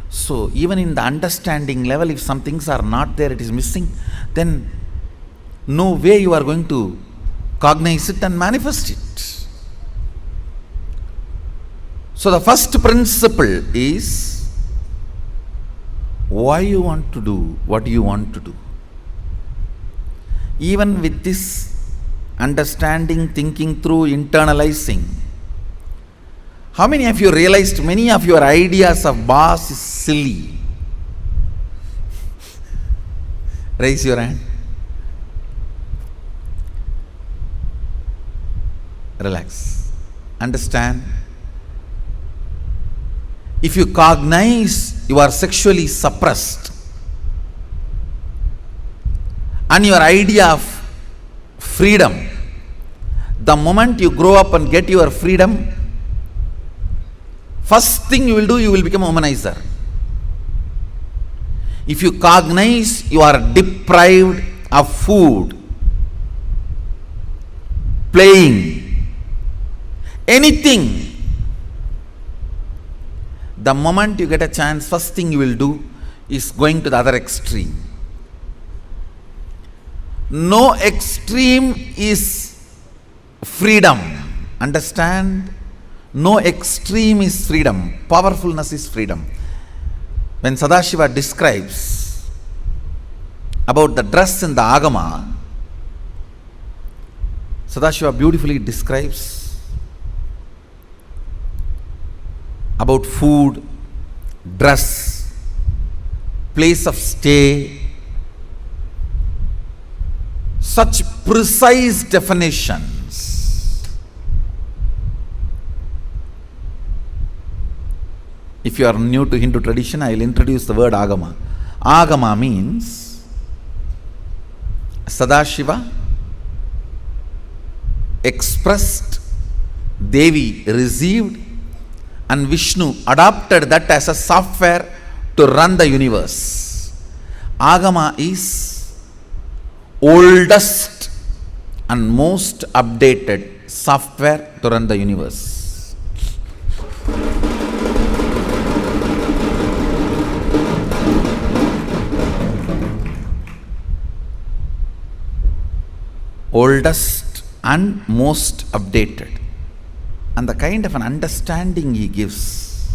So even in the understanding level, if some things are not there, it is missing, then no way you are going to cognize it and manifest it. So the first principle is why you want to do what you want to do. Even with this understanding, thinking through, internalizing, how many of you realized many of your ideas of boss is silly? Raise your hand. Relax. Understand. If you cognize you are sexually suppressed and your idea of freedom, the moment you grow up and get your freedom, first thing you will do, you will become a womanizer. If you cognize you are deprived of food, playing, anything, the moment you get a chance, first thing you will do is going to the other extreme. No extreme is freedom. Understand? No extreme is freedom. Powerfulness is freedom. When Sadashiva describes about the dress in the Agama, Sadashiva beautifully describes about food, dress, place of stay, such precise definitions. If you are new to Hindu tradition, I will introduce the word Agama. Agama means Sadashiva expressed, Devi received, and Vishnu adopted that as a software to run the universe. Agama is oldest and most updated software to run the universe. Oldest and most updated. And the kind of an understanding he gives.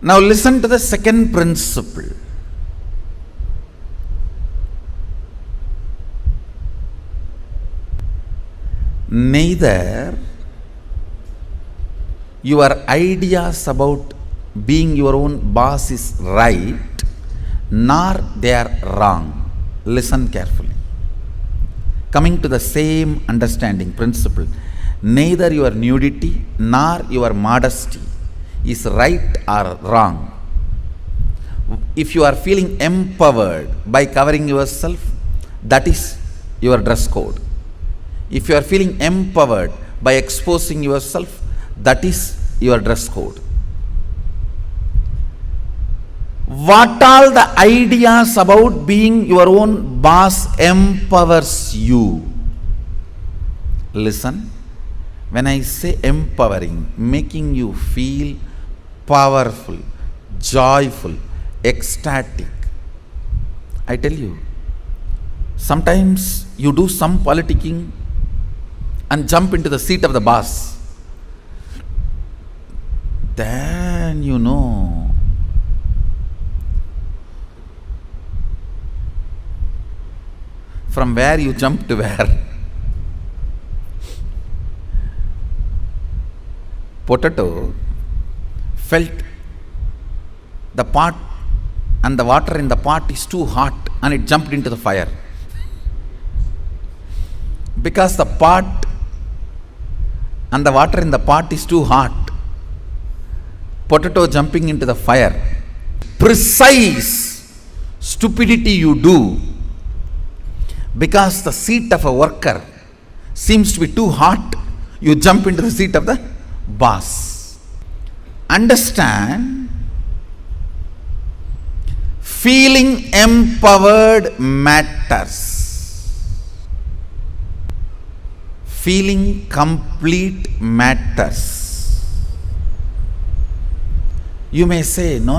Now listen to the second principle. Neither your ideas about being your own boss is right, nor they are wrong. Listen carefully. Coming to the same understanding principle, neither your nudity nor your modesty is right or wrong. If you are feeling empowered by covering yourself, that is your dress code. If you are feeling empowered by exposing yourself, that is your dress code. What all the ideas about being your own boss empowers you? Listen, when I say empowering, making you feel powerful, joyful, ecstatic, I tell you, sometimes you do some politicking and jump into the seat of the boss. Then you know from where you jump to where. Potato felt the pot and the water in the pot is too hot and it jumped into the fire. Because the pot and the water in the pot is too hot, potato jumping into the fire. Precise stupidity you do because the seat of a worker seems to be too hot, you jump into the seat of the boss. Understand, feeling empowered matters. Feeling complete matters. You may say, no.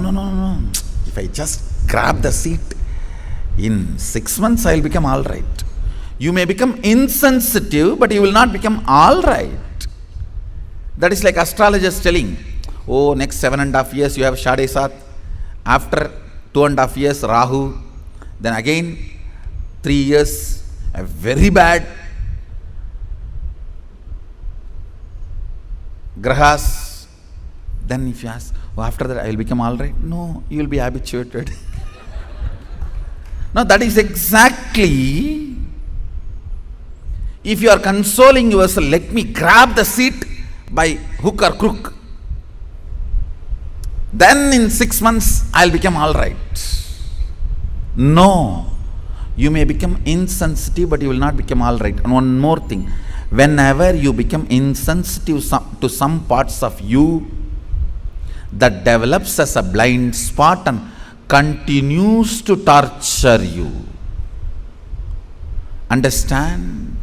If I just grab the seat, in 6 months I'll become all right. You may become insensitive, but you will not become all right. That is like astrologers telling, oh, next 7.5 years you have Shade Sat. After 2.5 years, Rahu. Then again, 3 years, a very bad Grahas. Then if you ask, oh, after that I will become all right. No, you will be habituated. Now that is exactly, if you are consoling yourself, let me grab the seat by hook or crook. Then in 6 months I'll become all right. No, you may become insensitive, but you will not become all right. And one more thing, whenever you become insensitive to some parts of you, that develops as a blind spot and continues to torture you. Understand?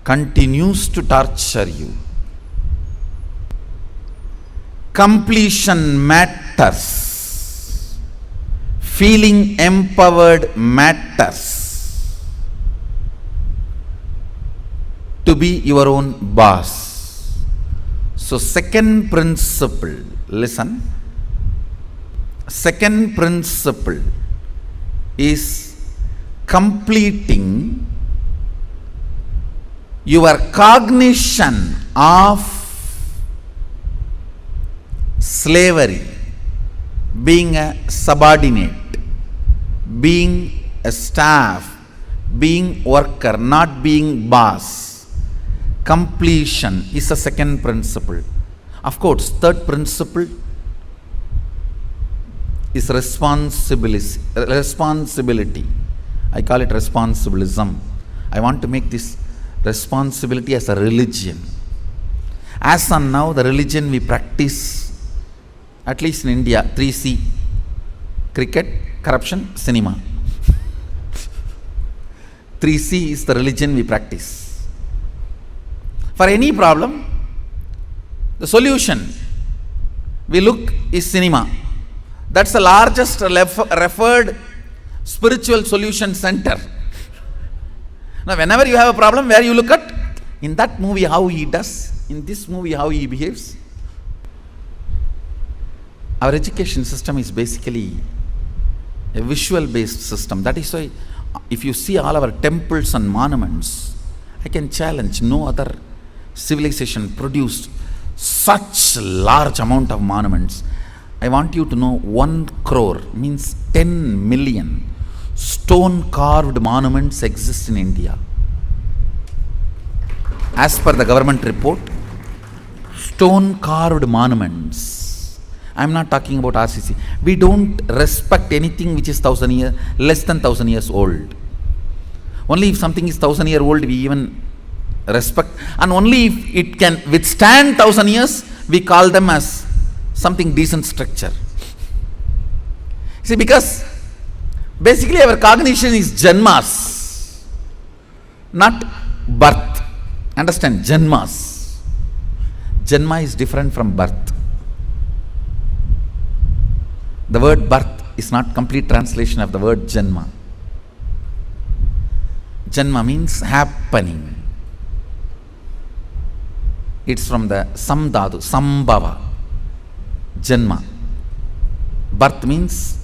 Continues to torture you. Completion matters. Feeling empowered matters. To be your own boss. So second principle, listen. Second principle is completing your cognition of slavery, being a subordinate, being a staff, being worker, not being boss. Completion is the second principle. Of course, third principle is responsibility. I call it responsibilism. I want to make this responsibility as a religion. As on now, the religion we practice, at least in India, 3C: cricket, corruption, cinema. 3C is the religion we practice. For any problem, the solution we look is cinema. That's the largest referred spiritual solution center. Now, whenever you have a problem, where you look at, in that movie how he does, in this movie how he behaves. Our education system is basically a visual based system. That is why if you see all our temples and monuments, I can challenge, no other civilization produced such large amount of monuments. I want you to know 1 crore means 10 million stone carved monuments exist in India. As per the government report, stone carved monuments. I am not talking about RCC. We don't respect anything which is less than 1,000 years old. Only if something is 1,000 years old we even respect, and only if it can withstand 1,000 years we call them as something decent structure. See, because basically our cognition is janmas, not birth. Understand? Janmas. Janma is different from birth. The word birth is not complete translation of the word janma. Janma means happening. It's from the samdhatu, sambhava. Janma. Birth means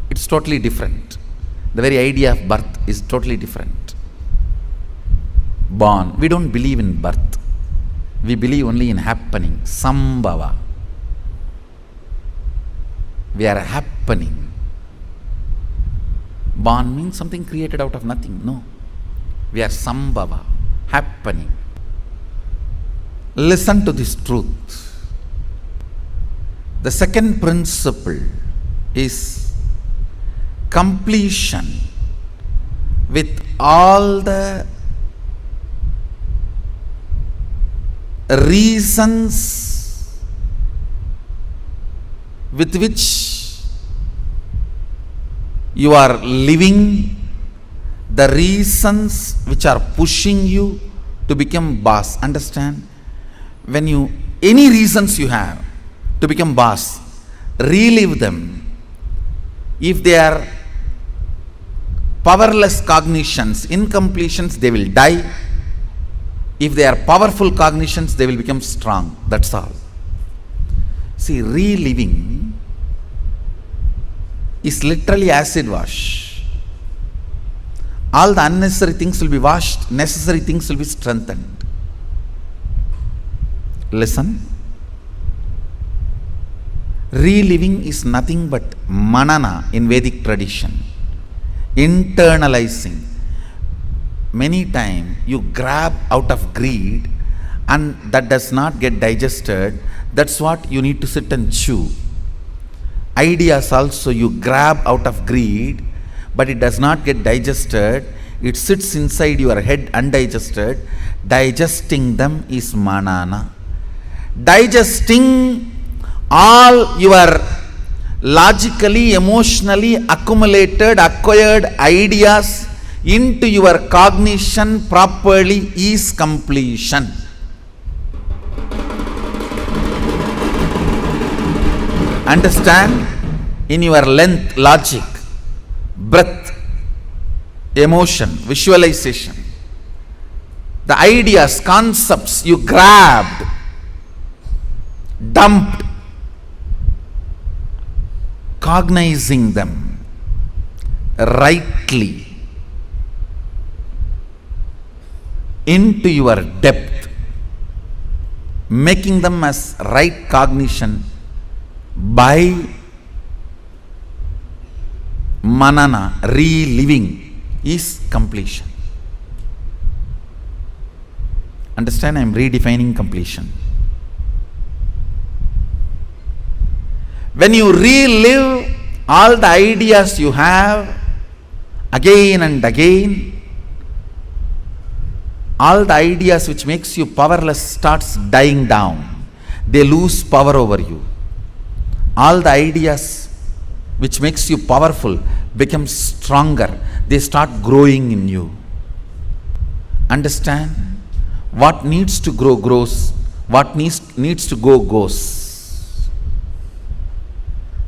it's totally different. The very idea of birth is totally different. Born. We don't believe in birth. We believe only in happening. Sambhava. We are happening. Born means something created out of nothing. No. We are sambhava. Happening. Listen to this truth. The second principle is completion with all the reasons with which You are living the reasons which are pushing you to become boss. Understand? When you, any reasons you have to become boss, relive them. If they are powerless cognitions, incompletions, they will die. If they are powerful cognitions, they will become strong. That's all. See, reliving is literally acid wash. All the unnecessary things will be washed, necessary things will be strengthened. Listen. Reliving is nothing but manana in Vedic tradition. Internalizing. Many times you grab out of greed and that does not get digested. That's what you need to sit and chew. Ideas also you grab out of greed, but it does not get digested. It sits inside your head undigested. Digesting them is manana. Digesting all your logically, emotionally accumulated, acquired ideas into your cognition properly is completion. Understand? In your length, logic, breath, emotion, visualization, the ideas, concepts you grabbed, dumped, cognizing them rightly into your depth, making them as right cognition by manana, reliving is completion. Understand? I am redefining completion. When you relive all the ideas you have again and again, all the ideas which makes you powerless starts dying down. They lose power over you. All the ideas which makes you powerful become stronger. They start growing in you. Understand? What needs to grow grows. What needs to go goes.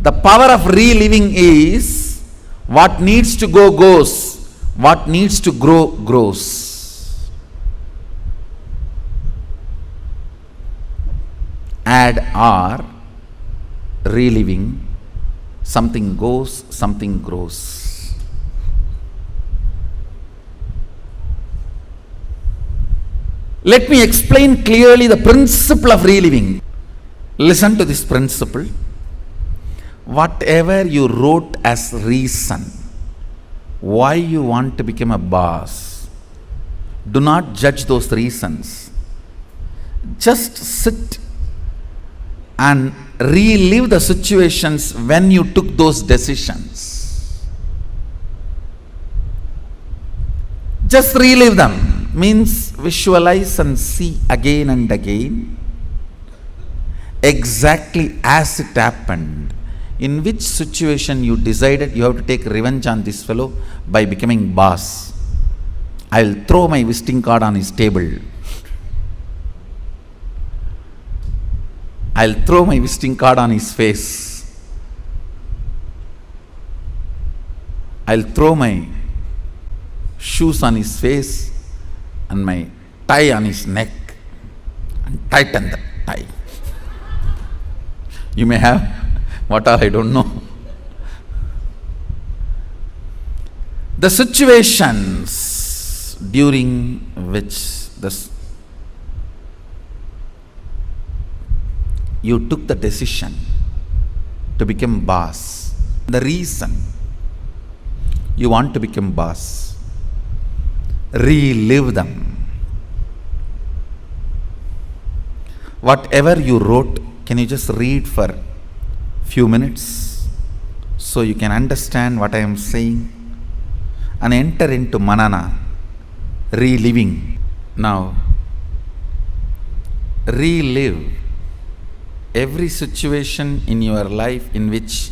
The power of reliving is what needs to go goes, what needs to grow grows. Add or, reliving, something goes, something grows. Let me explain clearly the principle of reliving. Listen to this principle. Whatever you wrote as reason, why you want to become a boss, do not judge those reasons. Just sit and relive the situations when you took those decisions. Just relive them, means visualize and see again and again exactly as it happened. In which situation you decided you have to take revenge on this fellow by becoming boss. I'll throw my visiting card on his table. I'll throw my visiting card on his face. I'll throw my shoes on his face and my tie on his neck and tighten the tie. You may have what all I don't know. The situations during which you took the decision to become boss, the reason you want to become boss, relive them. Whatever you wrote, can you just read for few minutes so you can understand what I am saying and enter into manana, reliving. Now, relive every situation in your life in which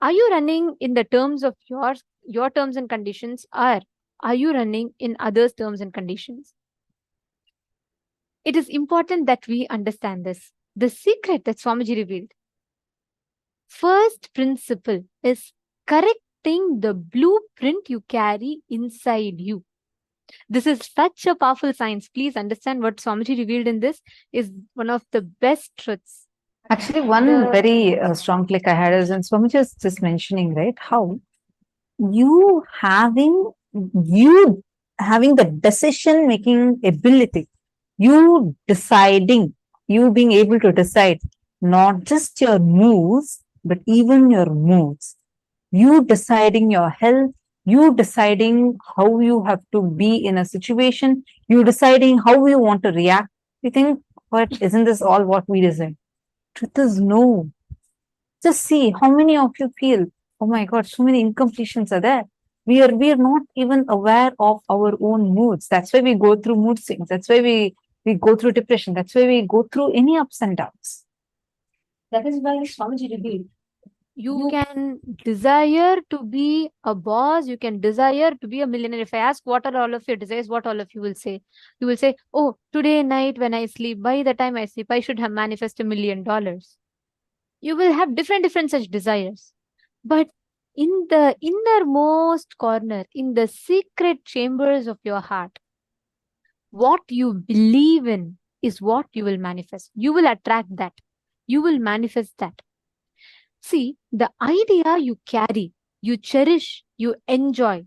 Are you running in the terms of your terms and conditions, or are you running in others' terms and conditions? It is important that we understand this. The secret that Swamiji revealed. First principle is correcting the blueprint you carry inside you. This is such a powerful science. Please understand what Swamiji revealed in this is one of the best truths. Actually, one very strong click I had is, and Swamiji was just mentioning, right, how you having you having the decision making ability, you deciding, you being able to decide not just your moves but even your moods, you deciding your health, you deciding how you have to be in a situation, you deciding how you want to react. You think, what, isn't this all what we deserve? Truth is no. Just see how many of you feel, oh my God, so many incompletions are there. We are not even aware of our own moods. That's why we go through mood swings. That's why we go through depression. That's why we go through any ups and downs. That is why Swamiji revealed. You can desire to be a boss, you can desire to be a millionaire. If I ask what are all of your desires, what all of you will say? You will say, oh, today night when I sleep, by the time I sleep, I should have manifested $1 million. You will have different such desires. But in the innermost corner, in the secret chambers of your heart, what you believe in is what you will manifest. You will attract that. You will manifest that. See, the idea you carry, you cherish, you enjoy,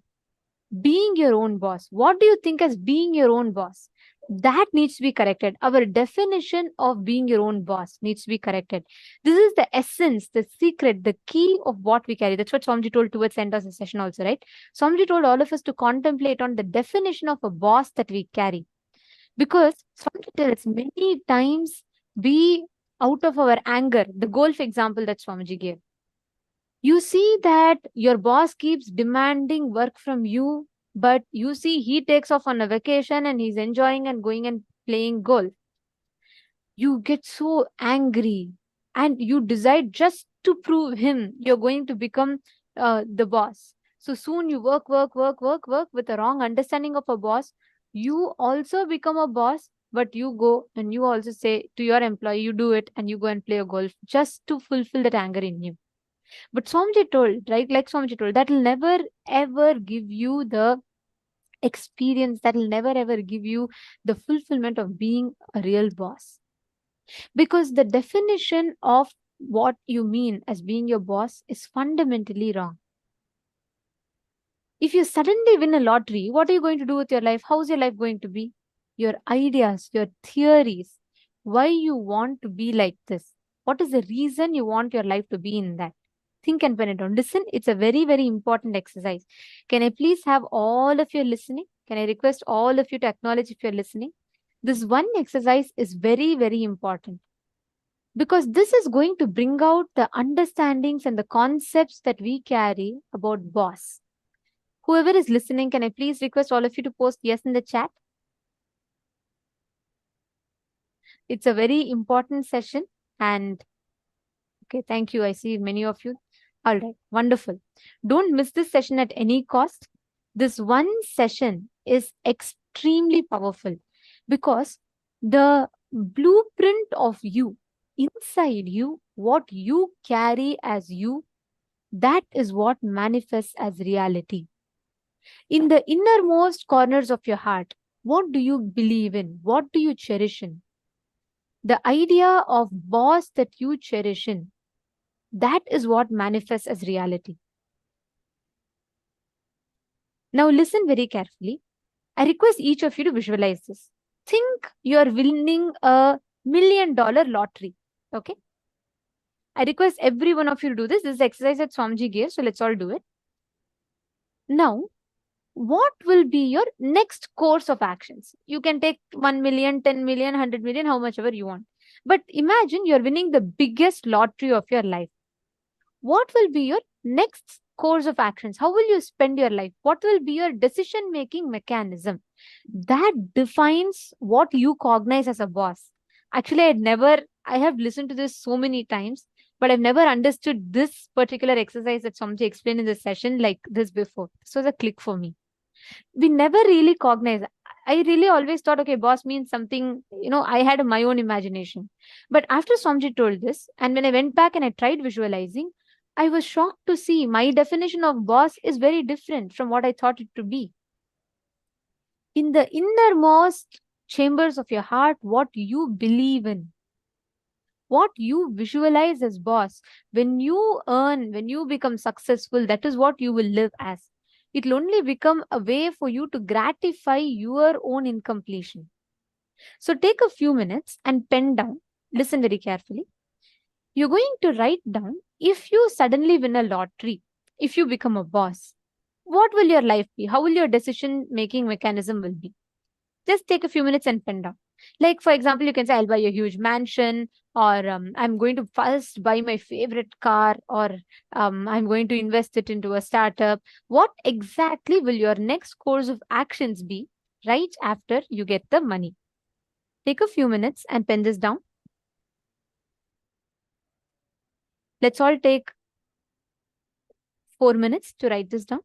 being your own boss. What do you think as being your own boss? That needs to be corrected. Our definition of being your own boss needs to be corrected. This is the essence, the secret, the key of what we carry. That's what Swamiji told towards the end of the session also, right? Swamiji told all of us to contemplate on the definition of a boss that we carry. Because Swamiji tells many times we, out of our anger, the golf example that Swamiji gave, you see that your boss keeps demanding work from you, but you see he takes off on a vacation and he's enjoying and going and playing golf. You get so angry and you decide just to prove him you're going to become the boss. So soon you work with a wrong understanding of a boss. You also become a boss, but you go and you also say to your employee, you do it and you go and play a golf just to fulfill that anger in you. But Swamiji told, right? Like Swamiji told, that will never ever give you the experience, that will never ever give you the fulfillment of being a real boss. Because the definition of what you mean as being your boss is fundamentally wrong. If you suddenly win a lottery, what are you going to do with your life? How's your life going to be? Your ideas, your theories, why you want to be like this? What is the reason you want your life to be in that? Think and pen it down. Listen, it's a very, very important exercise. Can I please have all of you listening? Can I request all of you to acknowledge if you're listening? This one exercise is very, very important. Because this is going to bring out the understandings and the concepts that we carry about boss. Whoever is listening, can I please request all of you to post yes in the chat? It's a very important session and okay, thank you. I see many of you. All right, wonderful. Don't miss this session at any cost. This one session is extremely powerful because the blueprint of you, inside you, what you carry as you, that is what manifests as reality. In the innermost corners of your heart, what do you believe in? What do you cherish in? The idea of boss that you cherish in, that is what manifests as reality. Now listen very carefully. I request each of you to visualize this. Think you are winning a $1 million lottery. Okay. I request every one of you to do this. This is the exercise that Swamiji gave. So let's all do it. Now, what will be your next course of actions? You can take 1 million, 10 million, 100 million, how much ever you want. But imagine you're winning the biggest lottery of your life. What will be your next course of actions? How will you spend your life? What will be your decision-making mechanism? That defines what you cognize as a boss. Actually, I have listened to this so many times. but I've never understood this particular exercise that Swamiji explained in this session like this before. This was a click for me. We never really cognize. I really always thought, okay, boss means something, I had my own imagination. But after Swamiji told this, and when I went back and I tried visualizing, I was shocked to see my definition of boss is very different from what I thought it to be. In the innermost chambers of your heart, what you believe in, what you visualize as boss, when you earn, when you become successful, that is what you will live as. It will only become a way for you to gratify your own incompletion. So take a few minutes and pen down, listen very carefully. You're going to write down, if you suddenly win a lottery, if you become a boss, what will your life be? How will your decision making mechanism will be? Just take a few minutes and pen down. Like, for example, you can say, I'll buy a huge mansion, or I'm going to first buy my favorite car, or I'm going to invest it into a startup. What exactly will your next course of actions be right after you get the money? Take a few minutes and pen this down. Let's all take 4 minutes to write this down.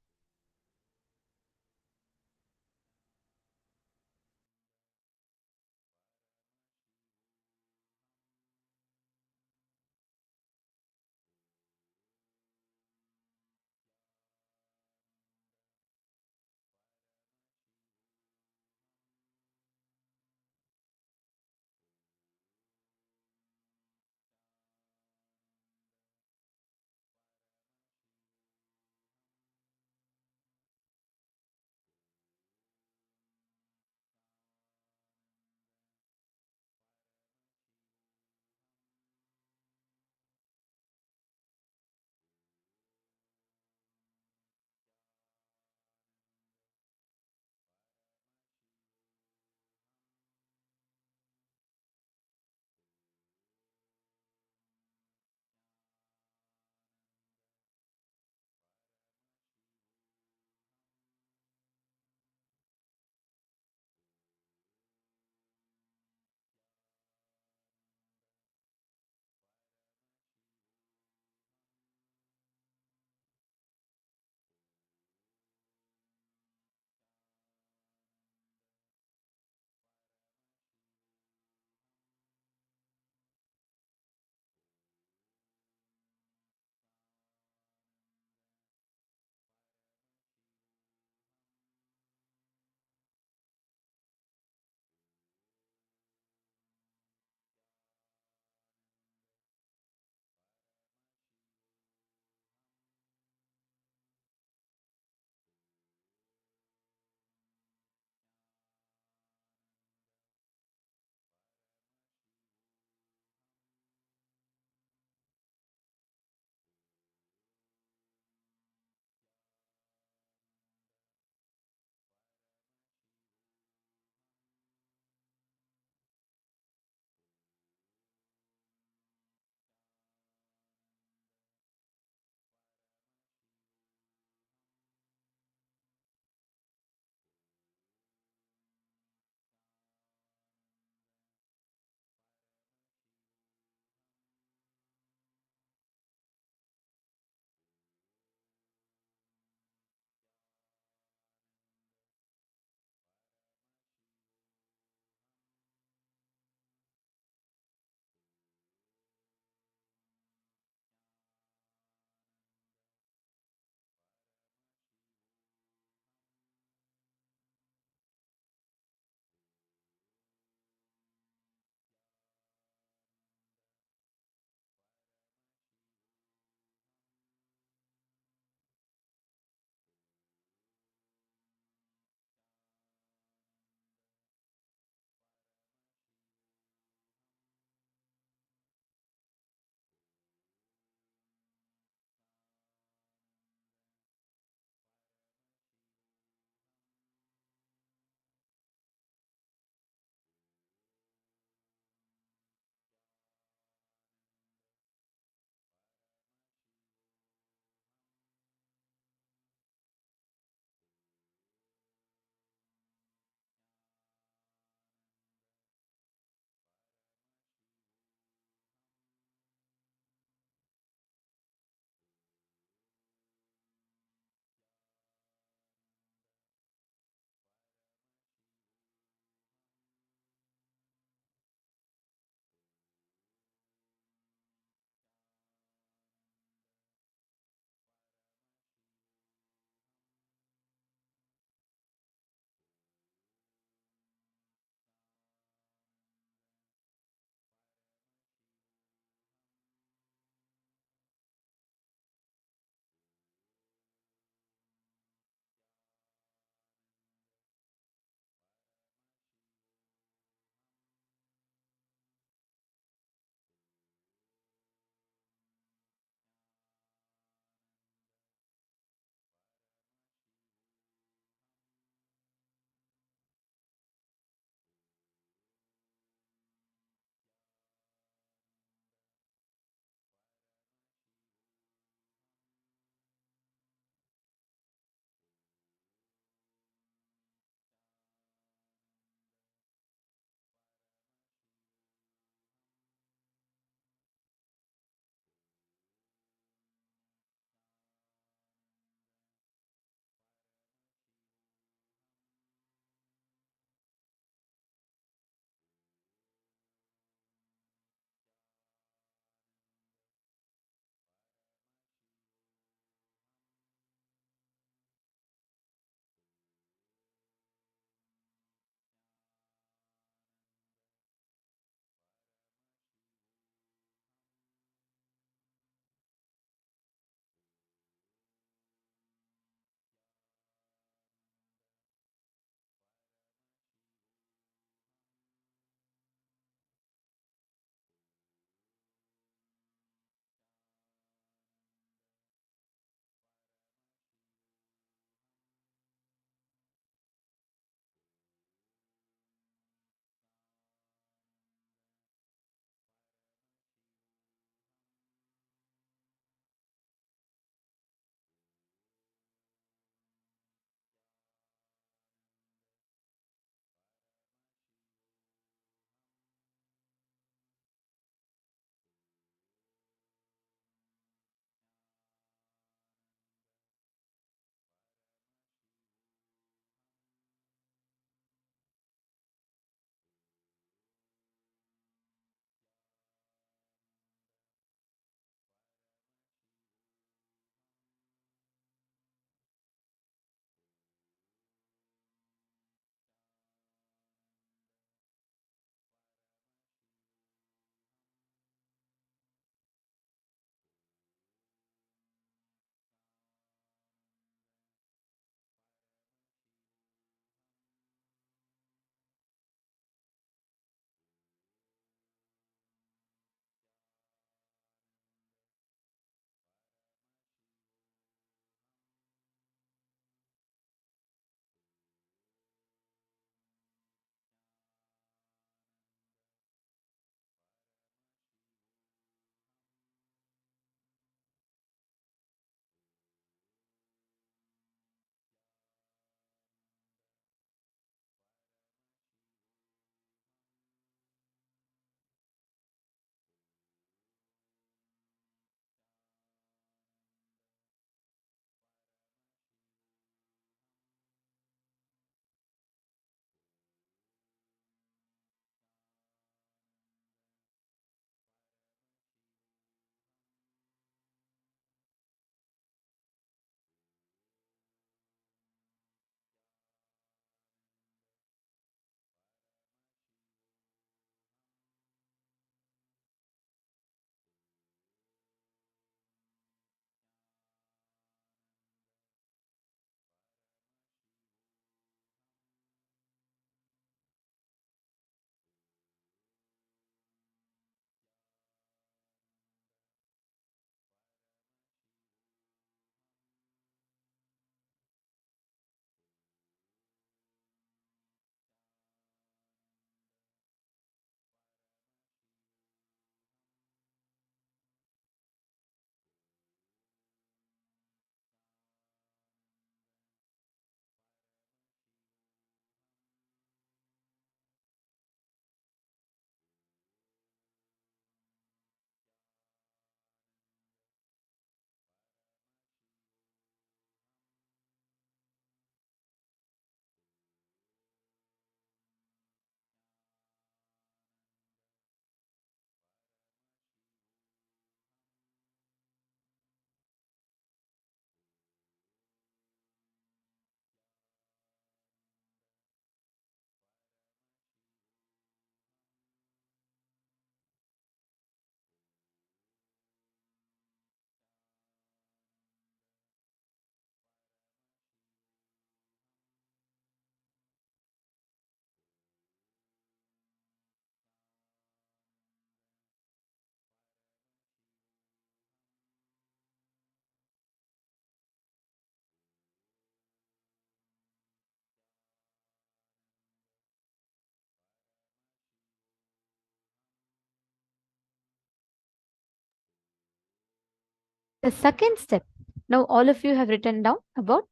The second step, now all of you have written down about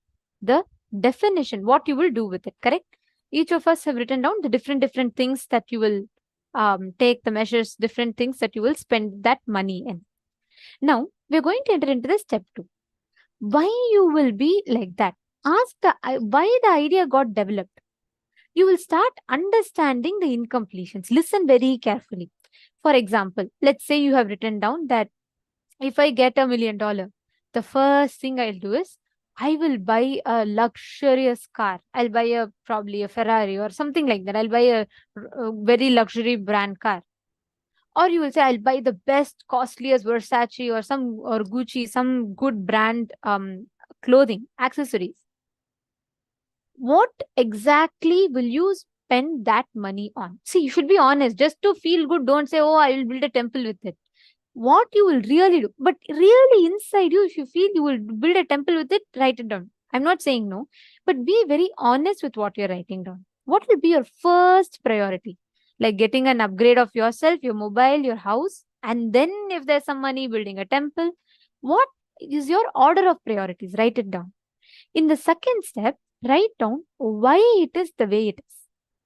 the definition, what you will do with it, correct? Each of us have written down the different things that you will take, the measures, different things that you will spend that money in. Now, we're going to enter into the step 2. Why you will be like that? Ask why the idea got developed. You will start understanding the incompletions. Listen very carefully. For example, let's say you have written down that if I get $1 million, the first thing I'll do is I will buy a luxurious car. I'll buy probably a Ferrari or something like that. I'll buy a very luxury brand car. Or you will say, I'll buy the best, costliest Versace or Gucci, some good brand clothing, accessories. What exactly will you spend that money on? See, you should be honest. Just to feel good, don't say, oh, I will build a temple with it. What you will really do, but really inside you, if you feel you will build a temple with it, write it down. I'm not saying no, but be very honest with what you're writing down. What will be your first priority? Like getting an upgrade of yourself, your mobile, your house, and then if there's some money, building a temple. What is your order of priorities? Write it down. In the second step, write down why it is the way it is.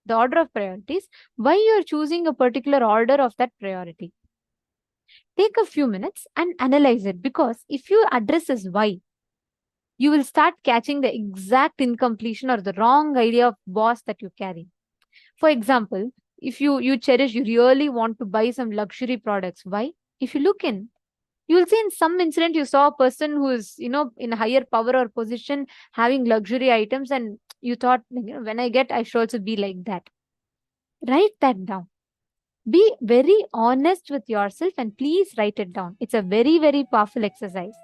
The order of priorities, why you're choosing a particular order of that priority. Take a few minutes and analyze it, because if you address this why, you will start catching the exact incompletion or the wrong idea of boss that you carry. For example, if you really want to buy some luxury products. Why? If you look in, you will see in some incident you saw a person who is, in a higher power or position having luxury items, and you thought, when I get, I should also be like that. Write that down. Be very honest with yourself and please write it down. It's a very, very powerful exercise.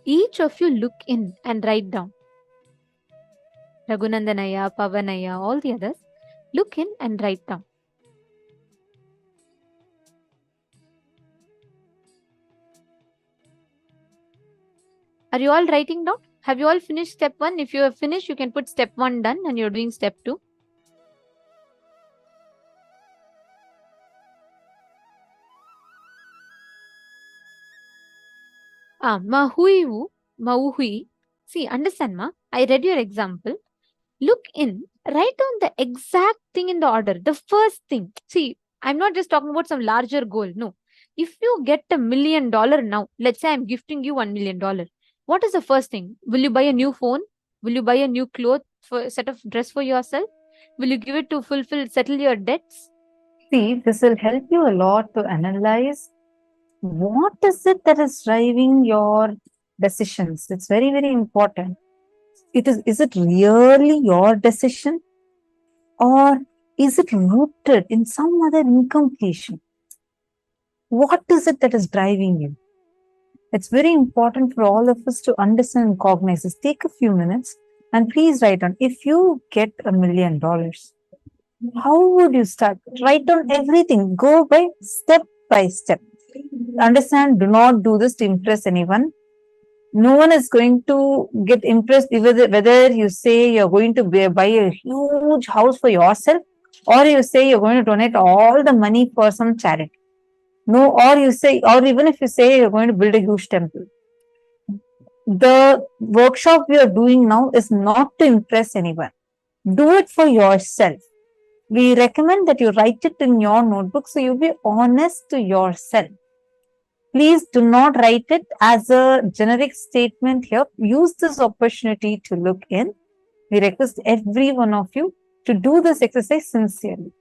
Each of you look in and write down. Raghunandanaya, Pavanaya, all the others, look in and write down. Are you all writing down? Have you all finished step 1? If you have finished, you can put step 1 done and you're doing step 2. Mahui. See, understand, ma? I read your example. Look in, write down the exact thing in the order. The first thing. See, I'm not just talking about some larger goal. No. If you get $1 million now, let's say I'm gifting you $1 million. What is the first thing? Will you buy a new phone? Will you buy a new set of dress for yourself? Will you give it to settle your debts? See, this will help you a lot to analyze what is it that is driving your decisions. It's very, very important. Is it really your decision, or is it rooted in some other incompletion? What is it that is driving you? It's very important for all of us to understand and cognize this. Take a few minutes and please write down. If you get $1 million, how would you start? Write down everything. Go by step. Understand, do not do this to impress anyone. No one is going to get impressed whether you say you're going to buy a huge house for yourself, or you say you're going to donate all the money for some charity. No, or even if you say you're going to build a huge temple. The workshop we are doing now is not to impress anyone. Do it for yourself. We recommend that you write it in your notebook so you be honest to yourself. Please do not write it as a generic statement here. Use this opportunity to look in. We request every one of you to do this exercise sincerely.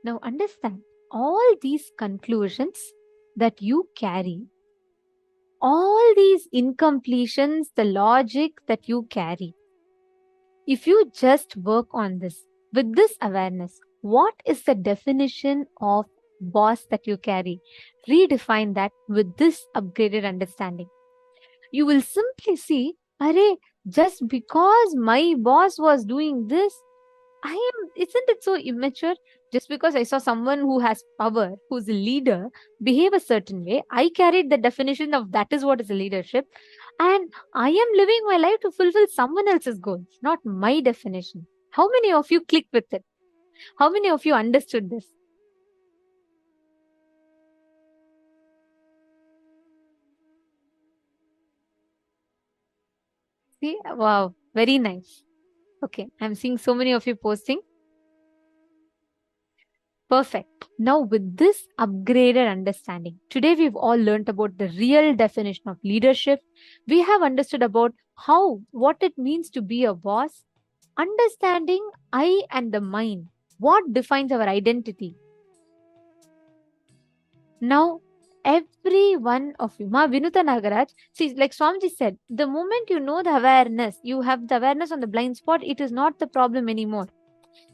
Now understand all these conclusions that you carry, all these incompletions, the logic that you carry. If you just work on this with this awareness, what is the definition of boss that you carry? Redefine that with this upgraded understanding. You will simply see, Arey, just because my boss was doing this, isn't it so immature? Just because I saw someone who has power, who's a leader, behave a certain way, I carried the definition of that is what is a leadership. And I am living my life to fulfill someone else's goals, not my definition. How many of you clicked with it? How many of you understood this? See, wow, very nice. Okay, I'm seeing so many of you posting. Perfect. Now, with this upgraded understanding, today we've all learned about the real definition of leadership. We have understood about what it means to be a boss, understanding I and the mind, what defines our identity. Now, every one of you, Ma Vinuta Nagaraj, see, like Swamiji said, the moment you know the awareness, you have the awareness on the blind spot, it is not the problem anymore.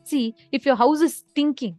See, if your house is stinking,